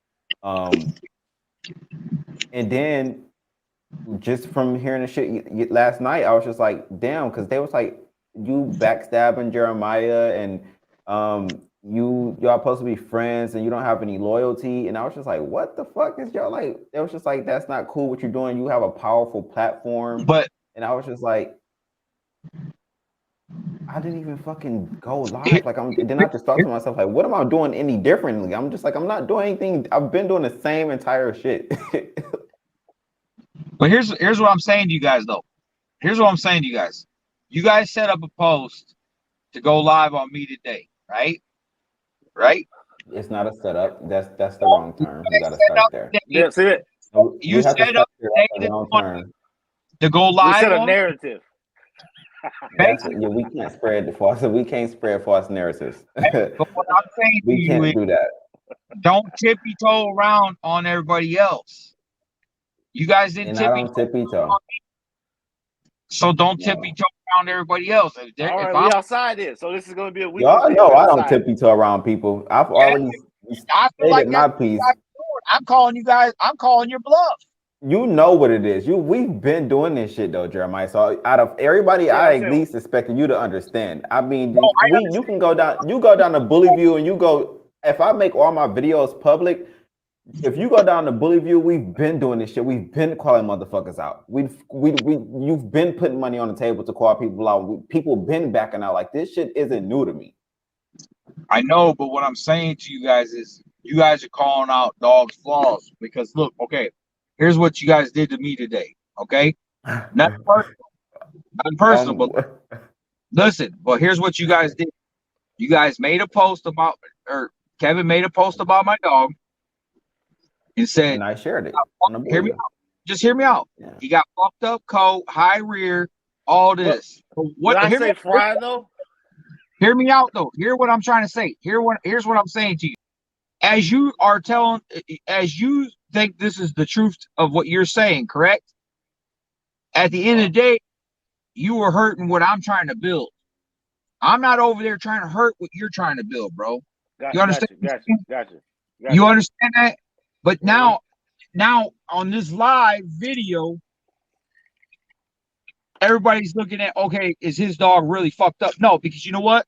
And then just from hearing the shit last night, I was just like, damn, because they was like, you backstabbing Jeremiah and y'all supposed to be friends and you don't have any loyalty. And I was just like, what the fuck is y'all like? It was just like, that's not cool what you're doing. You have a powerful platform. And I was just like, I didn't even fucking go live. Like then I just thought to myself, like, what am I doing any differently? I'm just like, I'm not doing anything. I've been doing the same entire shit. But here's what I'm saying to you guys though. Here's what I'm saying to you guys. You guys set up a post to go live on me today, right? Right? It's not a setup. That's the wrong term. You gotta start there. Yeah, see it. You set up the wrong term to go live. We set a narrative. We can't spread the false. We can't spread false narratives. But what I'm saying we can't do that. Don't tippy toe around on everybody else. You guys didn't tippy toe. So don't tippy toe around everybody else. All right, we outside this, so this is going to be a week. Y'all know I don't tippy toe around people. I've already stated my piece. I'm calling you guys. I'm calling your bluff. You know what it is. We've been doing this shit though, Jeremiah. So out of everybody, I at least expected you to understand. I mean, you can go down. You go down to Bully View and you go. If I make all my videos public. If you go down to Bully View, we've been doing this shit. We've been calling motherfuckers out. You've been putting money on the table to call people out. People been backing out. Like this shit isn't new to me. I know, but what I'm saying to you guys is, you guys are calling out dogs' flaws because look, okay, here's what you guys did to me today. Okay, not personal, but listen. But here's what you guys did. You guys made a post about, or Kevin made a post about my dog. And said, and I shared it. Hear me out. Just hear me out. Yeah. He got fucked up coat, high rear, all this. What I say, Fry though? Hear me out though. Hear what I'm trying to say. Here's what I'm saying to you. As you think this is the truth of what you're saying, correct? At the end of the day, you were hurting what I'm trying to build. I'm not over there trying to hurt what you're trying to build, bro. You understand? Gotcha. You understand that? But now on this live video, everybody's looking at, okay, is his dog really fucked up? No, because you know what?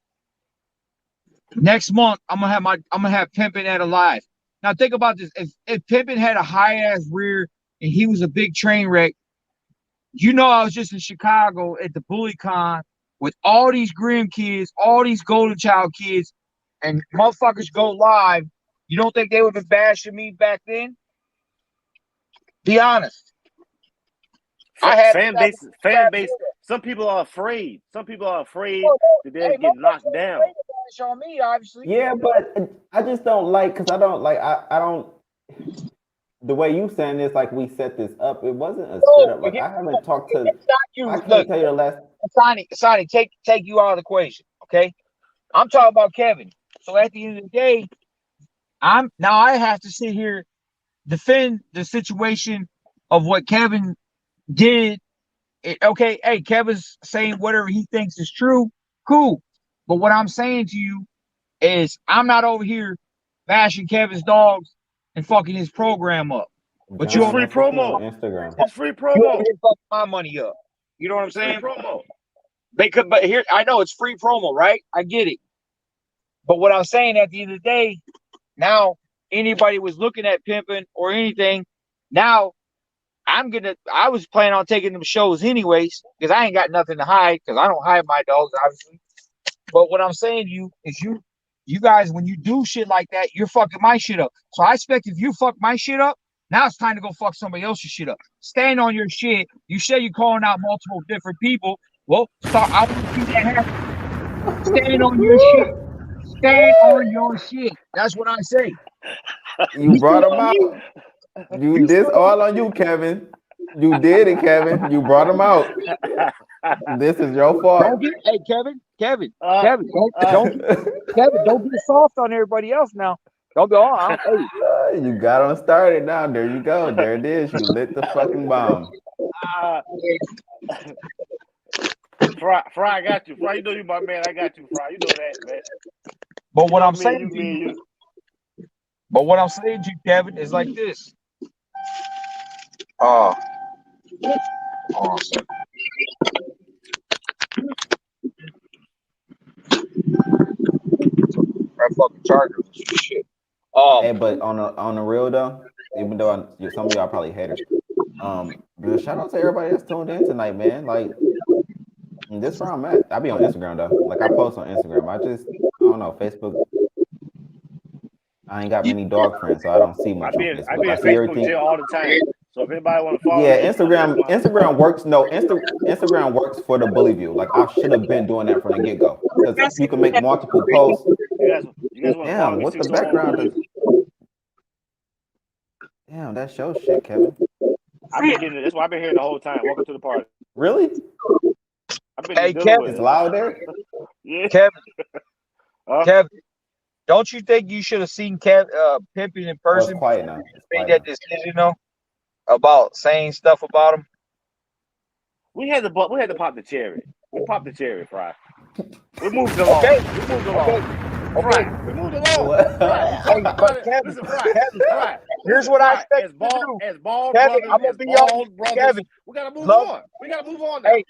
Next month, I'm gonna have Pimpin' at a live. Now think about this: if Pimpin' had a high ass rear and he was a big train wreck, you know, I was just in Chicago at the BullyCon with all these Grimm kids, all these Golden Child kids, and motherfuckers go live. You don't think they would have been bashing me back then? Be honest. I had fan base. Some people are afraid. Some people are afraid that they get knocked down. On me, obviously. Yeah, but I just don't like, because I don't like, I don't, the way you saying this, like we set this up, it wasn't a setup. Like I haven't talked to, I can't tell you the last. Sonny, take you out of the equation, okay? I'm talking about Kevin. So at the end of the day, I have to sit here, defend the situation of what Kevin did. Okay, hey, Kevin's saying whatever he thinks is true, cool. But what I'm saying to you is I'm not over here bashing Kevin's dogs and fucking his program up. But John, you're free promo. Instagram. It's free promo. You're fucking my money up. You know what I'm saying? Free promo. But here, I know it's free promo, right? I get it. But what I'm saying at the end of the day, now anybody was looking at Pimpin' or anything, now I was planning on taking them shows anyways, because I ain't got nothing to hide, because I don't hide my dogs, obviously. But what I'm saying to you is you guys, when you do shit like that, you're fucking my shit up. So I expect if you fuck my shit up, now it's time to go fuck somebody else's shit up. Stand on your shit. You say you're calling out multiple different people. Well, start. I want to see that happen. Stand on your shit. Stand on your shit. That's what I say. You brought him out. You this all on you, Kevin. You did it, Kevin. You brought him out. This is your fault. Hey, Kevin, don't be soft on everybody else now. Don't be all. Hey. You got on started now. There you go. There it is. You lit the fucking bomb. Fry, I got you. Fry, you know you my man. I got you, Fry. You know that, man. But what I'm saying to you, Kevin, is like this. Awesome. That fucking charger was shit. Hey, but on the real though, even though some of y'all probably haters, shout out to everybody that's tuned in tonight, man. Like this is where I'm at. I be on Instagram though. Like I post on Instagram. I don't know, Facebook. I ain't got many dog friends, so I don't see much. I be in Facebook jail all the time. So if anybody want to follow, Instagram works. No, Instagram works for the bully view. Like I should have been doing that from the get go, because you can make multiple posts. You guys damn, what the background is? Damn, that show shit, Kevin. I've been getting it. That's why I've been here the whole time. Welcome to the party. Really? Hey, Kevin, it's loud there. Yeah, Kevin. Don't you think you should have seen Pimpin' in person? It's quiet now. Made that decision, though, about saying stuff about him. We had to pop the cherry. We popped the cherry, Fry. We moved along. Okay. Fry. We moved along. Hey, but Kevin, listen, Fry. Here's what I expect you to do. As bald Kevin, brothers, I'm gonna be on Kevin. We gotta move on. We gotta move on. Now. Hey,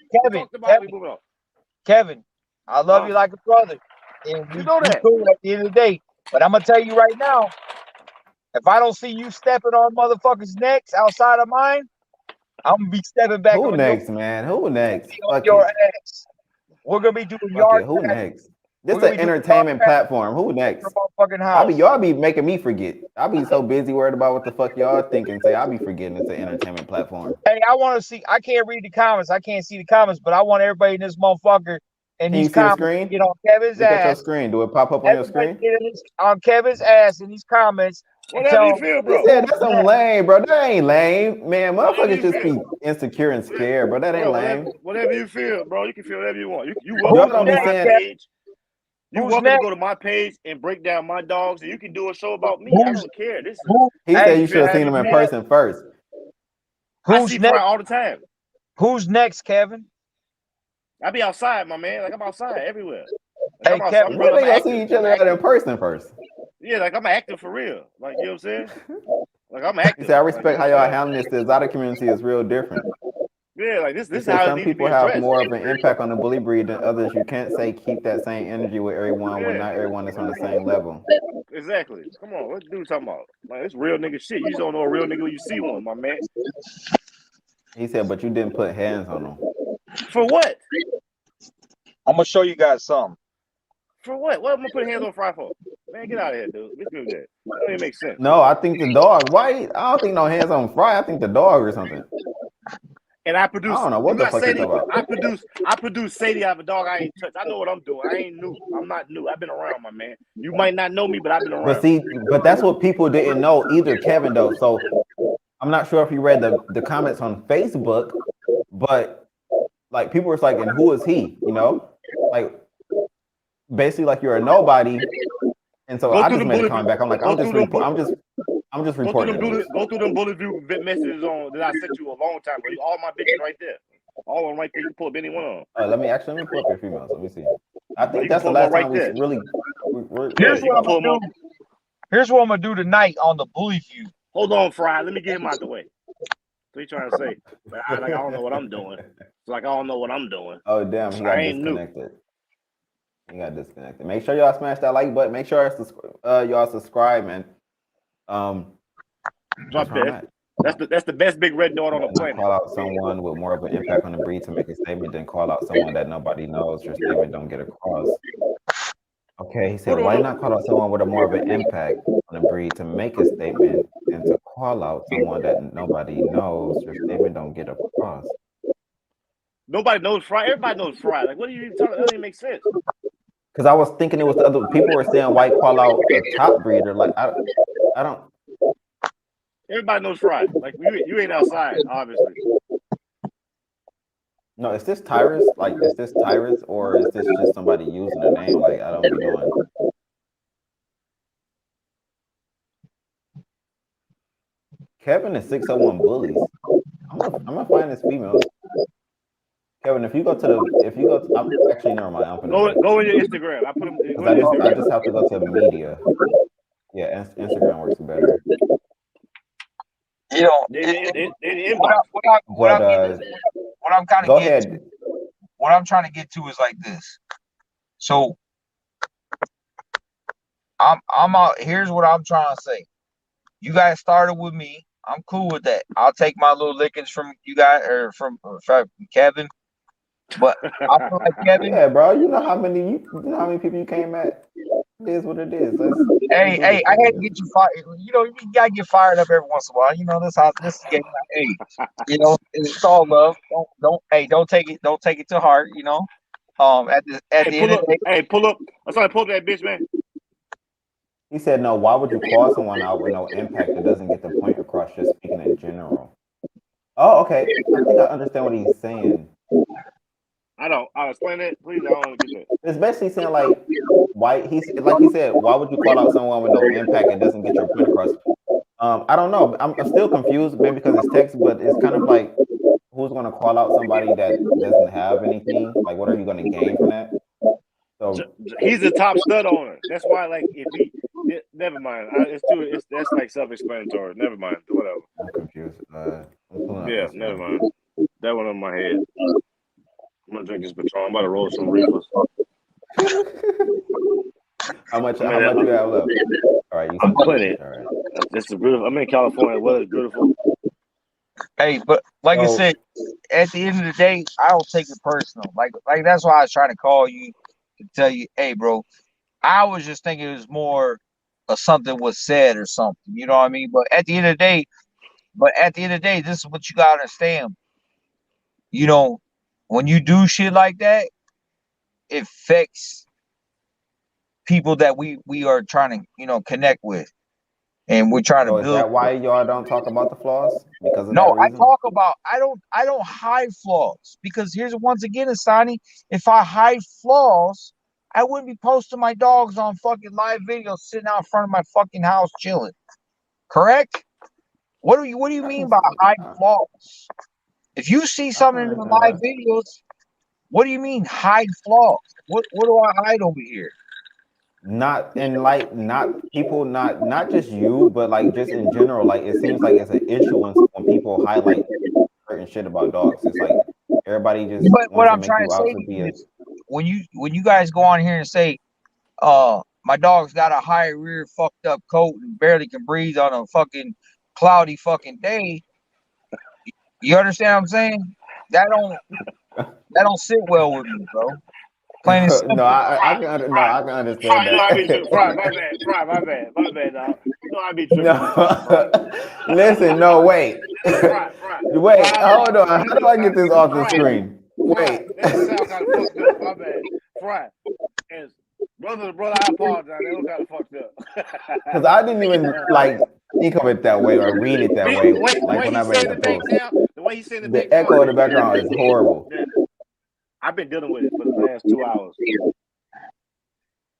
Kevin, I love you like a brother. And you know that. Cool at the end of the day. But I'm gonna tell you right now, if I don't see you stepping on motherfuckers' necks outside of mine, I'm gonna be stepping back. Who next, man? Who next? Your ass. We're gonna be doing yard. Who next? This is an entertainment platform. Who next? Y'all be making me forget. I'll be so busy worried about what the fuck y'all think and say I'll be forgetting it's an entertainment platform. Hey, I want to see. I can't read the comments. I can't see the comments, but I want everybody in this motherfucker. And these comments get on Kevin's ass. Your screen. Do it pop up on your screen? On Kevin's ass in these comments Whatever you feel, He bro. said that's some lame, bro. That ain't lame, man. Whatever Motherfuckers you just feel. be insecure and scared, bro. That ain't Bro, lame. whatever you feel, bro. You can feel whatever you want. You Y'all welcome to don't go be to my saying. page. You Who's welcome to next? go to my page and break down my dogs, and you can do a show about me. I Who's don't care. This is who? He Hey, said you should have seen him in person first. I who's see Fry next? all the time. Who's next, Kevin? I be outside, my man. Like I'm outside everywhere. Like, Hey, I'm outside. Kevin. I'm When real. they I'm gonna active. see each I'm other out in active. person first? Yeah, like I'm active for real. Like, you know what I'm saying? Like I'm He active. said, I Like, respect you know how what y'all I'm saying? handling this. The exotic community is real different. Yeah, like this He is said how it some needs to be people have addressed. more of an impact on the bully breed than others. You can't say keep that same energy with everyone when Yeah, not everyone is on the same level. exactly. Come on, what dude talking about? Like it's real nigga shit. You just don't know a real nigga when you see one, my man. He said, but you didn't put hands on them. For what? I'm gonna show you guys something. For what? What am I gonna put hands on Fry for? Man, get out of here, dude. Let's do that. That don't even make sense. No, I think the dog. Why? I don't think no hands on Fry. I think the dog or something. And I I produce. don't know what You the got fuck you Sadie. talking about. I produce Sadie out of a dog I ain't touched. I know what I'm doing. I ain't new. I'm not new. I've been around, my man. You might not know me, but I've been But around. see, but that's what people didn't know either, Kevin, though. So I'm not sure if you read the comments on Facebook, but like people were like, and who is he? You know? Like basically like you're a nobody. And so Go I through just them made a bullet. comment back. I'm like, Go through them. I'm just Go through reporting them the news. Go through them bullet view messages on that I sent you a long time ago. All my bitches right there. All of them right there. You can pull up any one of them. Let me pull up your females. Let me see. I think You can that's the pull them last up right time we there. really. Here's you what can I'm pull gonna them do. up. Here's what I'm gonna do tonight on the Bully View. Hold on, Fry. Let me get him out the way. What you trying to say? I don't know what I'm doing. It's like I don't know what I'm doing. Oh damn, he got I ain't disconnected. He got disconnected. Make sure y'all smash that like button. Make sure y'all subscribe, man. Drop that. That's the best big red dot on the planet. Call out someone with more of an impact on the breed to make a statement than call out someone that nobody knows. Your statement don't get across. Okay, he said, why not call out someone with a more of an impact on the breed to make a statement and to call out someone that nobody knows? Your statement don't get across. Nobody knows Fry. Everybody knows Fry. Like, what are you even talking? That doesn't even make sense. Because I was thinking it was the other people were saying why call out a top breeder. Like I don't. Everybody knows Fry. Like you ain't outside, obviously. No, is this Tyrus? Like, is this Tyrus or is this just somebody using a name? Like, I don't be knowing. Kevin is 601 Bullyz. I'm gonna find this female. Kevin, if you go to, I'm actually never mind. I'm gonna go in your Instagram. I put them. I just have to go to media. Yeah, Instagram works better. You know, what I'm kind of go ahead. What I'm trying to get to is like this. So I'm out. Here's what I'm trying to say. You guys started with me. I'm cool with that. I'll take my little lickings from you guys or from Kevin. But I feel like Kevin. Yeah, bro. You know how many people you came at. It is what it is. Hey, I had to get you fired. You know, you gotta get fired up every once in a while. You know, this game. Hey, you know, it's all love. Don't take it to heart. You know, at the end of the day. Hey, pull up. I'm sorry, pull up that bitch, man. He said, no, why would you call someone out with no impact that doesn't get the point across, just speaking in general? Oh, okay. I think I understand what he's saying. I'll explain it, please. I don't get that. It's basically saying like why he said, why would you call out someone with no impact and doesn't get your point across? I don't know. I'm still confused, maybe because it's text, but it's kind of like who's gonna call out somebody that doesn't have anything? Like what are you gonna gain from that? So he's a top stud owner. That's why, like, if he never mind. That's like self-explanatory. Never mind. Whatever. I'm confused. Yeah, never mind. That one on my head. I'm gonna drink this Patron. I'm about to roll some reefers. How much you have left? All right, I'm plenty. All right. This is beautiful. I'm in California. The weather's beautiful. Hey, but like I said, at the end of the day, I don't take it personal. Like that's why I was trying to call you to tell you, hey, bro. I was just thinking it was more of something was said or something. You know what I mean? But at the end of the day, this is what you gotta understand. You know, when you do shit like that, it affects people that we are trying to, connect with. and we're trying to So is build. that why y'all don't talk about the flaws? Because of that No, I reason? talk about. I don't hide flaws because here's once again, Asani. If I hide flaws, I wouldn't be posting my dogs on fucking live videos, sitting out in front of my fucking house chilling. Correct? What do you I mean can, by hide flaws? If you see I can something in the understand live that. videos, what do you mean hide flaws? What do I hide over here? Not and like not people, not just you, but like just in general. Like it seems like it's an issue when people highlight certain shit about dogs. It's like everybody just But what wants to I'm make trying you to say out to to be you a. is when you guys go on here and say, my dog's got a high rear fucked up coat and barely can breathe on a fucking cloudy fucking day. You understand what I'm saying? That don't sit well with me, bro. Plain and No, simple. no, I can Fry, understand you know I be that. tripping. Fry, my bad. Fry, my bad, dog. You know I be tripping sometimes, Fry. No, listen, no, wait, Fry, wait, Fry, hold on. How this do dude I get this off the Fry, screen? Wait, that just sound kind of fucked up. My bad. Fry, as brother to brother, I apologize. That was kind of fucked up. because I didn't even like think of it that way or read it that way. The Like way when he I said made in the the back post, now, the way he said in the back the echo in the now, background is horrible. yeah, I've been dealing with it for the last 2 hours.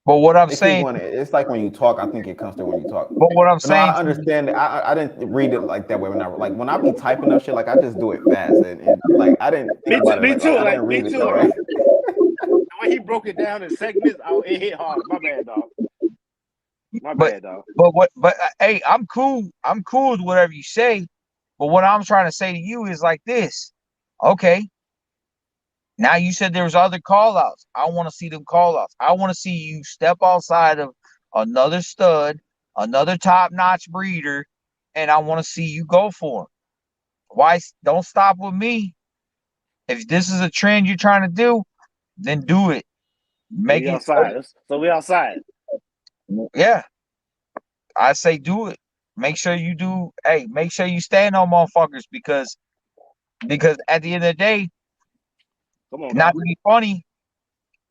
But what I'm They keep saying, going. It's like when you talk. I think it comes through when you talk. but what I'm But no, I saying, understand. I didn't read it like that way when I be typing up shit. Like I just do it fast and like I didn't think about it. Me Like too. I Like didn't me read it too. that way. The way he broke it down in segments, it hit hard. My bad, dog. hey, I'm cool. I'm cool with whatever you say. But what I'm trying to say to you is like this. Okay. Now you said there was other call outs. I want to see them call outs. I want to see you step outside of another stud, another top-notch breeder, and I want to see you go for him. Why don't stop with me? If this is a trend you're trying to do, then do it. Make We it outside. So we outside. yeah. I say do it. Make sure you do. Hey, make sure you stand on motherfuckers because at the end of the day, Come on, not dog. to be funny,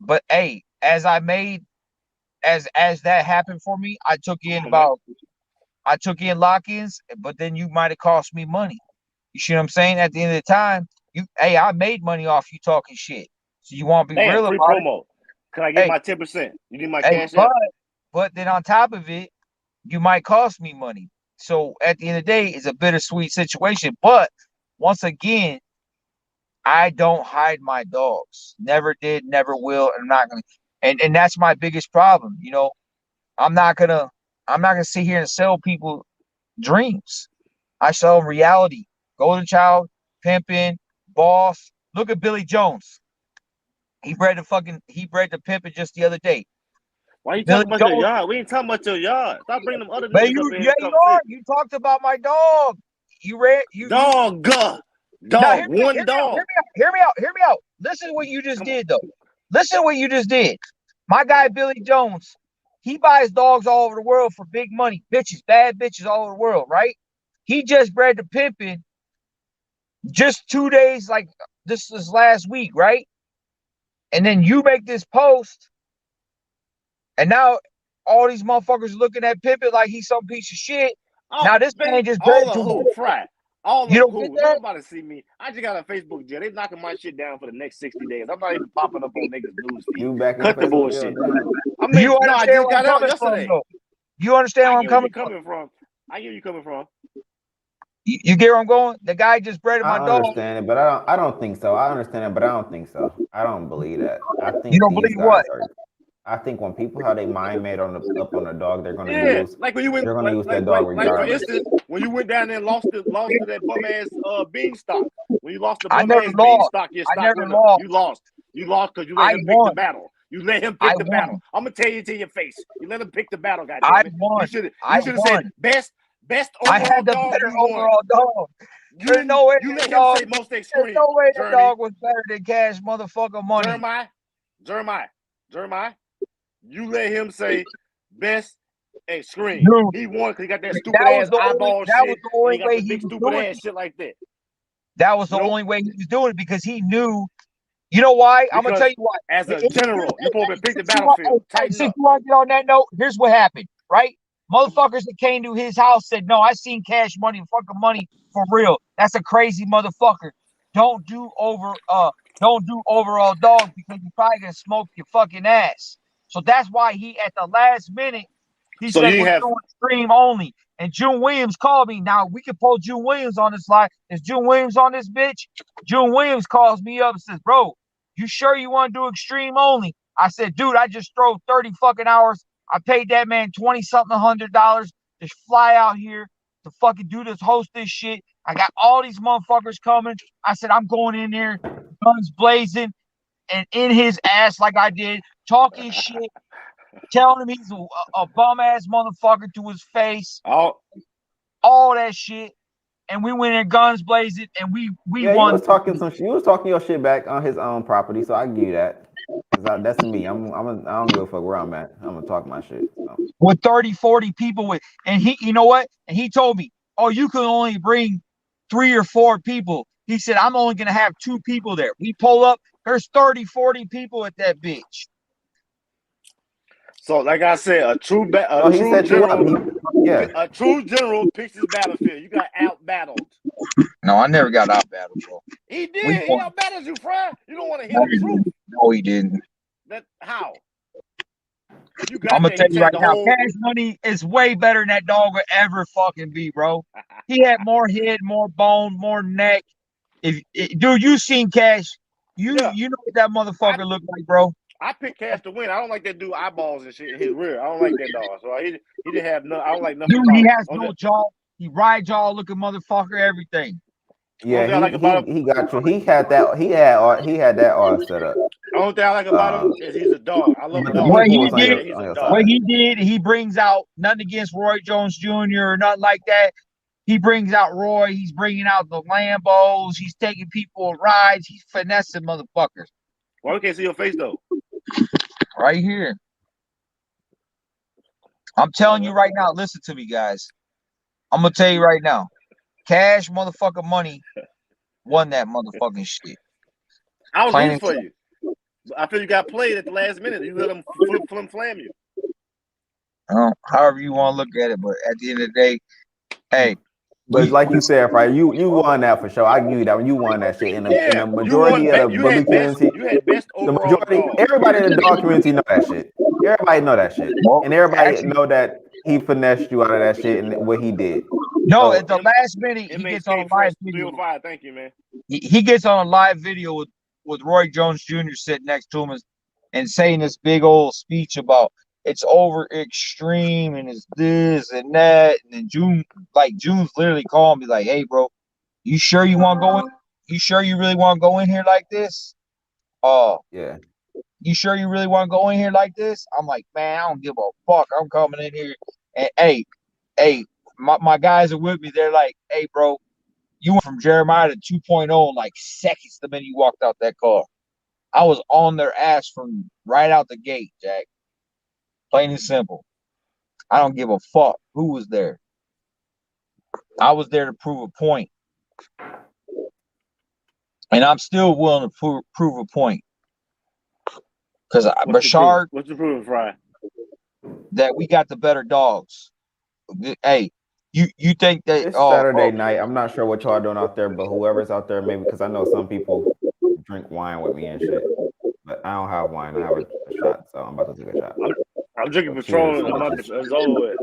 but hey, as that happened for me, I took in lock-ins, but then you might have cost me money. You see what I'm saying? At the end of the time, I made money off you talking shit. So you want to be Damn, real free about promo. Can I it? get Hey, my 10%? You need my hey, cash app? but then on top of it, you might cost me money. So at the end of the day, it's a bittersweet situation. But once again, I don't hide my dogs. Never did, never will, and I'm not gonna. And that's my biggest problem. You know, I'm not gonna sit here and sell people dreams. I sell them reality. Golden Child, Pimpin', Boss. Look at Billy Jones. He bred the Pimpin' just the other day. Why you Billy talking about your Jones. yard? We ain't talking about your yard. Stop bringing them other But niggas up in here you in the are. conversation. You talked about my dog. You read you. Dog. Now Dog. One dog. Hear me out. Listen to what you just did though. Listen to what you just did. My guy Billy Jones, he buys dogs all over the world for big money. Bitches, bad bitches all over the world, right? He just bred the Pimpin' just 2 days, like this is last week, right? And then you make this post, and now all these motherfuckers looking at Pimpin' like he's some piece of shit. Oh, Now this man, man just bred all of to who? Fry. All You of don't get who? that? Nobody see me. I just got a Facebook jail. They knocking my shit down for the next 60 days. I'm not even popping up on niggas' news feed. You back in Cut the Facebook jail? bullshit. Damn. I mean, You no, I understand just where I'm got out coming from, yesterday. though? You understand I where I'm get where coming you're coming from. I get where you're coming from. You get where I'm going? The guy just bred my I dog. understand it, but I don't think so. I understand it, but I don't think so. I don't believe that. I You think don't these believe what? guys are. I think when people have their mind made up on a dog, they're gonna Yeah, use like when you went, that dog like for regardless. instance, when you went down there and lost to that bum ass beanstalk. When you lost the I bum never ass lost. beanstalk, your I stock never went up. lost. You lost. You lost because you let I him pick the won. battle. You let him I pick the battle. won. I'm gonna tell you to your face. You let him pick the battle. I Goddamn it! won. You should I have said won. best I overall had the dog. better You won. overall dog. There's no way You that let him dog. say most There's extreme. no way that Journey. dog was better than Cash motherfucker money. Jeremiah. You let him say best extreme. Dude, He won because he got that that stupid was ass the eyeball that was shit, the and only he got way the he big was stupid doing ass it. shit like that. That was the only way he was doing it because he knew. You know why? I'm gonna Because tell you why. as a general, you're supposed to pick the Since you want battlefield. Tighten since up. you want to get on that note, here's what happened, right? Motherfuckers that came to his house said, no, I seen Cash Money, fucking money for real. That's a crazy motherfucker. Don't do overall dog because you're probably gonna smoke your fucking ass. So that's why he at the last minute he So said you we're have doing stream only. And June Williams called me. Now we can pull June Williams on this line. Is June Williams on this bitch? June Williams calls me up and says, bro, you sure you want to do extreme only? I said, dude, I just drove 30 fucking hours. I paid that man $20-something $100 to fly out here to fucking do this, host this shit. I got all these motherfuckers coming. I said, I'm going in there, guns blazing, and in his ass like I did, talking shit, telling him he's a bum ass motherfucker to his face, all that shit. And we went in guns blazing, and we Yeah, won. he was talking your shit back on his own property, so I give you that. That's me. I don't give a fuck where I'm at. I'm gonna talk my shit. So. With 30, 40 people with, and he, you know what? And he told me, oh, you can only bring 3 or 4 people. He said, I'm only gonna have 2 people there. We pull up, there's 30, 40 people at that bitch. So, like I said, a true general picks his battlefield. You got out battled. No, I never got out battled, bro. He did. He out battled you, Fry. You don't want to hear the truth. No, he didn't. How? I'm gonna tell you right now, Cash Money is way better than that dog would ever fucking be, bro. He had more head, more bone, more neck. Dude, you seen Cash? You know what that motherfucker looked like, bro. I picked Cash to win. I don't like that dude eyeballs and shit in his rear. I don't like that dog. So he didn't have no. I don't like nothing. Dude, he has no jaw. He ride jaw looking motherfucker. Everything. Yeah, he got you. He had that. He had that all set up. The only thing I like about him is he's a dog. I love dogs. What he did, he brings out nothing against Roy Jones Jr. or nothing like that. He brings out Roy. He's bringing out the Lambos. He's taking people on rides. He's finessing motherfuckers. Why we can't see your face though? Right here. I'm telling you right now. Listen to me, guys. I'm gonna tell you right now. Cash motherfucking Money won that motherfucking shit. I was rooting for you. I feel you got played at the last minute. You let them flam you. However you want to look at it, but at the end of the day, hey. But like you said, right? You won that for sure. I give you that one. You won that shit. And the majority of the bully community, the majority, everybody in the dog community know that shit. Everybody know that shit, and everybody know that he finessed you out of that shit and what he did. No, at the last minute, he gets on a live video. Thank you, man. He gets on a live video with Roy Jones Jr. sitting next to him and saying this big old speech about it's over extreme and it's this and that. And then June's literally calling me like, hey, bro, you sure you want to go in? You sure you really want to go in here like this? Yeah. You sure you really want to go in here like this? I'm like, man, I don't give a fuck. I'm coming in here. And hey, my guys are with me. They're like, hey, bro, you went from Jeremiah to 2.0 in like seconds the minute you walked out that car. I was on their ass from right out the gate, Jack. Plain and simple. I don't give a fuck who was there. I was there to prove a point. And I'm still willing to prove a point. Because Bashard, what's the proof, Fry? That we got the better dogs. Hey, you think that it's Saturday night? I'm not sure what y'all doing out there, but whoever's out there, maybe because I know some people drink wine with me and shit. But I don't have wine. I have a shot, so I'm about to take a shot. I'm drinking Patron. It's over with.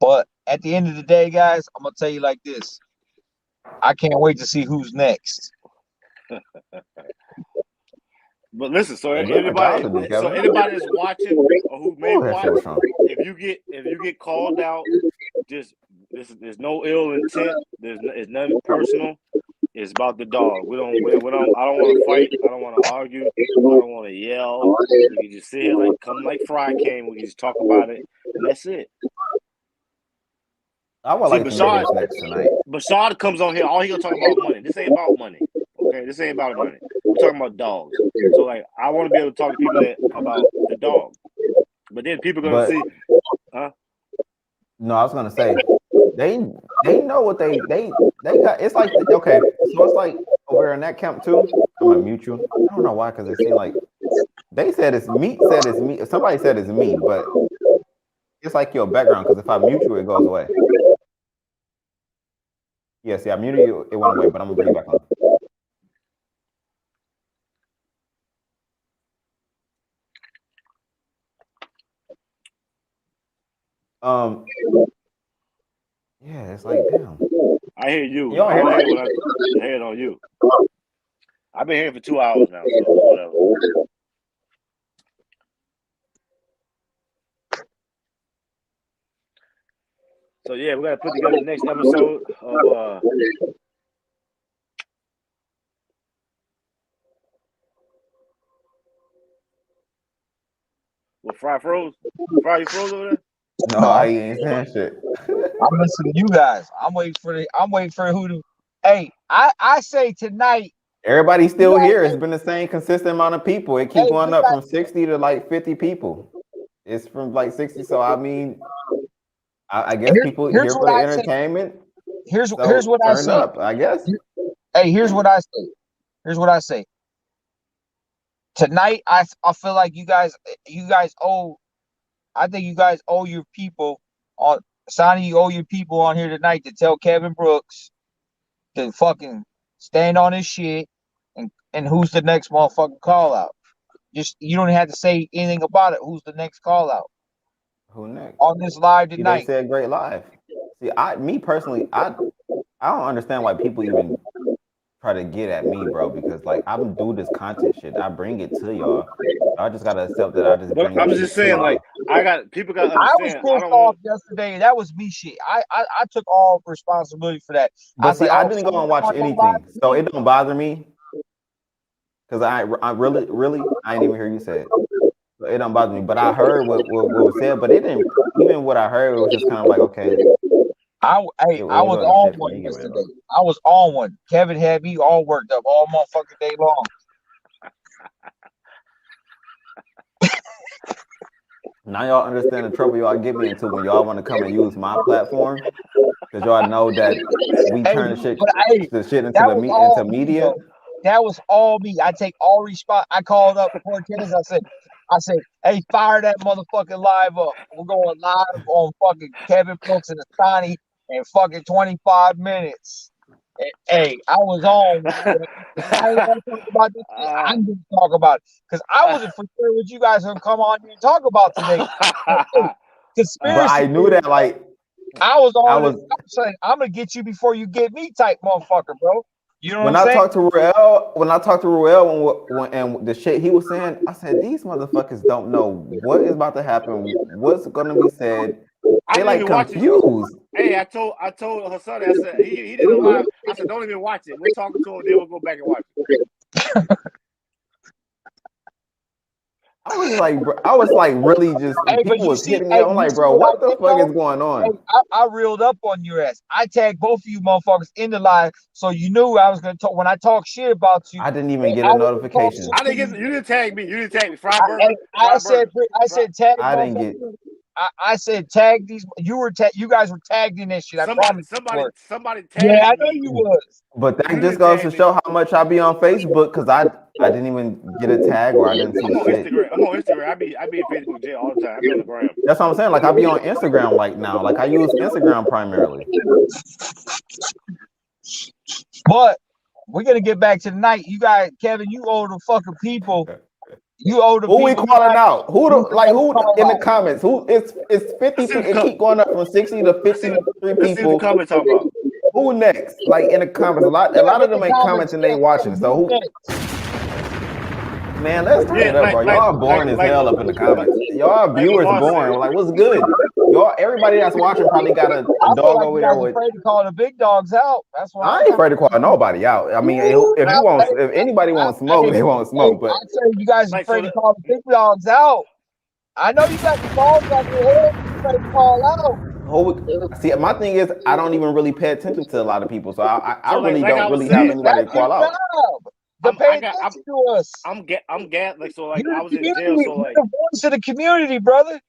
But at the end of the day, guys, I'm gonna tell you like this. I can't wait to see who's next. But listen, so anybody that's watching or who may watch, if you get called out, there's no ill intent. It's nothing personal. It's about the dog. I don't want to fight. I don't want to argue. I don't want to yell. We can just sit here like Fry came. We can just talk about it, and that's it. I would like Bashard next tonight. Bashard comes on here. All he gonna talk about money. This ain't about money. Okay, this ain't about money. We're talking about dogs. So like, I want to be able to talk to people about the dog. But then people are gonna see, huh? No, I was gonna say they know what they got. It's like, okay, so it's like over in that camp too. I'm gonna mute you. I don't know why, because it seemed like They said it's me. Said it's me. Somebody said it's me, but it's like your background. Because if I mute you, it goes away. Yeah, see, I muted you. It went away, but I'm gonna bring it back on. Yeah, it's like damn. I hear you. Y'all hear I hear it on you. I've been here for 2 hours now, so whatever. So yeah, we gotta put together the next episode of what Fry froze? Fry, you froze over there? No, I ain't saying shit. I'm listening to you guys. I'm waiting for who to. Hey, I say tonight. Everybody's still here. It's been the same consistent amount of people. It keeps going up from 60 to like 50 people. It's from like 60. So I mean, I guess people here for the entertainment. Here's what I say. Up, I guess. Hey, here's what I say. Here's what I say. Tonight, I feel like you guys owe. I think you guys owe your people on Sonny. You owe your people on here tonight to tell Kevin Brooks to fucking stand on his shit and who's the next motherfucking call out. Just you don't have to say anything about it. Who's the next call out? Who next on this live tonight? They said great live. See, me personally, I don't understand why people even try to get at me, bro. Because like I do this content shit. I bring it to y'all. I just gotta accept that I just. But I'm just saying, like people gotta understand. I was pissed off yesterday. That was me shit. I took all responsibility for that. But see, I didn't go and watch anything, so it don't bother me. Cause I really I didn't even hear you say it. So it don't bother me. But I heard what was said. But it didn't. Even what I heard was just kind of like okay. I was on one yesterday. I was on one. Kevin had me all worked up all motherfucking day long. Now y'all understand the trouble y'all get me into when y'all want to come and use my platform, because y'all know that we turn the shit into media. That was all me. I take all response. I called up before tennis. I said, hey, fire that motherfucking live up. We're going live on fucking Kevin Brooks and Astani in fucking 25 minutes. And, hey, I was on. I ain't gonna talk about this. I'm gonna talk about it because I wasn't for sure what you guys gonna come on here and talk about today. Conspiracy. But I knew that, like, I was on. I'm saying I'm gonna get you before you get me, type motherfucker, bro. You know when what I'm saying? When I talked to Ruel and the shit he was saying, I said these motherfuckers don't know what is about to happen, what's gonna be said. They like confused. Hey, I told Hassan, I said he did a live. I said don't even watch it. We're talking to him, then we'll go back and watch it. I was like really just people was hitting me. I'm like, bro, what the fuck is going on? Hey, I reeled up on your ass. I tagged both of you motherfuckers in the live, so you knew I was gonna talk. When I talk shit about you, I didn't even get a notification. I didn't get. You didn't tag me. You didn't tag me. I said tag. I didn't get. I said tag these. You guys were tagged in this shit. Somebody tagged. Yeah, I know you was. But that just goes to show how much I be on Facebook, because I didn't even get a tag or I didn't see shit. I'm on Instagram. I be in Facebook jail all the time. I be on the gram. That's what I'm saying. Like I be on Instagram like now. Like I use Instagram primarily. But we're gonna get back to tonight. You guys, Kevin, you owe the fucking people. You owe the who we calling out? Who in the comments? Who it's 50 people. It keep going up from 60 to 53 people. Comments talking about. Who next? Like in the comments, a lot of them ain't commenting. They watching. So who? Man, let's turn it up, bro. Y'all boring as hell up in the comments. Y'all viewers boring. Like, what's good? Y'all, everybody that's watching probably got a dog over there with. Afraid to call the big dogs out. That's why I ain't afraid to call nobody out. I mean, if anybody wants smoke, they won't smoke. But I say you guys are afraid to call the big dogs out. I know you got the balls on your head. You afraid to call out. See, my thing is, I don't even really pay attention to a lot of people, so I really don't really have anybody to call out. I'm like, so like I was in jail, so like the voice of the community, brother.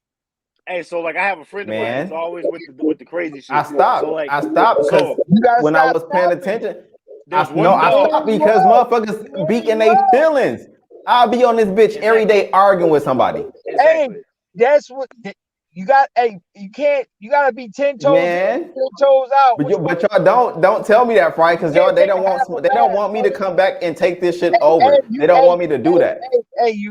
Hey, so like I have a friend of mine that's always with the crazy shit. I stopped because when I was paying attention. I stopped because motherfuckers be in their feelings. I'll be on this bitch every day arguing with somebody. Exactly. Hey, that's what you got. Hey, you gotta be 10 toes in, 10 toes out. But y'all don't tell me that, Fry, because y'all they don't want me to come back and take this shit over. They don't want me to do that.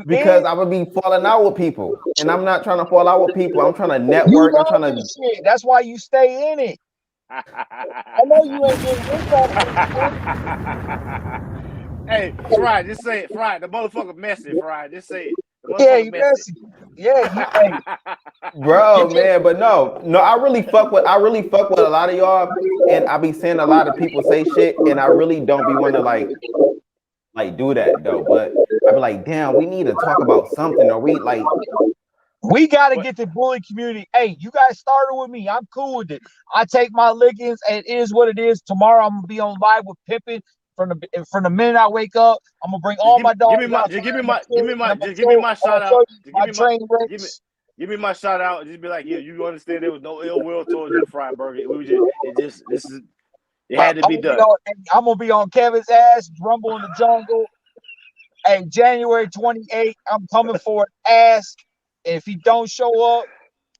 Because I would be falling out with people, and I'm not trying to fall out with people. I'm trying to network. I'm trying to. Shit. That's why you stay in it. I know you ain't getting rich off of it. Hey, Fry, just say it. Fry, the motherfucker messy. Fry, just say it. Yeah, you messy. Yeah, bro, man, but no, I really fuck with a lot of y'all, and I be seeing a lot of people say shit, and I really don't be wanting to like do that though. But I be like, damn, we need to talk about something, or we gotta get the bully community. Hey, you guys started with me. I'm cool with it. I take my lickings, and it is what it is. Tomorrow I'm gonna be on live with Pippin. From the minute I wake up, I'm gonna bring all my dogs. Give me my shout out. Give me my shout out. Just be like, yeah, you understand there was no ill will towards you, Fried Burger. It had to be done. I'm gonna be on Kevin's ass, Rumble in the Jungle. Hey, January 28th, I'm coming for an ass. And if he don't show up,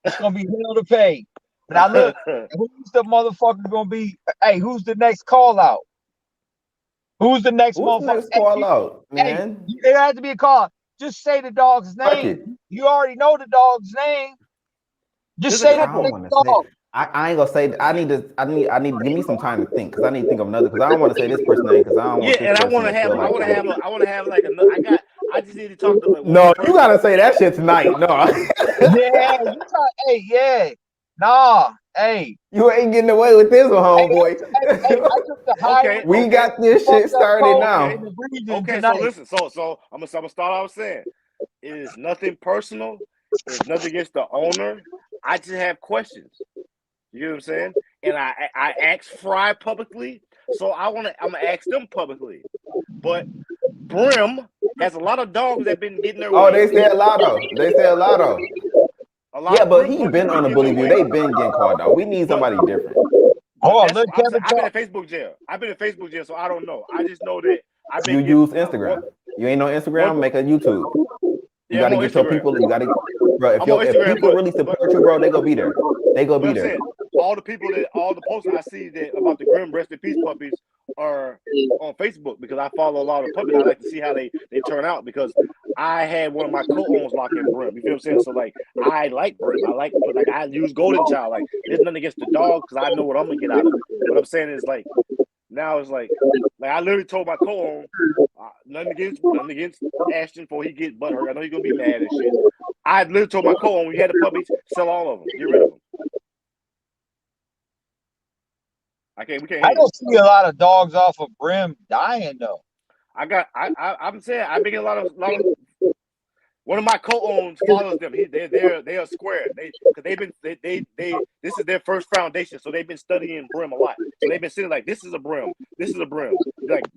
it's gonna be hell to pay. But I look, who's the motherfucker gonna be? Hey, who's the next call out? Who's the next motherfucker? Next call out, man? It has to be a call. Just say the dog's name. You already know the dog's name. Just say the dog. I ain't gonna say. I need to give me some time to think, because I need to think of another. Because I don't want to say this person's name, because I don't want. Yeah, and I want to have like another. I just need to talk to. No, you gotta say that shit tonight. No. Yeah. Nah. Hey, you ain't getting away with this one, homeboy. Okay, we got this shit started now. Okay, so listen. So I'm gonna start off saying it is nothing personal. It's nothing against the owner. I just have questions. You know what I'm saying? And I asked Fry publicly, so I'm gonna ask them publicly. But Brim has a lot of dogs that been getting their way. Oh, they say a lot of. Yeah, but he been on the bully view. They been getting called out. We need somebody different. I've been in Facebook jail. So I don't know. I just know that I've been. You use Instagram. You ain't on Instagram? Make a YouTube. You gotta get your people. You gotta, bro. If people really support you, bro, they gonna be there. All the posts I see that about the Grim Rest in Peace puppies are on Facebook, because I follow a lot of puppies. I like to see how they turn out, because I had one of my co-owners lock in Brim. You feel what I'm saying? So like, I like Brim. I use Golden Child. Like, there's nothing against the dog, because I know what I'm gonna get out of it. What I'm saying is, like, now it's like I literally told my co-owner, nothing against Ashton before he get butthurt. I know he's gonna be mad and shit. I literally told my co-owner, we had the puppies, sell all of them, get rid of them. We can't. I don't see a lot of dogs off of Brim dying though. I'm saying I've been getting a lot of. One of my co-owns follows them. They are square. This is their first foundation, so they've been studying Brim a lot. So they've been sitting like, this is a Brim.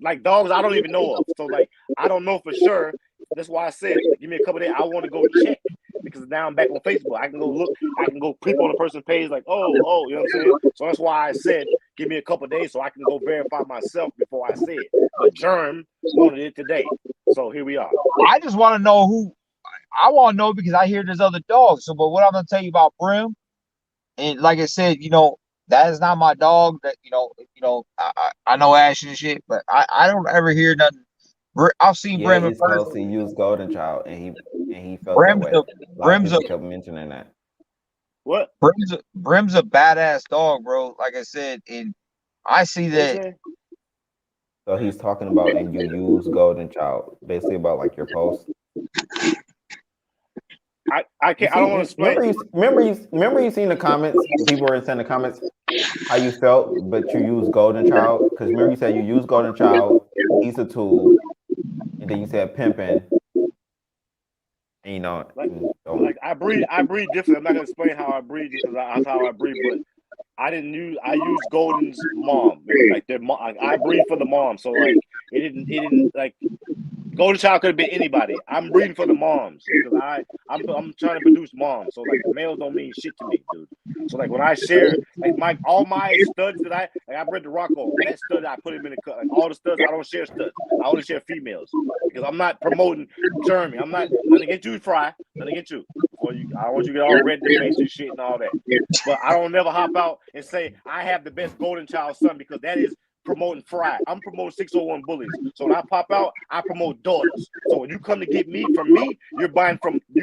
Like dogs I don't even know of. So like, I don't know for sure. That's why I said, give me a couple of days. I want to go check, because now I'm back on Facebook. I can go look. I can go click on the person's page. Like, oh, you know what I'm saying? So that's why I said, give me a couple of days so I can go verify myself before I say it. But Germ wanted it today, so here we are. I just want to know who. I want to know, because I hear there's other dogs. So, but what I'm gonna tell you about Brim, and like I said, that is not my dog. That I know Ash and shit, but I don't ever hear nothing. I've seen Brim in person. He used Golden Child, and he felt that way. Brim's kept mentioning that. What? Brim's a badass dog, bro. Like I said, and I see that. So he's talking about, and you use Golden Child, basically about like your post. I can't. I don't want to explain. Remember you seen the comments? People were saying the comments how you felt, but you use Golden Child, because remember you said you use Golden Child. He's a tool, and then you said pimping. And, like I breed different. I'm not gonna explain how I breed, because that's how I breed. But I use Golden's mom. Like their mom. I breed for the mom. So like it didn't like. Golden Child could have been anybody. I'm breeding for the moms, because I'm trying to produce moms. So like the males don't mean shit to me, dude. So like when I share like all my studs that I bred the Rocco, that stud I put him in the cut. Like all the studs, I don't share studs. I only share females because I'm not promoting Jeremy. I'm not nothing against you, Fry. Nothing against you. I want you to get all red in the face and shit and all that. But I don't never hop out and say I have the best golden child son because that is promoting Fry. I'm promoting 601 Bullyz. So when I pop out, I promote daughters. So when you come to get me from me, you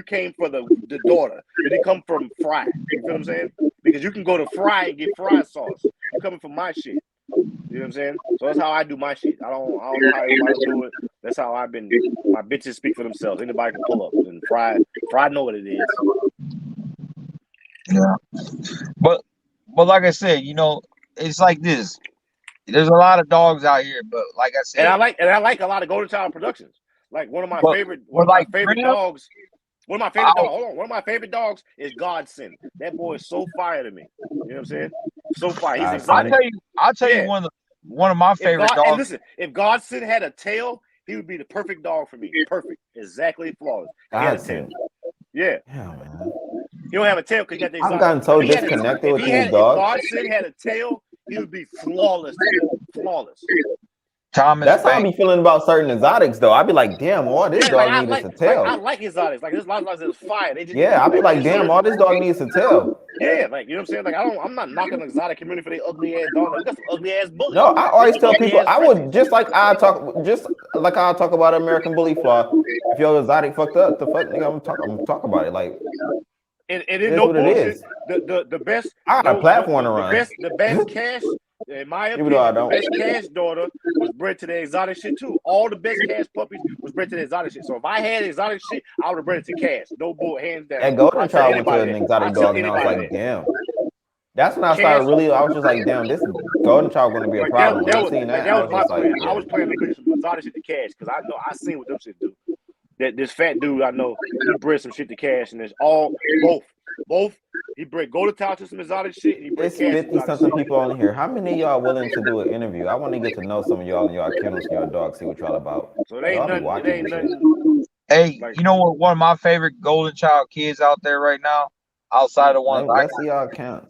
came for the daughter. You didn't come from Fry. You feel what I'm saying? Because you can go to Fry and get Fry sauce. You're coming from my shit. You know what I'm saying? So that's how I do my shit. I don't know how everybody do it. That's how I've been. My bitches speak for themselves. Anybody can pull up. And Fry know what it is. Yeah. But like I said, it's like this. There's a lot of dogs out here, but like I said, and I like a lot of Golden Child productions. Like one of my favorite dogs. One of my favorite dogs is Godson. That boy is so fire to me. You know what I'm saying? So fire. He's exotic. I'll tell you one of my favorite dogs. And listen, if Godson had a tail, he would be the perfect dog for me. Perfect. Exactly flawless. Godson. Yeah. Yeah, man. He don't have a tail because he got the exotic. I've gotten so disconnected with these dogs. If Godson had a tail, he would be flawless. Flawless. That's how I be feeling about certain exotics, though. I'd be like, damn, all this dog needs a tail. I like exotics. Like, there's a lot of exotics that's fire. I'd be like, damn, all this dog needs a tail. Yeah, like, you know what I'm saying? Like, I'm not knocking the exotic community for their ugly ass dog. Like, that's some ugly ass bully. No, I always tell people, I would just like I talk about American Bully Flaw. If your exotic fucked up, the fuck nigga, I'm gonna talk about it. Like, it is no bullshit. The best. I got a platform to run. The best cash. In my opinion, the best cash daughter was bred to the exotic shit too. All the best cash puppies was bred to the exotic shit. So if I had exotic shit, I would have bred it to cash. No bull, hands down. That golden child went to an exotic dog, and I was like, damn. That's when I started really. I was just like, damn, this golden child going to be a problem. I was my plan. I was planning to bring some exotic shit to cash because I know I seen what them shit do. That this fat dude I know he bred some shit to cash, and it's all both. He bred golden child to some exotic shit. And he bred There's 50-something people on here. How many of y'all willing to do an interview? I want to get to know some of y'all and y'all kennels and your dogs, see what y'all about. So it ain't nothing. Hey, you know what? One of my favorite golden child kids out there right now, outside of one. Let's see y'all counts.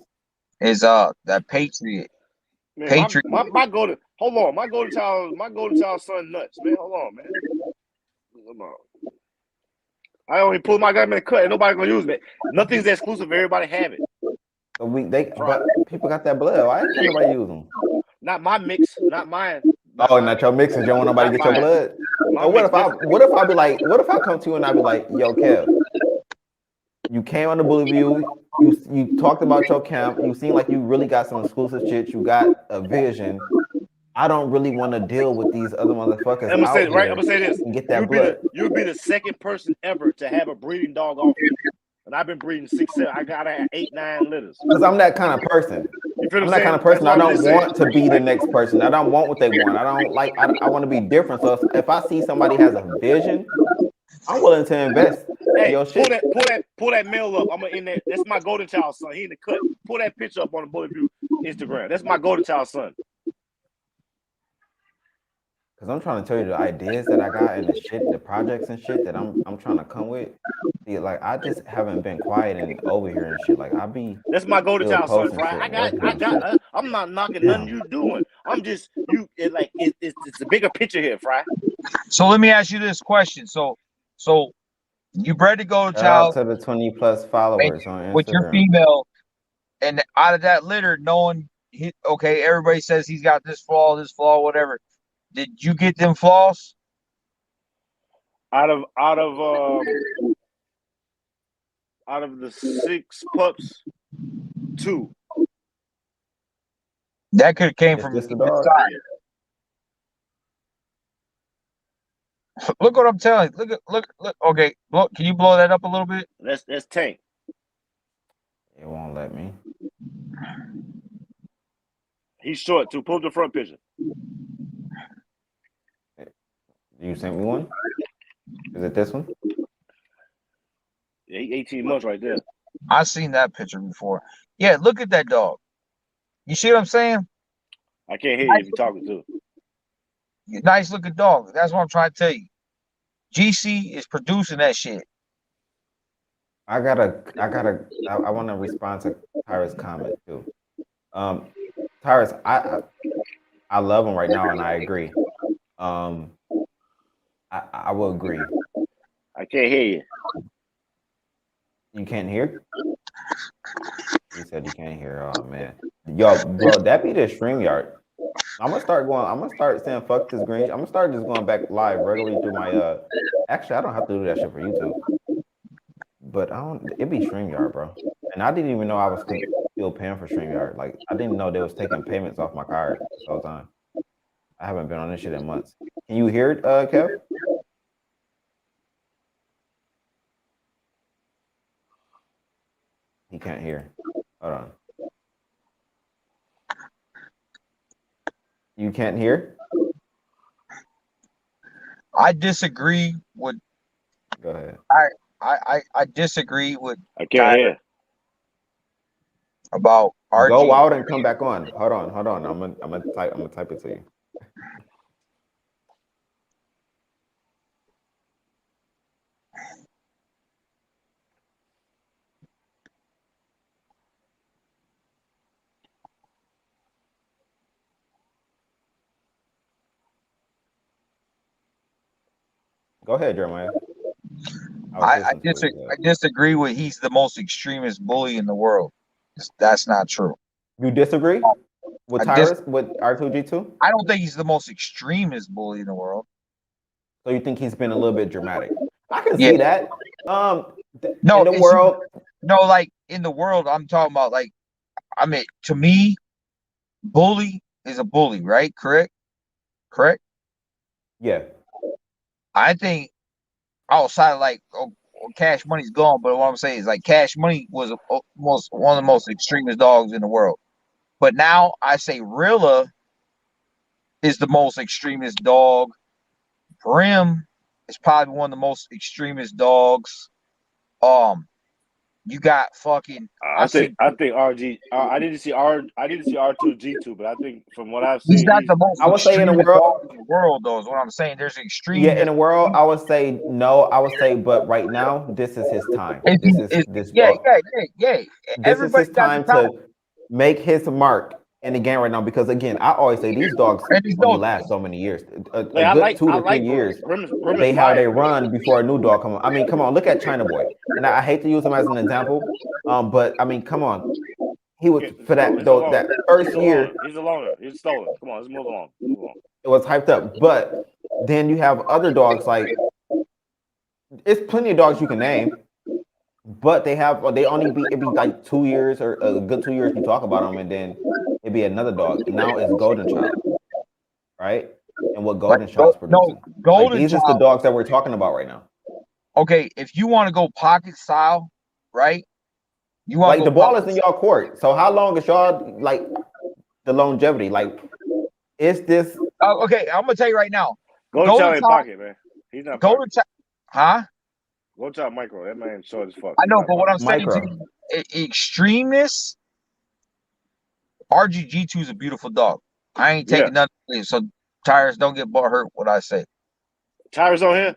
Is that Patriot. Man, Patriot. My golden child son nuts, man. Hold on, man. Come on. I only pull my guy in the cut. Ain't nobody gonna use it. Nothing's exclusive. Everybody have it. But people got that blood. Why can't nobody use them? Not my mix. Not mine. Not your mixes. You don't want nobody to get your blood. What if I come to you and I be like, yo, Kev, you came on the Bully View. You talked about your camp. You seem like you really got some exclusive shit. You got a vision. I don't really want to deal with these other motherfuckers. I'm gonna say this. And get that blood. You'll be the second person ever to have a breeding dog off you. And I've been breeding 6, 7. I gotta have 8, 9 litters. Because I'm that kind of person. I'm that kind of person. I don't want to be the next person. I don't want what they want. I don't like. I want to be different. So if I see somebody has a vision, I'm willing to invest. Hey, pull that mail up. I'm in there. That's my golden child son. He in the cut. Pull that picture up on the Bully View Instagram. That's my golden child son. Because I'm trying to tell you the ideas that I got and the shit, the projects and shit that I'm trying to come with. See, like I just haven't been quiet and over here and shit. Like that's my golden child son, right? I got. I'm not knocking nothing you doing. I'm just it's a bigger picture here, Fry. So let me ask you this question. So you bred the golden child to the 20+ followers on Instagram with your female, and out of that litter, knowing everybody says he's got this flaw, whatever. Did you get them flaws? Out of the 6 pups, 2. That could have came from the dog. Look what I'm telling you. Look. Okay, look. Can you blow that up a little bit? That's Tank. It won't let me. He's short too. Pull up the front picture. You sent me one? Is it this one? Yeah, 18 months right there. I've seen that picture before. Yeah, look at that dog. You see what I'm saying? I can't hear you if you're talking to. Nice looking dog. That's what I'm trying to tell you. GC is producing that shit. I want to respond to Tyrus comment too. Tyrus, I love him right now, and I agree. I will agree. I can't hear you. You can't hear? He said you can't hear. Oh man, yo, bro, that be the StreamYard. I'm gonna start saying fuck this green. I'm gonna start just going back live regularly through my Actually, I don't have to do that shit for YouTube. But I don't. It be StreamYard, bro. And I didn't even know I was still paying for StreamYard. Like I didn't know they was taking payments off my card this whole time. I haven't been on this shit in months. Can you hear it, Kev? He can't hear. Hold on. You can't hear? I disagree with. Go ahead. I disagree with. I can't hear. About RG. Go out and come back on. Hold on. I'm gonna type it to you. Go ahead, Jeremiah. I disagree with he's the most extremist bully in the world. That's not true. You disagree with Tyrus with R2G2? I don't think he's the most extremist bully in the world. So you think he's been a little bit dramatic? I can see that. No, in the world. No, like in the world, I'm talking about like, I mean, to me, bully is a bully, right? Correct? Yeah. I think outside of like Cash Money's gone, but what I'm saying is like Cash Money was one of the most extremist dogs in the world. But now I say Rilla is the most extremist dog. Brim is probably one of the most extremist dogs. You got fucking. I think RG. I didn't see R2G2, but I think from what I've seen, he's not the most. I would say in the world, though, is what I'm saying. There's extreme. Yeah, in the world, I would say no. I would say, but right now, this is his time. This is yeah. This is his time to make his mark in the game right now. Because again, I always say these dogs only last so many years. A good 2 to 3 years. They how they run before a new dog come on. I mean, come on, look at China Boy. And I hate to use him as an example, but I mean, come on. He was for that though that first year. He's a loner. He's stolen. Come on, let's move on. It was hyped up, but then you have other dogs like it's plenty of dogs you can name, but they only be like 2 years or a good 2 years you talk about them, and then it'd be another dog. And now it's Golden Child, right? And what Golden Child's producing. No, Golden Child, these are the dogs that we're talking about right now. Okay, if you want to go pocket style, right? You want like the ball is in y'all court. So how long is y'all like the longevity? Like, is this okay? I'm gonna tell you right now. Golden Child in pocket, man. He's not Golden Child, huh? Golden Child micro. That man short as fuck. I know, but what I'm saying to extremists, RGG2 is a beautiful dog. I ain't taking nothing. So Tyrus, don't get butt hurt what I say. Tyrus on here?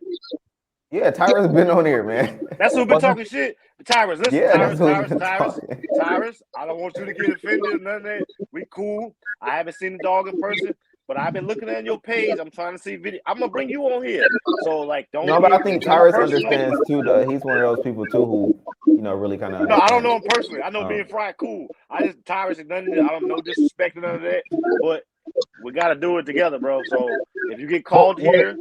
Yeah, Tyrus been on here, man. That's who been talking shit. Tyrus, listen, yeah, Tyrus, I don't want you to get offended or none of that. We cool. I haven't seen the dog in person, but I've been looking at your page. I'm trying to see video. I'm gonna bring you on here. So like, don't. No, but I think Tyrus understands too. He's one of those people too who, really kind of. No, I don't know him personally. I know being fried cool. Tyrus is none of that. I don't know disrespect or none of that. But we gotta do it together, bro. So if you get called here.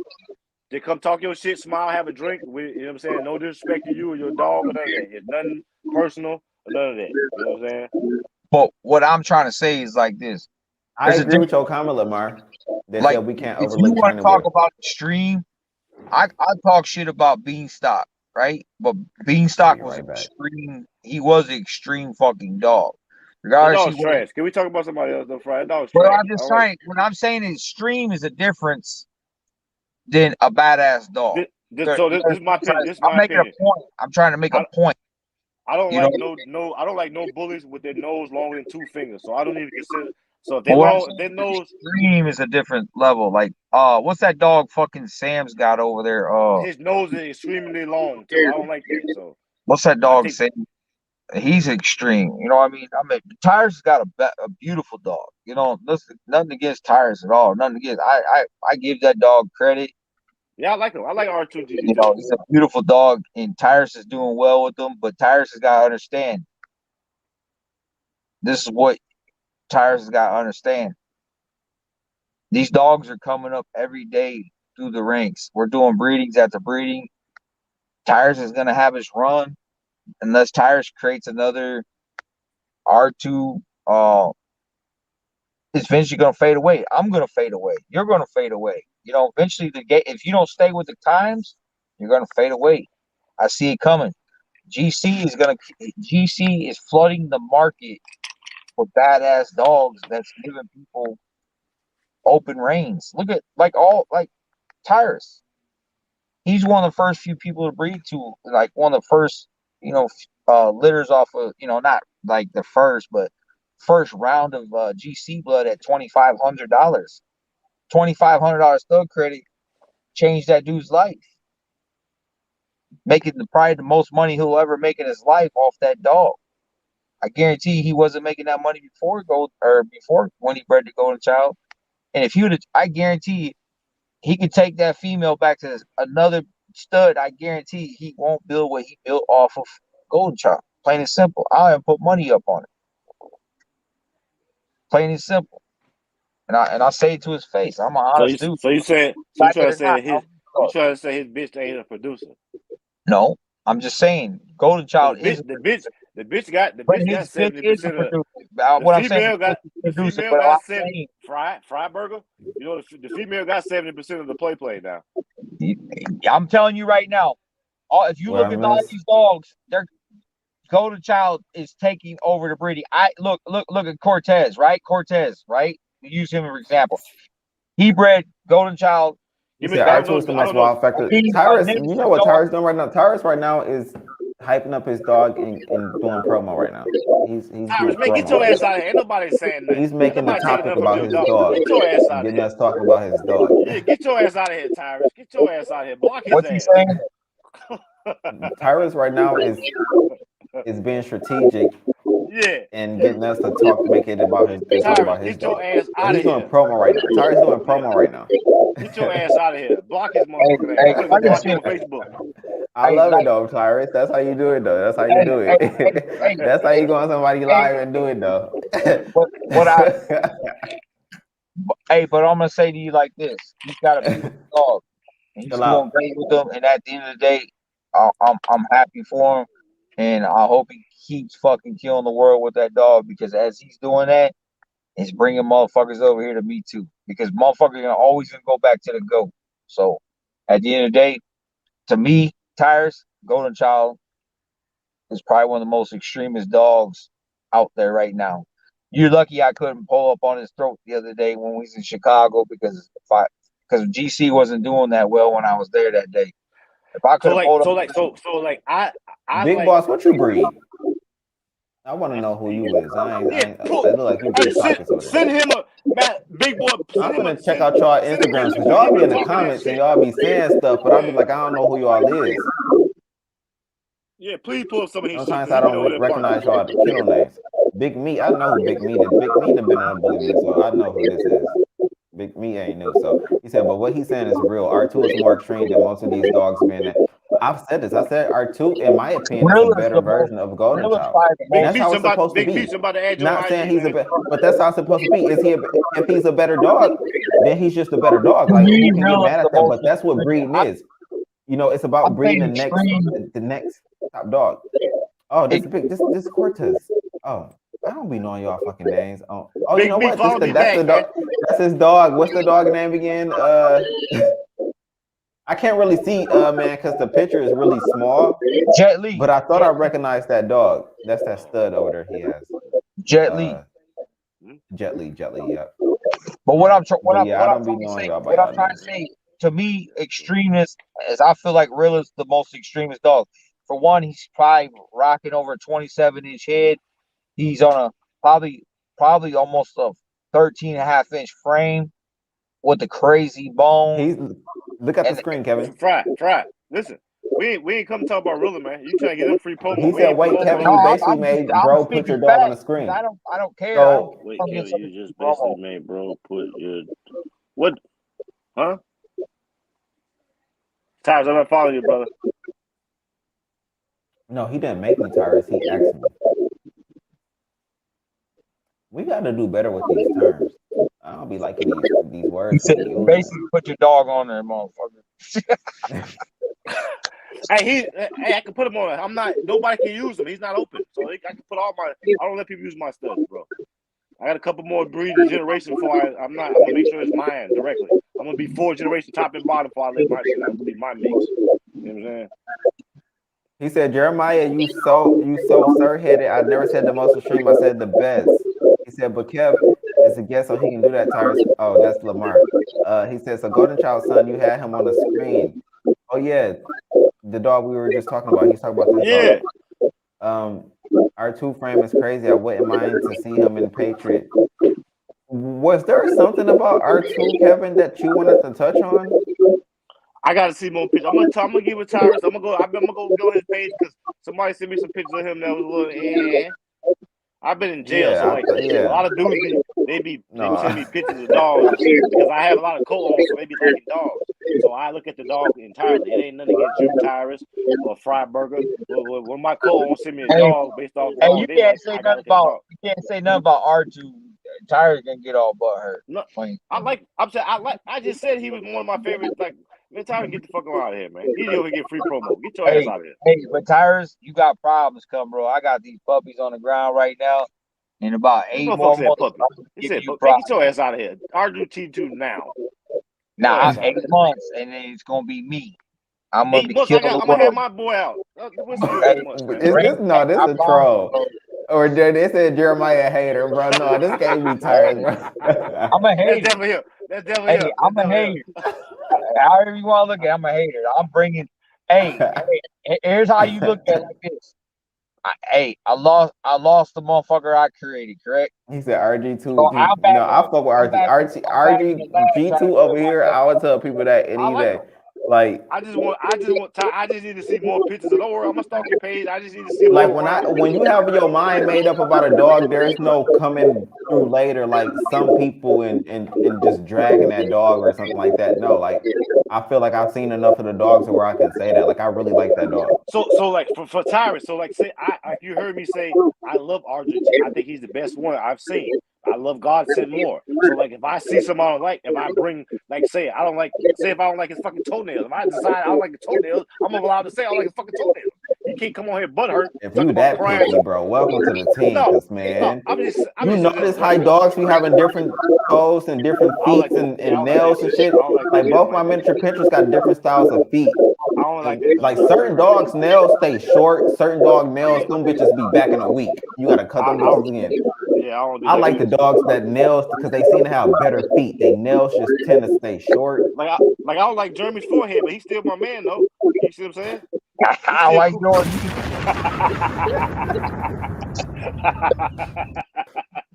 They come talk your shit, smile, have a drink. You know what I'm saying? No disrespect to you or your dog or none of that. It's nothing personal or none of that. You know what I'm saying? But what I'm trying to say is like this. I agree with your comment, Lamar. They said we can't overlook. If you want to talk about extreme, I talk shit about Beanstalk, right? But Beanstalk was extreme. He was an extreme fucking dog. Regardless, that dog's trash. Can we talk about somebody else though, Friday? That dog's trash. But I'm just saying, when I'm saying extreme is a difference than a badass dog. This is my opinion. I'm making a point. I'm trying to make a point. I don't like I don't like no bullies with their nose longer than 2 fingers. So I don't even consider. So if their nose extreme is a different level. Like what's that dog fucking Sam's got over there? His nose is extremely long too. I don't like that. So what's that dog Sam? he's extreme. You know what I mean? Tyrus has got a beautiful dog. You know, nothing against Tyrus at all. Nothing against. I give that dog credit. Yeah, I like him. I like R2 too. You know, he's a beautiful dog, and Tyrus is doing well with him. But Tyrus has got to understand. This is what Tyrus has got to understand. These dogs are coming up every day through the ranks. We're doing breedings after breeding. Tyrus is gonna have his run unless Tyrus creates another R2. It's eventually gonna fade away. I'm gonna fade away. You're gonna fade away. You know, eventually the game. If you don't stay with the times, you're gonna fade away. I see it coming. GC is flooding the market for badass dogs that's giving people open reins. Look at like Tyrus. He's one of the first few people to breed to, like one of the first, litters off of, not like the first, but first round of GC blood at $2,500. $2,500 stud credit changed that dude's life, making probably the most money he'll ever make in his life off that dog. I guarantee he wasn't making that money before when he bred the golden child. And if I guarantee he could take that female back to another stud. I guarantee he won't build what he built off of golden child. Plain and simple. I'll even put money up on it. Plain and simple. And I say it to his face. I'm an honest dude. So you trying to say his bitch ain't a producer? No, I'm just saying golden child the bitch got 70% of what I'm saying. The female got 70. Fry burger. You know the female got 70% of the play now. I'm telling you right now. If you look at all these dogs, their golden child is taking over the breeding. Look at Cortez, right? Use him for example. He bred golden child. You said R2 is the most wild factor. Tyrus, you know what Tyrus doing right now? Tyrus right now is hyping up his dog and doing promo right now. He's Tyrus, get your ass out of here. Ain't nobody saying that. He's making the topic about his dog. Get your ass out of here. Getting us talking about his dog. Yeah, get your ass out of here, Tyrus. Get your ass out of here. Block his What's ass. He saying? Tyrus right now is being strategic. Yeah. And getting us to make it about his dog. Get your ass out of here. He's doing promo right now. Tyrus doing promo right now. Get your ass out of here. Block his motherfucking ass. Block him on Facebook. I love it though, Tyrus. That's how you do it though. That's how you do it. That's how you go on somebody live and do it though. But I'm gonna say to you like this: he's got a beautiful dog, and he's doing great with them. And at the end of the day, I'm happy for him, and I hope he keeps fucking killing the world with that dog, because as he's doing that, it's bringing motherfuckers over here to me too, because motherfuckers are always gonna go back to the GOAT. So at the end of the day, to me, Tyrus golden child is probably one of the most extremist dogs out there right now. You're lucky I couldn't pull up on his throat the other day when we was in Chicago, because GC wasn't doing that well when I was there that day. If I could Big Boss, what you breed? I want to know who you is. I look like you big pockets over there. Send him big boy. I'm gonna check out y'all Instagrams, because y'all be in the comments and y'all be saying stuff, but I be like, I don't know who y'all is. Yeah, please pull up some of these. Sometimes I don't recognize y'all kennel names. Big Me, I know who Big Me is. Big Me done been on a Bullyz, so I know who this is. Big Me ain't new. So he said, but what he's saying is real. R2 is more extreme than most of these dogs being. I've said this. I said R2, in my opinion, is a better version of Golden Child. That's how it's supposed to be. Not saying he's but that's how it's supposed to be. If he's a better dog, then he's just a better dog. Like, you can get mad at that, but that's what breeding is. You know, it's about breeding the next top dog. Oh, this Cortez. Oh, I don't be knowing y'all fucking names. Oh, you know what? That's the dog. That's his dog. What's the dog name again? I can't really see, man, because the picture is really small. Jet Li. But I thought I recognized that dog. That's that stud over there he has. Jet Li. Jet Li, yeah. But what I'm trying to say, to me, extremist, is I feel like Rilla's the most extremist dog. For one, he's probably rocking over a 27-inch head. He's on a probably almost a 13.5-inch frame with the crazy bone. Look at the screen, Kevin. Fry. Listen. We ain't come to talk about Rilla, man. You trying to get them free promo? He said, "Wait, Kevin, you basically made bro put your dog on the screen." I don't care. So, wait, Kevin, you just basically made bro put your what? Huh? Tyrus, I'm not following you, brother. No, he didn't make me, Tyrus. He asked me. We got to do better with these terms. I don't be liking these words. He said, basically, put your dog on there, motherfucker. Hey, I can put him on. I'm not. Nobody can use him. He's not open, so I can put all my. I don't let people use my studs, bro. I got a couple more breeding generations before I'm gonna make sure it's mine directly. I'm gonna be 4 generations top and bottom before I let my shit. That's gonna be my mix. You know what I'm saying? He said, Jeremiah, you so sir-headed. I never said the most extreme. I said the best. He said, but Kev is a guest, so he can do that, Tyrus. Oh, that's Lamar. He said, so Golden Child son, you had him on the screen. Oh yeah, the dog we were just talking about. He's talking about this dog. Our 2 frame is crazy. I wouldn't mind to see him in Patriot. Was there something about R2, Kevin, that you wanted to touch on? I gotta see more pictures. I'm gonna give it Tyrus. I'm gonna go on his page because somebody sent me some pictures of him that was a little I've been in jail, so like a lot of dudes they be sending me pictures of dogs because I have a lot of co-owners, so they be liking dogs. So I look at the dog entirely. It ain't nothing against you, Tyrus, or Fryburger. When my co-owners send me a dog based off dog, you can't say nothing about R2. Tyrus can get all but hurt. No, I just said he was one of my favorites. Like, man, Tyrus, get the fuck out of here, man. He over get free promo. Get your ass out of here. Hey, but Tyrus, you got problems coming, bro. I got these puppies on the ground right now. In about 8 more months, get your ass out of here. R2T2 now. Now, 8 months, and then it's gonna be me. I'm gonna be killing the world. I'm gonna have my boy out. This is a troll. Or they said Jeremiah a hater, bro. No, this can't be Tyrus, bro. I'm a hater. That's definitely him. I'm a hater. However you want to look at it, I'm a hater. I'm bringing. Hey, here's how you look at it like this. I lost the motherfucker I created, correct? He said RG2. So I fuck with RG. RG2 over here. I would tell people that any day. Like I just need to see more pictures. Don't worry, I'm gonna stalk your page. I just need to see like when you have your mind made up about a dog, there's no coming through later like some people and just dragging that dog or something like that. No, like I feel like I've seen enough of the dogs where I can say that. Like I really like that dog. So like for Tyrus, so like say you heard me say I love Argentina. I think he's the best one I've seen. I love God sent more. So like if I see somebody I don't like, if I bring like say if I don't like his fucking toenails, if I decide I don't like the toenails, I'm allowed to say I don't like his fucking toenails. You can't come on here butthurt. If you that picky, bro, welcome to the team, man. You notice how dogs be having different toes and different feet and nails and shit. Like both my miniature pinchers got different styles of feet. I don't like that. Like certain dogs' nails stay short. Certain dog nails, them bitches be back in a week. You gotta cut them bitches again. Yeah, I like the dogs that nails because they seem to have better feet. They nails just tend to stay short. Like I don't like Jeremy's forehead, but he's still my man though. You see what I'm saying? I like Jordan.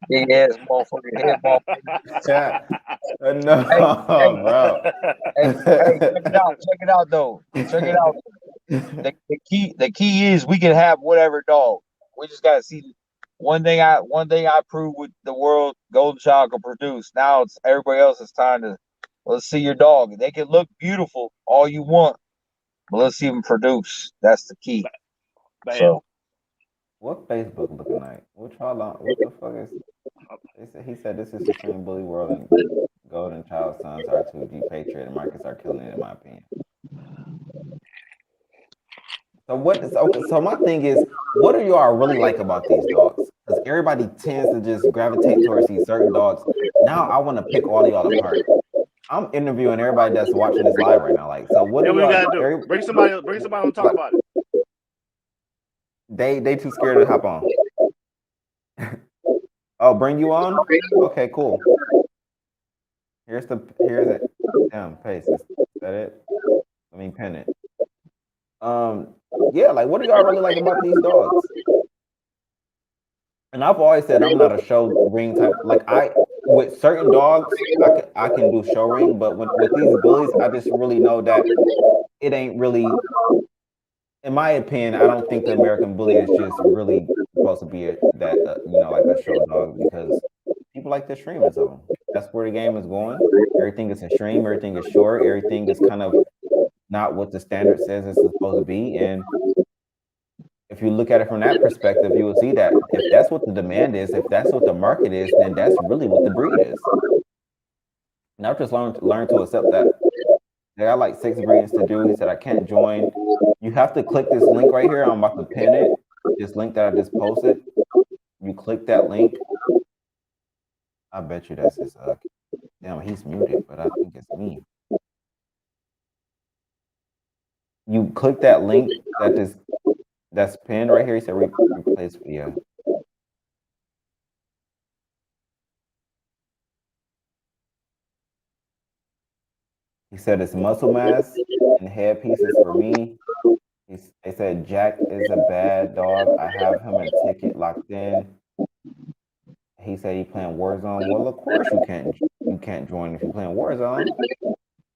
Big ass motherfucker, head motherfucker. No, bro. Hey, check it out though. Check it out. The key is we can have whatever dog. We just gotta see. One thing I proved with the world Golden Child can produce. Now it's everybody else's time to let's see your dog. They can look beautiful all you want, but let's see them produce. That's the key. So, what Facebook looking like? What the fuck is? He said this is Supreme Bully World and Golden Child Sons R2G Patriot and Marcus are killing it in my opinion. So my thing is, what do y'all really like about these dogs? Because everybody tends to just gravitate towards these certain dogs. Now I want to pick all of y'all apart. I'm interviewing everybody that's watching this live right now. Like, so what do y'all do? Bring somebody on talk about it. They too scared to hop on. Oh, bring you on? Okay, cool. Here's it. Damn, paste. Is that it? Let me pin it. Yeah, like what do y'all really like about these dogs? And I've always said I'm not a show ring type. Like with certain dogs, I can do show ring, but with these bullies, I just really know that it ain't really in my opinion, I don't think the American Bully is just really supposed to be like a show dog because people like the streamers of them. That's where the game is going. Everything is a stream. Everything is short. Everything is kind of not what the standard says it's supposed to be. And if you look at it from that perspective, you will see that if that's what the demand is, if that's what the market is, then that's really what the breed is. And I've just learned to accept that. I got like 6 breedings to do. He said I can't join. You have to click this link right here. I'm about to pin it. This link that I just posted. You click that link. I bet you that's his. Damn, he's muted, but I think it's me. You click that link that's pinned right here. He said replace video. He said it's muscle mass and head pieces for me. They said Jack is a bad dog. I have him a ticket locked in. He said he playing Warzone. Well, of course you can't join if you're playing Warzone.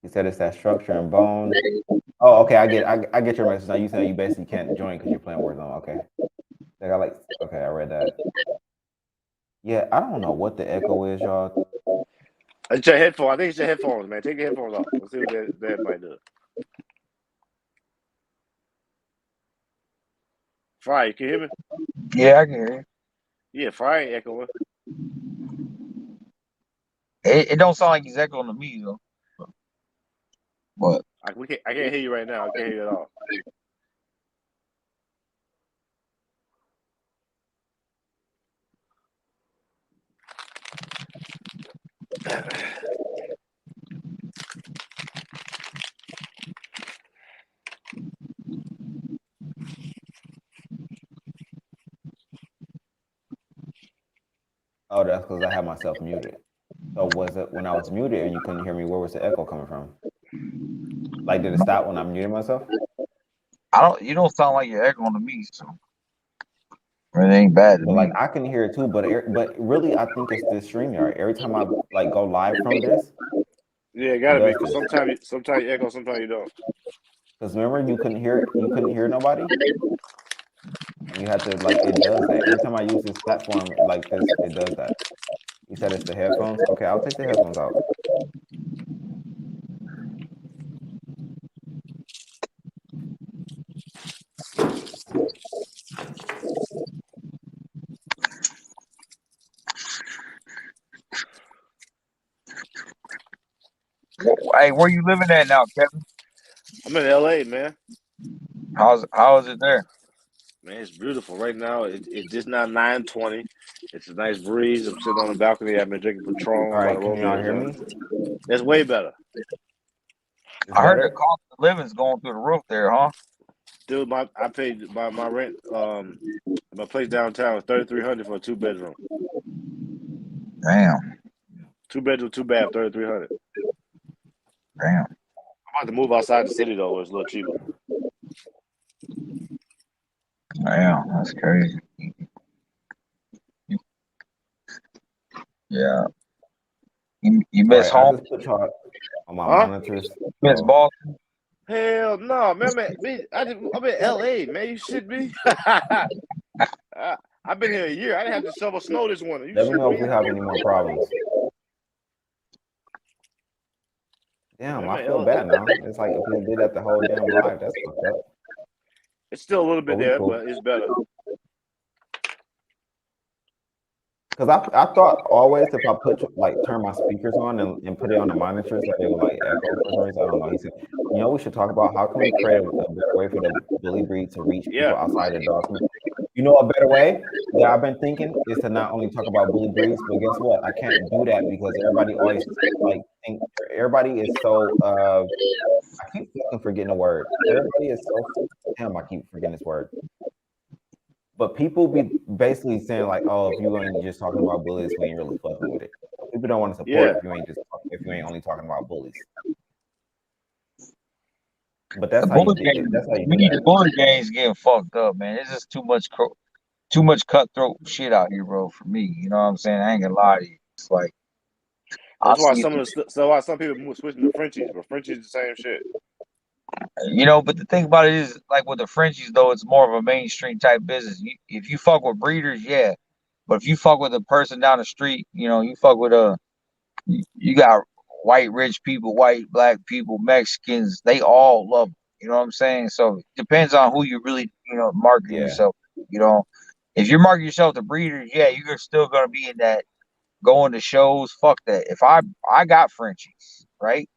He said it's that structure and bone. Oh, okay, I get your message now. You said you basically can't join because you're playing Warzone. Okay. Okay, I read that. Yeah, I don't know what the echo is, y'all. It's your headphones. I think it's your headphones, man. Take your headphones off. Let's see what that might do. Fry, can you hear me? Yeah, I can hear you. Yeah, Fry ain't echoing. It don't sound like he's echoing to me though. But I can't hear you right now. I can't hear you at all. Oh, that's because I had myself muted. So was it when I was muted and you couldn't hear me? Where was the echo coming from? Like, did it stop when I muted myself? you don't sound like you're echoing to me, so it ain't bad to But me. like I can hear it too, but really I think it's this StreamYard. Every time I like go live from this. Yeah, it gotta be because sometimes you echo, sometimes you don't. Because remember you couldn't hear nobody? You had to it does that. Every time I use this platform like this, it does that. You said it's the headphones? Okay, I'll take the headphones out. Hey, where you living at now, Kevin? I'm in LA, man. How is it there? Man, it's beautiful right now. It's just now 9:20. It's a nice breeze. I'm sitting on the balcony. I've been drinking Patron. All right, can y'all hear me? It's way better. It's I heard better? the cost of living's going through the roof there, huh? Dude, I paid my rent. My place downtown was $3,300 for a 2-bedroom. Damn. 2-bedroom, 2-bath, $3,300. Damn. I'm about to move outside the city though, where it's a little cheaper. Damn, that's crazy. Yeah. You miss home? I just put y'all on my monitors. Miss Boston? Hell no, man. I'm in LA, man. You shit me. I've been here a year. I didn't have to shovel snow this winter. Let me know if we have any more problems. Damn, I feel bad now. It's like if we did that the whole damn live, that's fucked up. It's still a little bit there, cool. but it's better. Because I thought always if I turn my speakers on and put it on the monitors that they would echo for some reason. I don't know. He said, we should talk about how can we create a better way for the bully breed to reach people outside the dog. A better way that I've been thinking is to not only talk about bully breeds, but guess what? I can't do that because everybody always everybody is so I keep forgetting the word. Everybody is so damn. I keep forgetting this word. But people be basically saying oh, if you ain't just talking about bullies, we ain't really fucking with it. People don't want to support if you ain't only talking about bullies. But that's how you do it. That's how you do that. The bully game's getting fucked up, man. It's just too much cutthroat shit out here, bro. For me, you know what I'm saying? I ain't gonna lie to you. It's like that's why some people switching to Frenchies, but Frenchies the same shit. You know, but the thing about it is, like with the Frenchies, though, it's more of a mainstream type business. If you fuck with breeders, yeah, but if you fuck with a person down the street, you know, you fuck with you got white rich people, white black people, Mexicans, they all love them. You know what I'm saying? So it depends on who you really, marketing Yeah. yourself. You know, if you're marketing yourself to breeders, yeah, you're still gonna be in that going to shows. Fuck that. If I got Frenchies, right?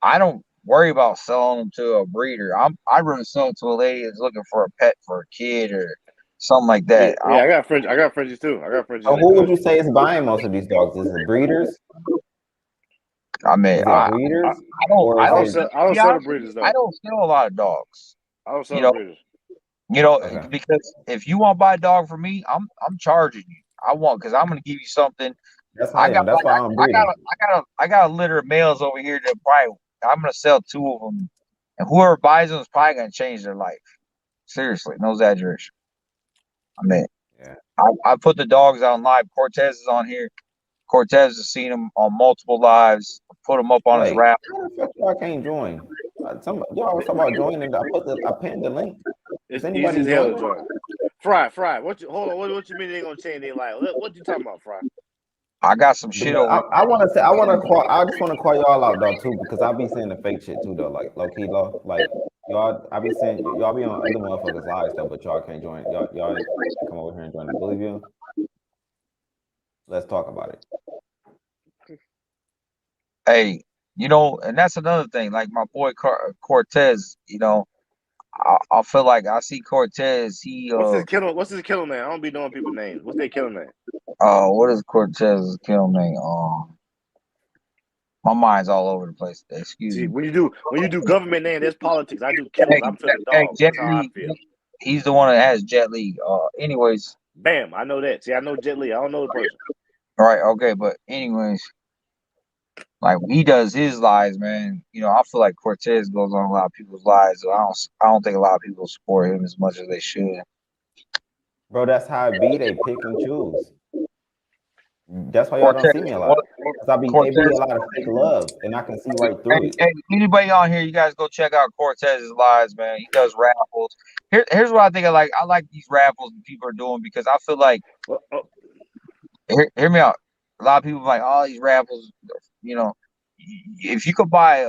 I don't worry about selling them to a breeder. I'd rather sell it to a lady that's looking for a pet for a kid or something like Yeah, that. yeah, I got Frenchies too. I got Frenchies So in the who would you collection. say is buying most of these dogs? Is it breeders? I mean, Is it I breeders? don't Or I is don't it I don't be sell the honest with breeders you, I though. don't sell a lot of dogs. I don't sell You the know, breeders. okay? because if you want to buy a dog from me, I'm charging you. Because I'm gonna give you something. That's how I I got am. That's like why I'm breeding. I got a litter of males over here that probably I'm gonna sell 2 of them, and whoever buys them is probably gonna change their life. Seriously, no exaggeration. I mean, Yeah. I put the dogs on live. Cortez is on here. Cortez has seen him on multiple lives. Put him up on his Wait, rap. how the fuck y'all can't join? Y'all was talking about joining. I pinned the link. Is It's easy anybody as hell to joining? join. Fry. What you mean they ain't gonna change their life? What you talking about, Fry? I got some shit Because over here. I just want to call y'all out though too, because I be saying the fake shit too though, like low key low, like y'all. I be saying y'all be on other motherfuckers' lives though, but y'all can't join. Y'all can come over here and join the Bully View. Let's talk about it. Hey, and that's another thing. Like my boy Cortez, I feel like I see Cortez. What's his killer name? I don't be knowing people's names. What's their killer name? What is Cortez's kill name? My mind's all over the place. Excuse See, me. when you do government name, there's politics. I do killers. I'm for the Hey, dogs. Jet That's how I Li, feel. he's the one that has Jet Li. Anyways, Bam, I know that. See, I know Jet Li. I don't know the person. all right, okay, but anyways, like he does his lives, man. I feel like Cortez goes on a lot of people's lives. So I don't think a lot of people support him as much as they should. Bro, that's how it be. They pick and choose. That's why y'all don't Cortez, see me a lot. Because it be a Cortez. lot of fake love, and I can see right through it. Hey, anybody on here, you guys go check out Cortez's lives, man. He does raffles. Here's what I think I like. I like these raffles that people are doing because I feel like, hear me out. A lot of people are like, all these raffles, if you could buy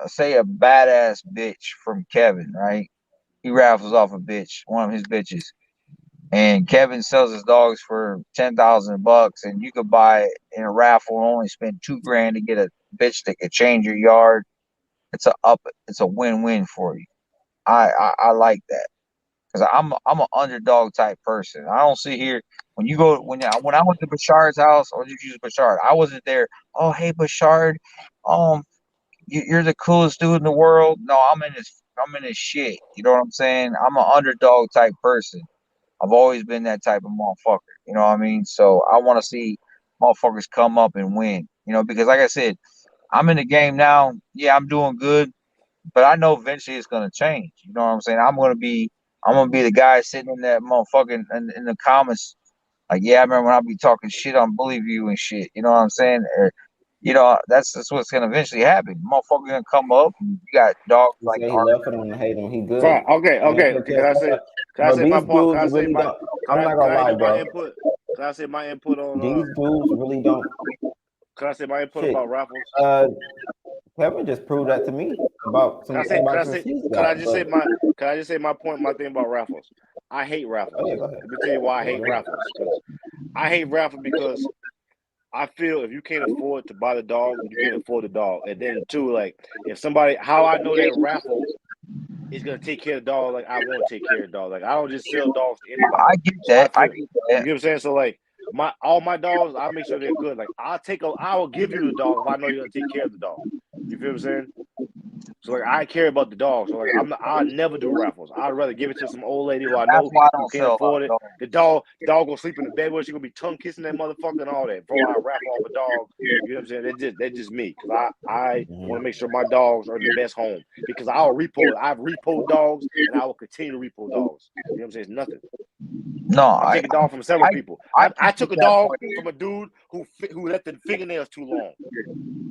say a badass bitch from Kevin, right? He raffles off a bitch, one of his bitches. And Kevin sells his dogs for $10,000, and you could buy it in a raffle and only spend $2,000 to get a bitch that could change your yard. It's a win-win for you. I like that because I'm an underdog type person. I don't sit here when I went to Bashard's house, or just use Bashard. I wasn't there. Oh, hey Bashard, you're the coolest dude in the world. No, I'm in this shit. You know what I'm saying? I'm an underdog type person. I've always been that type of motherfucker. You know what I mean? So I want to see motherfuckers come up and win. Because like I said, I'm in the game now. Yeah, I'm doing good, but I know eventually it's gonna change. You know what I'm saying? I'm gonna be the guy sitting in that motherfucking in the comments. Like, yeah, I remember when I be talking shit on Bully View and shit. You know what I'm saying? Or, that's what's gonna eventually happen. Motherfucker gonna come up. And you got dogs He like said he love for them to hate him. He good. Fine. Okay. Can I say? Can I Bro, say my these part? Can dudes I say really my? don't. I'm not Can gonna I lie, do my bro. input? Can I say my input on? These dudes really don't. Can I say my input Shit. about raffles? Kevin just proved that to me about Can I somebody say? he's Can I got. just say But my? Can I just say my point? My thing about raffles. I hate raffles. go ahead. Let me tell you why I Yeah, hate go ahead. raffles. Because I hate raffles because I feel if you can't afford to buy the dog, you can't afford the dog. And then too, like if somebody, how I know that raffle is gonna take care of the dog, like I want to take care of the dog. Like I don't just sell dogs to anybody. I get So I that. I feel get you that. get what I'm saying. So like all my dogs, I make sure they're good. Like I will give you the dog if I know you're gonna take care of the dog. You feel what I'm saying? So like I care about the dog. So like I never do raffles. I'd rather give it to some old lady who I That's know why I who don't can't sell a lot afford of it. dogs. The dog gonna sleep in the bed where she gonna be tongue kissing that motherfucker and all that. Before I raffle off a dog, you know what I'm saying? That's just me because I want to make sure my dogs are in the best home because I'll repo. I've repoed dogs and I will continue to repo dogs. You know what I'm saying? It's nothing. No, I've taken dog from several people. I I get took a that dog point. from a dude who left the fingernails too long.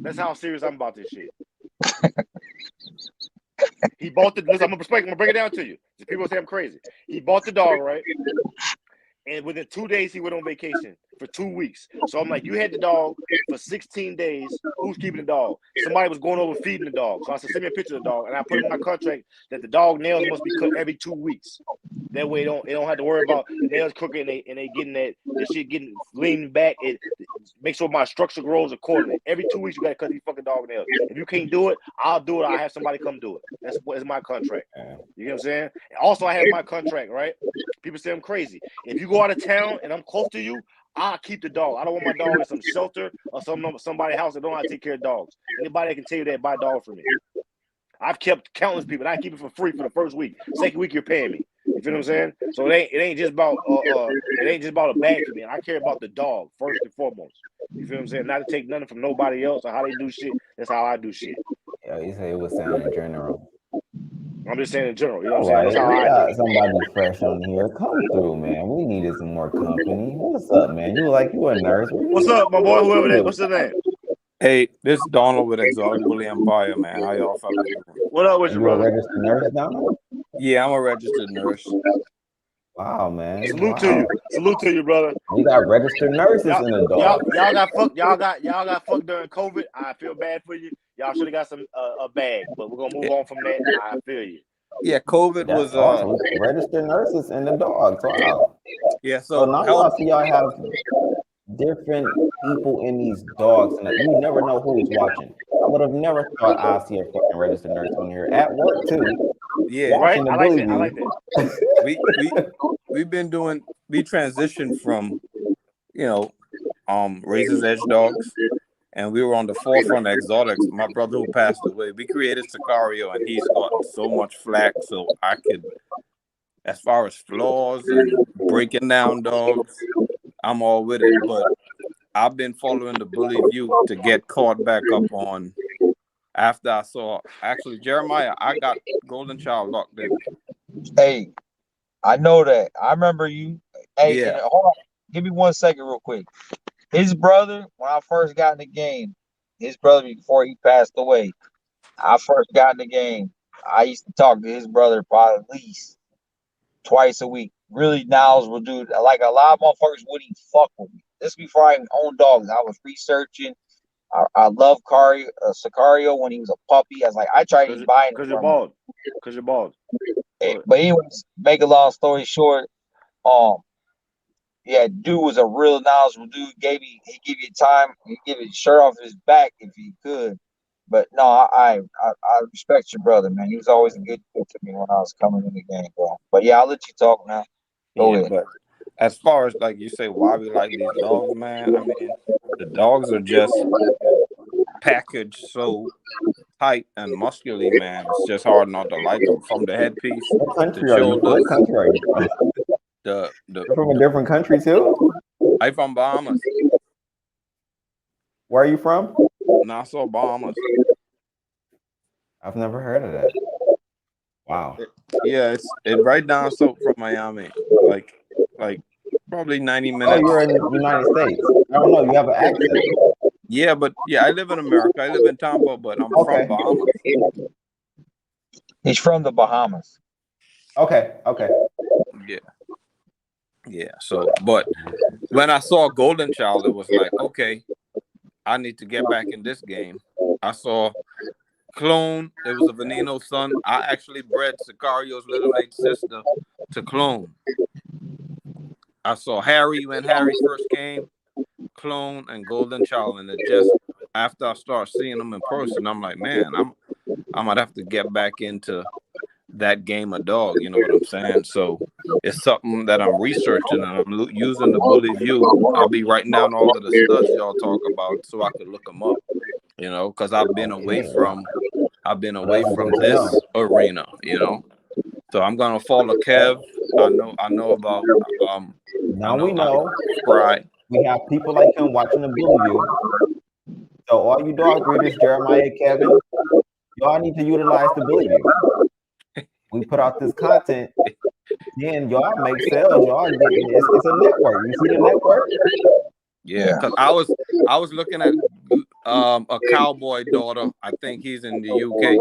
That's how serious I'm about this shit. He bought the. Listen, I'm gonna break it down to you. People say I'm crazy. He bought the dog, right? And within 2 days, he went on vacation for 2 weeks. So I'm like, you had the dog for 16 days. Who's keeping the dog? Somebody was going over feeding the dog. So I said, send me a picture of the dog. And I put in my contract that the dog nails must be cut every 2 weeks. That way they don't have to worry about the nails crooked and they getting that shit getting leaning back. It makes sure my structure grows accordingly. Every 2 weeks, you got to cut these fucking dog nails. If you can't do it, I'll do it. I'll have somebody come do it. That's what is my contract. You know what I'm saying? And also, I have my contract, right? People say I'm crazy. If you go out of town and I'm close to you, I'll keep the dog. I don't want my dog in some shelter or somebody's house that don't know how to take care of dogs. Anybody that can tell you that, buy a dog from me. I've kept countless people. And I keep it for free for the first week. Second week, you're paying me. You feel what I'm saying? So it ain't just about a bag for me. I care about the dog first and foremost. You feel what I'm saying? Not to take nothing from nobody else or how they do shit. That's how I do shit. Yeah, you say it was saying in general. I'm just saying in general. You know All what I'm saying? right, That's how I we got somebody fresh on here. Come through, man. We needed some more company. What's up, man? You a nurse? What's up, my boy? Whoever that. What's the name? Hey, this is Donald with Exotic Bully Empire, man. How y'all fellas doing? What up with you, brother? A registered nurse, Donald? Yeah, I'm a registered nurse. Wow, man. Salute to you. Salute to you, brother. We got registered nurses in the dog. Y'all got fucked. Y'all got fucked during COVID. I feel bad for you. Y'all should have got some a bag, but we're gonna move on from that. I feel you. Yeah, COVID was awesome. Registered nurses in the dogs. Wow. Yeah, so now y'all have different people in these dogs, and you never know who's watching. I would have never thought I'd see a fucking registered nurse on here at work too. Yeah, right. I like that. we transitioned from, Razor's Edge dogs, and we were on the forefront of exotics. My brother who passed away, we created Sicario, and he's gotten so much flack. So I could, as far as flaws and breaking down dogs, I'm all with it. But I've been following the Bully View to get caught back up on. After I saw, actually, Jeremiah, I got Golden Child locked in. Hey, I know that. I remember you. Hey, yeah. Hold on. Give me 1 second real quick. His brother, when I first got in the game, before he passed away, I first got in the game. I used to talk to his brother probably at least twice a week. Really knowledgeable dude. Like a lot of motherfuckers wouldn't even fuck with me. This before I even owned dogs. I was researching. I love Sicario when he was a puppy. I was like, I tried to buy him. Because you're bald. Because you're bald. But anyways, make a long story short, yeah, dude was a real knowledgeable dude. He give you time. He give his shirt off his back if he could. But no, I respect your brother, man. He was always a good kid to me when I was coming in the game, bro. But yeah, I'll let you talk now. Go ahead. But as far as like you say, why we like these dogs, man? I mean, the dogs are just packaged so tight and muscularly, man. It's just hard not to like them. From the headpiece, what country are you from? You're from a different country too? I'm from Bahamas. Where are you from? Nassau, Bahamas. I've never heard of that. Wow. It's right down south from Miami. Like probably 90 minutes. Oh, you're in the United States. I don't know. You have an accent. Yeah, but I live in America. I live in Tampa, but I'm from Bahamas. He's from the Bahamas. Okay. Yeah. So, but when I saw Golden Child, it was like, okay, I need to get back in this game. I saw Clone. It was a Veneno son. I actually bred Sicario's little mate sister to Clone. I saw Harry when Harry first came, Clone and Golden Child, and it just after I start seeing them in person, I'm like, man, I might have to get back into that game of dog. You know what I'm saying? So it's something that I'm researching, and I'm using the Bully View. I'll be writing down all of the studs y'all talk about so I could look them up. Because I've been away from this arena. So I'm gonna follow Kev. I know about now we know right. We have people like him watching the Bully View. So all you dog breeders, Jeremiah, Kevin, y'all need to utilize the Bully View. We put out this content, then y'all make sales. Y'all get it's a network. You see the network? Yeah, because I was looking at a cowboy daughter. I think he's in the UK.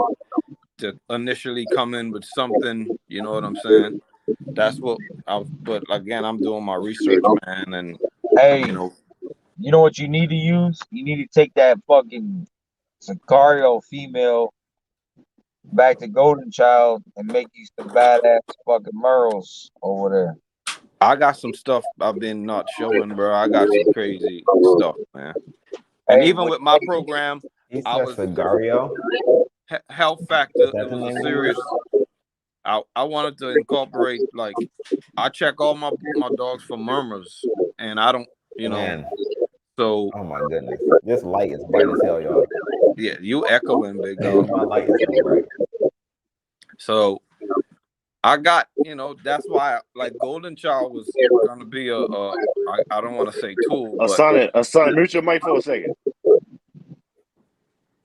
to initially come in with something. You know what I'm saying? That's what but again, I'm doing my research, man, and Hey, you know, you know what you need to use? You need to take that fucking Sicario female back to Golden Child and make you some badass fucking Merles over there. I got some stuff I've been not showing, bro. I got some crazy stuff, man. And Hey, even with my program, He I said was Sigario. Health Is Factor. that It the was a name of serious. I wanted to incorporate, like, I check all my dogs for murmurs, and I don't, you it? know. Man, So oh my goodness. This light is bright as hell, y'all. yeah, you echoing, big dog. My light is so bright. So I got, that's why like Golden Child was gonna be I don't want to say tool, but Asana, mute your mic for a second.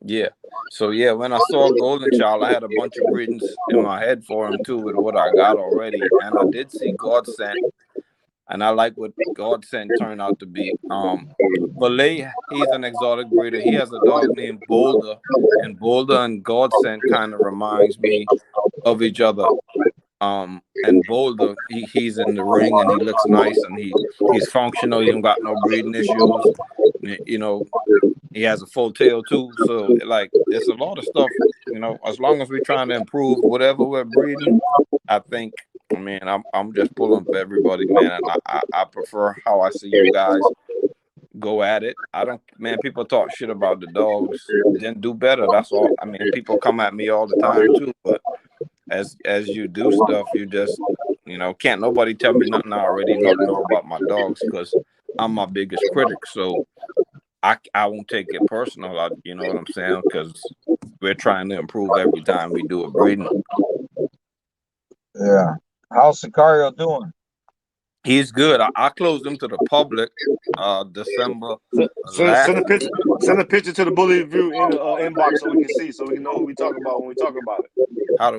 yeah. So yeah, when I saw Golden Child, I had a bunch of breedings in my head for him too with what I got already, and I did see Godsent, and I like what Godsent turned out to be. Bullyz, he's an exotic breeder. He has a dog named Boulder, and Boulder and Godsent kind of reminds me of each other. And Boulder, he's in the ring and he looks nice and he's functional. He don't got no breeding issues. You know, he has a full tail too. So like, there's a lot of stuff. As long as we're trying to improve whatever we're breeding, I think. I mean, I'm just pulling for everybody, man. And I prefer how I see you guys go at it. I don't, man. People talk shit about the dogs, then do better. That's all. I mean, people come at me all the time too, but as you do stuff, you just can't nobody tell me nothing I already not know about my dogs, because I'm my biggest critic. So I won't take it personal. You know what I'm saying? Because we're trying to improve every time we do a breeding. Yeah. How's Sicario doing? He's good. I closed him to the public December Send last. a picture. Send a picture to the Bully View in the inbox so we can see, so we can know who we talk about when we talk about it. How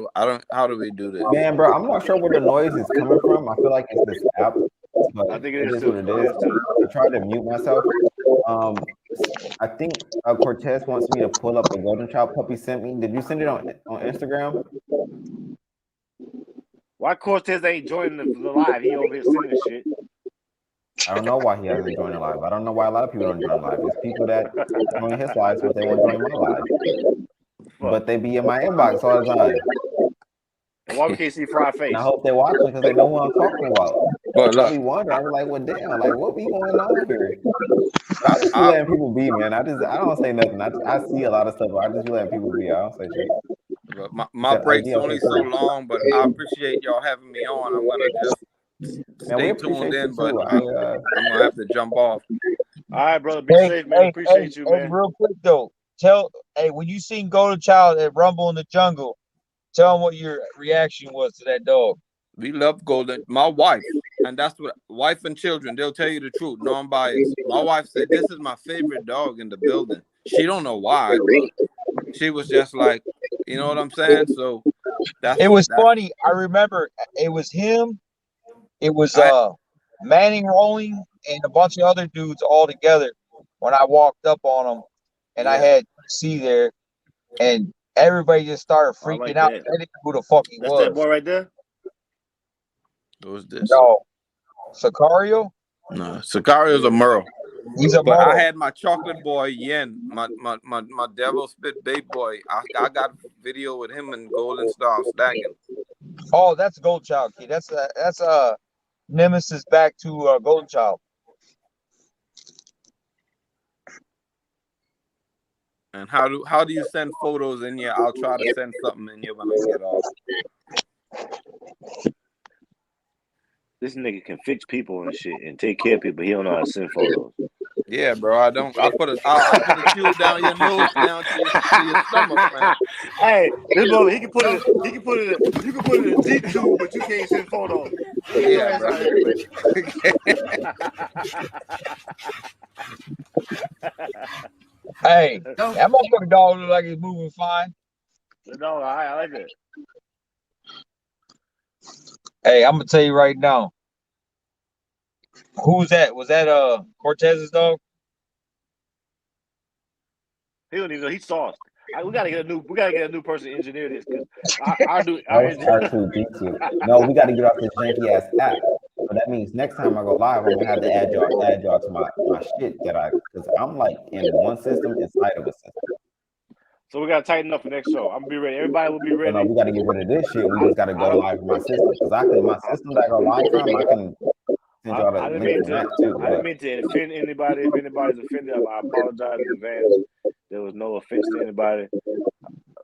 do we do this? Man, bro, I'm not sure where the noise is coming from. I feel like it's this app, but I think it it is is too. what it is. I tried to mute myself. I think Cortez wants me to pull up the Golden Child puppy sent me. Did you send it on Instagram? Why Cortez ain't joining the live? He over here sending shit. I don't know why he hasn't joined the live. I don't know why a lot of people don't join live. There's people that join his lives, but they won't join my live. But they be in my inbox all the time. And why we can't see Fried Face? And I hope they're watching because they know who I'm talking about. But I look, be wondering. I was like, well, damn, like what be going on here? I just be letting people be, man. I don't say nothing. I see a lot of stuff, but I just be letting people be. I don't say shit. But my break's only so long, but I appreciate y'all having me on. I'm gonna just stay tuned in, but I'm gonna have to jump off. All right, brother. Be safe, man. Appreciate you, man. Real quick though, when you seen Golden Child at Rumble in the Jungle, tell them what your reaction was to that dog. We love Golden. My wife, and that's what wife and children, they'll tell you the truth, non-biased. My wife said this is my favorite dog in the building. She don't know why, but she was just like, you know what I'm saying? So it was funny. I remember it was him, it was Manning Rolling and a bunch of other dudes all together when I walked up on them, and I had C there, and everybody just started freaking out. I didn't know who the fuck he was. That's that boy right there? Who's this? No. Sicario? No, Sicario's a Merle. He's a But Merle. I had my chocolate boy Yen, my devil spit bait boy. I got video with him and Golden Star stacking. Oh, that's Gold Child, kid. That's Nemesis back to Golden Child. And how do you send photos in here? I'll try to send something in here when I get off. This nigga can fix people and shit and take care of people. He don't know how to send photos. Yeah, bro. I put a tube down your nose down to your stomach, man. Hey, this brother, you can put it in a deep tube, but you can't send photos. Yeah, bro. Hey, that motherfucking dog look like he's moving fine. No, I like it. Hey, I'm gonna tell you right now. Who's that? Was that Cortez's dog? He don't even know. He's sauced. We gotta get a new person to engineer this because I do. No, it's R2D2. No, we got to get off this janky ass app. So that means next time I go live, I'm gonna have to add y'all to my shit because I'm like in one system inside of a system. So we gotta tighten up for next show. I'm gonna be ready. Everybody will be ready. So no, we got to get rid of this shit. We just got to go live from my system because my system that I go live from, I can send y'all the link from that too. I didn't mean to offend anybody. If anybody's offended, I apologize in advance. There was no offense to anybody.